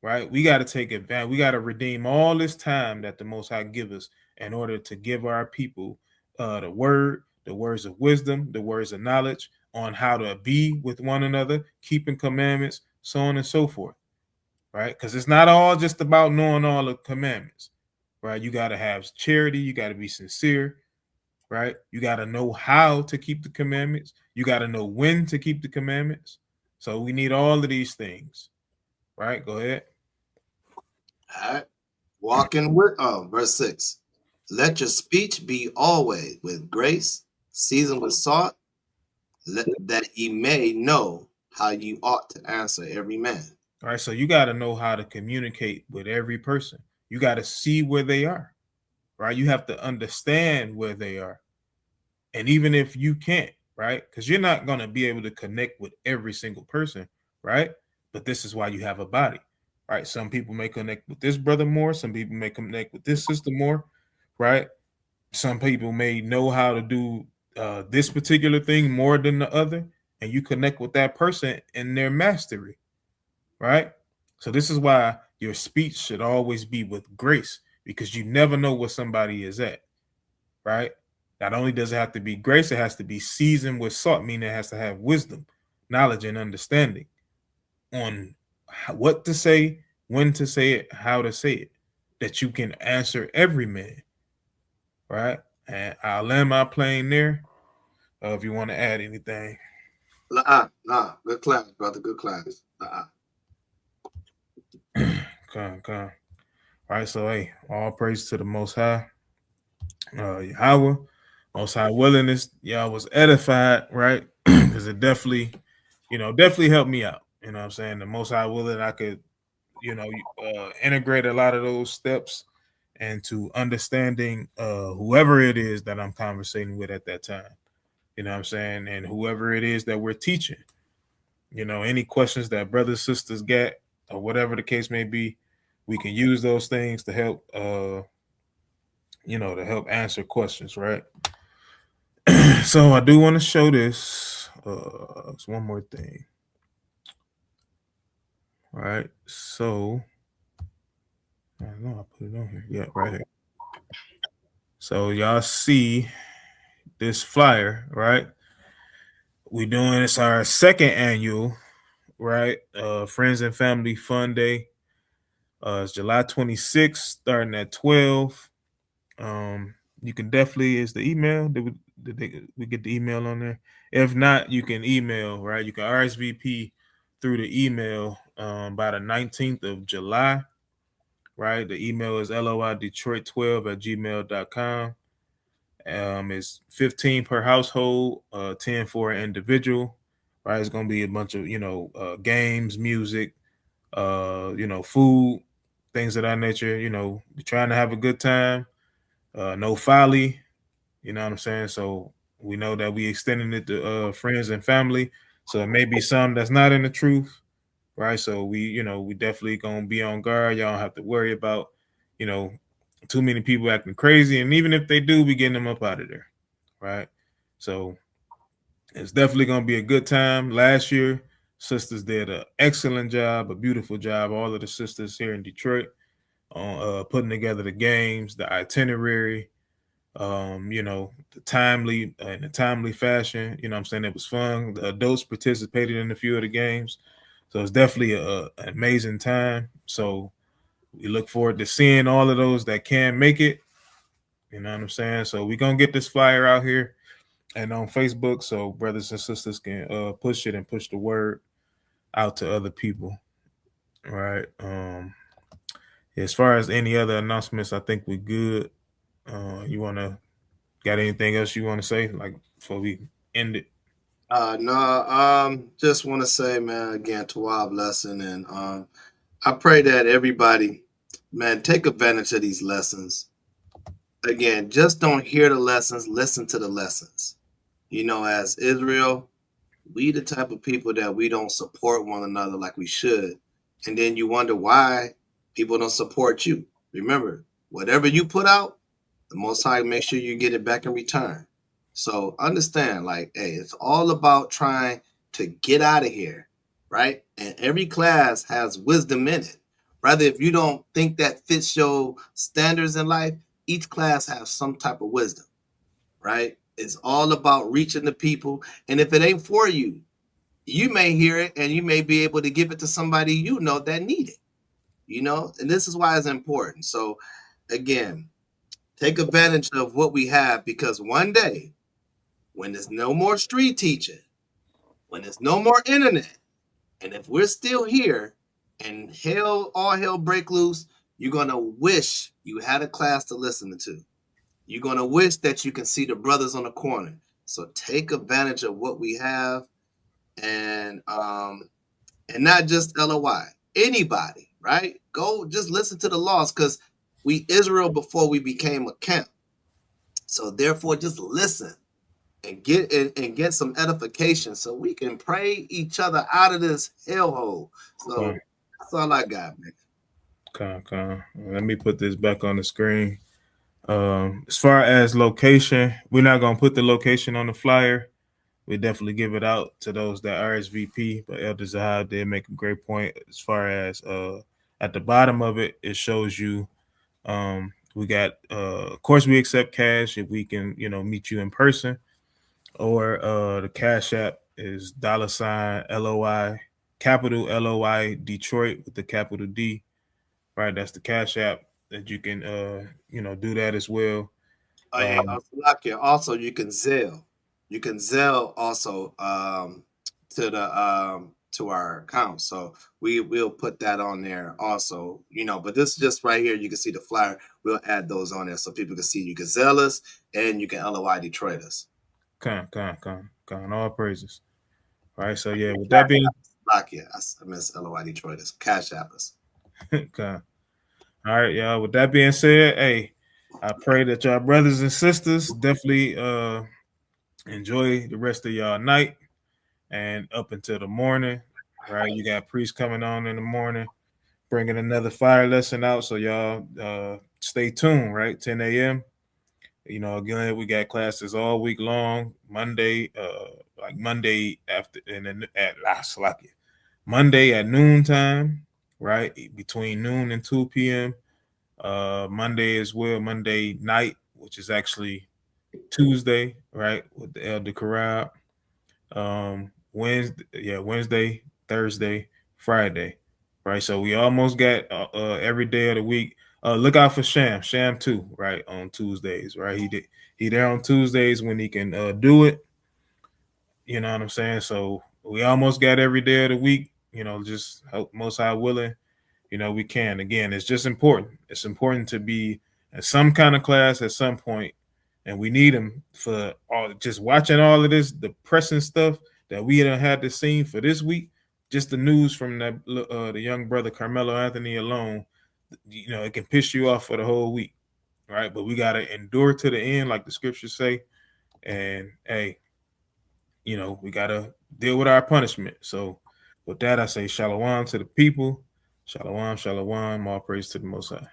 right? We got to take advantage. We got to redeem all this time that the Most High give us in order to give our people the words of wisdom, the words of knowledge on how to be with one another, keeping commandments, so on and so forth, right? Because it's not all just about knowing all the commandments, right? You got to have charity. You got to be sincere. Right? You got to know how to keep the commandments. You got to know when to keep the commandments. So we need all of these things. Right? Go ahead. All right. Walking with verse 6. Let your speech be always with grace, seasoned with salt, that ye may know how you ought to answer every man. All right. So you got to know how to communicate with every person. You got to see where they are. Right? You have to understand where they are. And even if you can't, right? Because you're not going to be able to connect with every single person, right? But this is why you have a body, right? Some people may connect with this brother more. Some people may connect with this sister more, right? Some people may know how to do this particular thing more than the other. And you connect with that person in their mastery, right? So this is why your speech should always be with grace, because you never know where somebody is at, right? Not only does it have to be grace, it has to be seasoned with salt, meaning it has to have wisdom, knowledge, and understanding, on what to say, when to say it, how to say it, that you can answer every man, right? And I'll land my plane there. If you want to add anything. Nah, good class, brother. Good class. Come. All right, so hey, all praise to the Most High. Yahweh, Most High willingness, y'all was edified, right? Because it definitely helped me out. You know what I'm saying? The Most High willing, I could, integrate a lot of those steps into understanding whoever it is that I'm conversating with at that time. You know what I'm saying? And whoever it is that we're teaching, any questions that brothers, sisters get, or whatever the case may be, we can use those things to help, to help answer questions, right? So I do want to show this. It's one more thing. All right. So I don't know, I put it on here. Yeah, right here. So y'all see this flyer, right? We doing it's our second annual, right? Friends and Family Fun Day. It's July 26th, starting at 12. You can definitely, is the email, did we get the email on there? If not, you can email, right? You can RSVP through the email by the 19th of July, right? The email is loidetroit12@gmail.com. It's 15 per household, 10 for an individual, right? It's going to be a bunch of, games, music, food, things of that nature. We're trying to have a good time. No folly, you know what I'm saying? So we know that we extending it to friends and family. So it may be some that's not in the truth, right? So we definitely gonna be on guard. Y'all don't have to worry about, too many people acting crazy. And even if they do, we getting them up out of there, right? So it's definitely gonna be a good time. Last year, sisters did an excellent job, a beautiful job. All of the sisters here in Detroit on putting together the games, the itinerary, the timely in a timely fashion. You know what I'm saying? It was fun. The adults participated in a few of the games. So it's definitely an amazing time. So we look forward to seeing all of those that can make it. You know what I'm saying? So we're gonna get this flyer out here and on Facebook so brothers and sisters can push it and push the word out to other people. All right. As far as any other announcements, I think we're good. Got anything else you want to say, like before we end it? Just want to say, man, again, to our blessing, and I pray that everybody, man, take advantage of these lessons. Again, just don't hear the lessons, listen to the lessons. As Israel, we the type of people that we don't support one another like we should. And then you wonder why people don't support you. Remember, whatever you put out, the Most High make sure you get it back in return. So understand, hey, it's all about trying to get out of here, right? And every class has wisdom in it. Rather, if you don't think that fits your standards in life, each class has some type of wisdom, right? It's all about reaching the people. And if it ain't for you, you may hear it and you may be able to give it to somebody that need it, and this is why it's important. So again, take advantage of what we have, because one day when there's no more street teaching, when there's no more internet, and if we're still here and all hell break loose, you're going to wish you had a class to listen to. You're going to wish that you can see the brothers on the corner. So take advantage of what we have, and not just LOI, anybody, right? Go just listen to the laws, because we Israel before we became a camp. So therefore, just listen and get some edification so we can pray each other out of this hellhole. So that's all I got, man. Let me put this back on the screen. As far as location, we're not gonna put the location on the flyer. We definitely give it out to those that RSVP. But Elder Zahab did make a great point as far as at the bottom of it, it shows you we got of course we accept cash if we can meet you in person, or the Cash App is $LOI capital LOI Detroit with the capital D, right? That's the Cash App that you can, do that as well. Also, you can Zelle. You can Zelle also to our account. So we'll put that on there also, but this is just right here. You can see the flyer. We'll add those on there so people can see. You can Zelle us and you can LOI Detroit us. Con, all praises. All right, so yeah, with that being, I miss LOI Detroit us. Cash App us. Con. All right, y'all. With that being said, hey, I pray that y'all brothers and sisters definitely enjoy the rest of y'all night and up until the morning. Right, you got priests coming on in the morning, bringing another fire lesson out. So y'all stay tuned. Right, 10 a.m. Again, we got classes all week long. Monday, Monday after, and then Monday at noontime, right, between noon and 2 p.m. Monday as well, Monday night, which is actually Tuesday, right, with the Elder Corral. Wednesday, Thursday, Friday, right? So we almost got every day of the week. Look out for Sham too, right, on Tuesdays, right? He there on Tuesdays when he can do it. You know what I'm saying? So we almost got every day of the week. Just hope Most High willing, we can. Again, it's just important. It's important to be in some kind of class at some point, and we need them for just watching all of this, the pressing stuff that we done had to see for this week. Just the news from that the young brother Carmelo Anthony alone, it can piss you off for the whole week, right? But we gotta endure to the end, like the scriptures say. And hey, we gotta deal with our punishment. So with that, I say shalom to the people. Shalom, shalom. All praise to the Most High.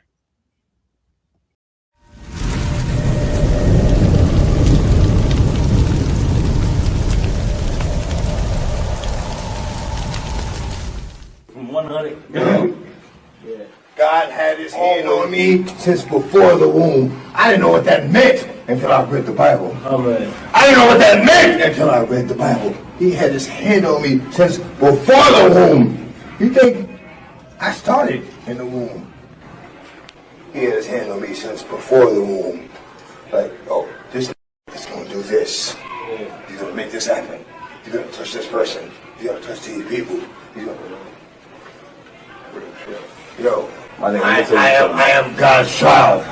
From 100. Yeah. God had his hand on me since before the womb. I didn't know what that meant until I read the Bible. Amen. I didn't know what that meant until I read the Bible. He had his hand on me since before the womb. You think I started in the womb? He had his hand on me since before the womb. Like, oh, this is going to do this. He's going to make this happen. He's going to touch this person. He's going to touch these people. He's going to... Yo, I am God's child.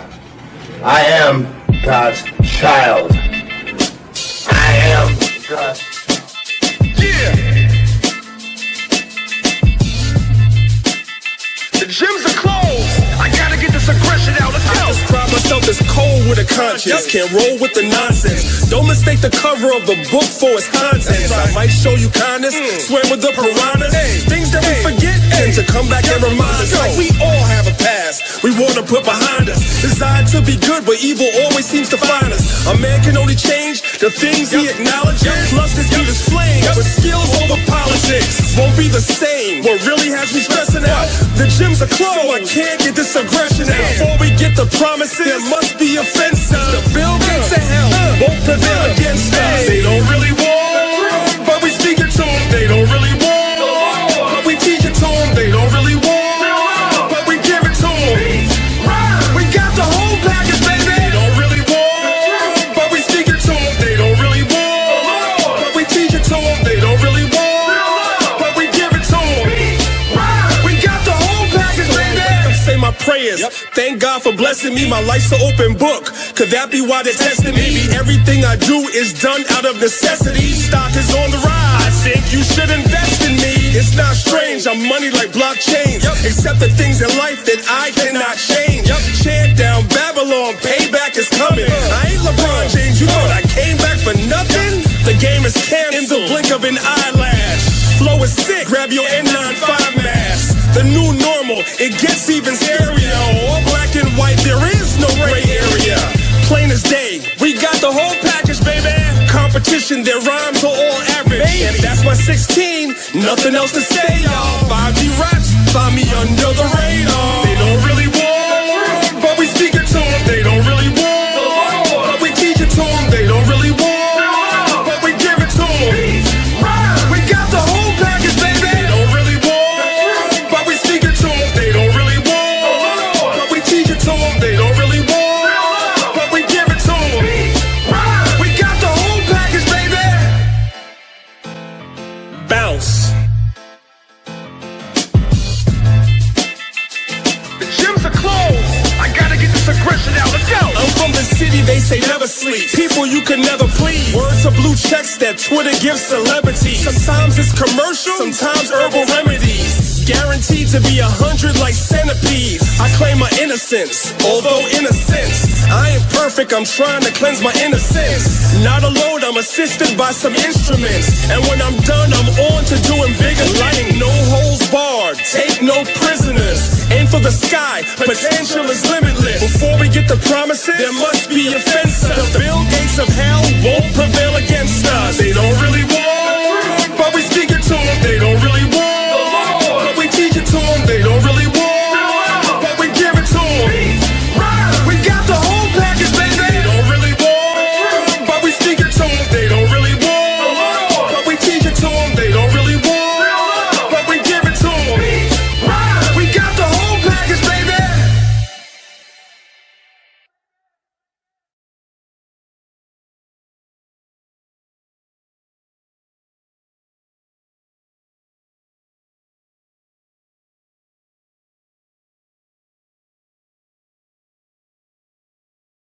I am God's child. I am God's child. Yeah! The gyms are closed. I gotta get this aggression out. Let's go. I describe myself as cold with a conscience. Can't roll with the nonsense. Don't mistake the cover of the book for its contents. I might show you kindness, swim with the piranhas. Things that we forget tend to come back and remind us. Like we all have a past we want to put behind us. Designed to be good, but evil always seems to find us. A man can only change the things he acknowledges. Plus this beat is flame, but skills over politics won't be the same. What really has me stressing out, the gyms are closed, so I can't get this aggression out. Before we get the promises, there must be offenses. The Bill Gates of hell won't prevail against us. They don't really want, but we speak it to them. They don't really want, but we teach it to them. They don't really want, but we give it to them. We got the whole package, baby. They don't really want, but we speak it to them. They don't really want, but we teach it to them. They don't really want, but we give it to them. We got the whole package, baby. Say my prayers. Thank God for blessing me. My life's an open book. Could that be why they're testing me? Maybe everything I do is done out of necessity. Stock is on the rise. I think you should invest in me. It's not strange. I'm money like blockchain. Except the things in life that I cannot change. Chant down Babylon. Payback is coming. I ain't LeBron James. You thought I came back for nothing? The game is canceled in the blink of an eyelash. Flow is sick. Grab your N95 mask. The new normal. It gets even scarier. All black and white. There is no gray area. Plain as day. We got the whole package, baby. Competition, their rhymes are all average. And that's my 16. Nothing else to say, y'all. 5G raps, find me under the radar. They don't really want, but we speak it to them. They don't really want, but we teach it to them. They don't really want, but we give it to them. We got the whole package, baby. They don't really they say never sleep. People you could never please. Words of blue checks that Twitter gives celebrities. Sometimes it's commercial, sometimes herbal remedies. Guaranteed to be 100 like centipedes. I claim my innocence, although innocence. I ain't perfect, I'm trying to cleanse my innocence. Not alone, I'm assisted by some instruments. And when I'm done, I'm on to doing bigger things. No holds barred, take no prisoners. Aim for the sky, potential is limitless. Before we get the promises, there must be offenses. The Bill Gates of hell won't prevail against us. They don't really want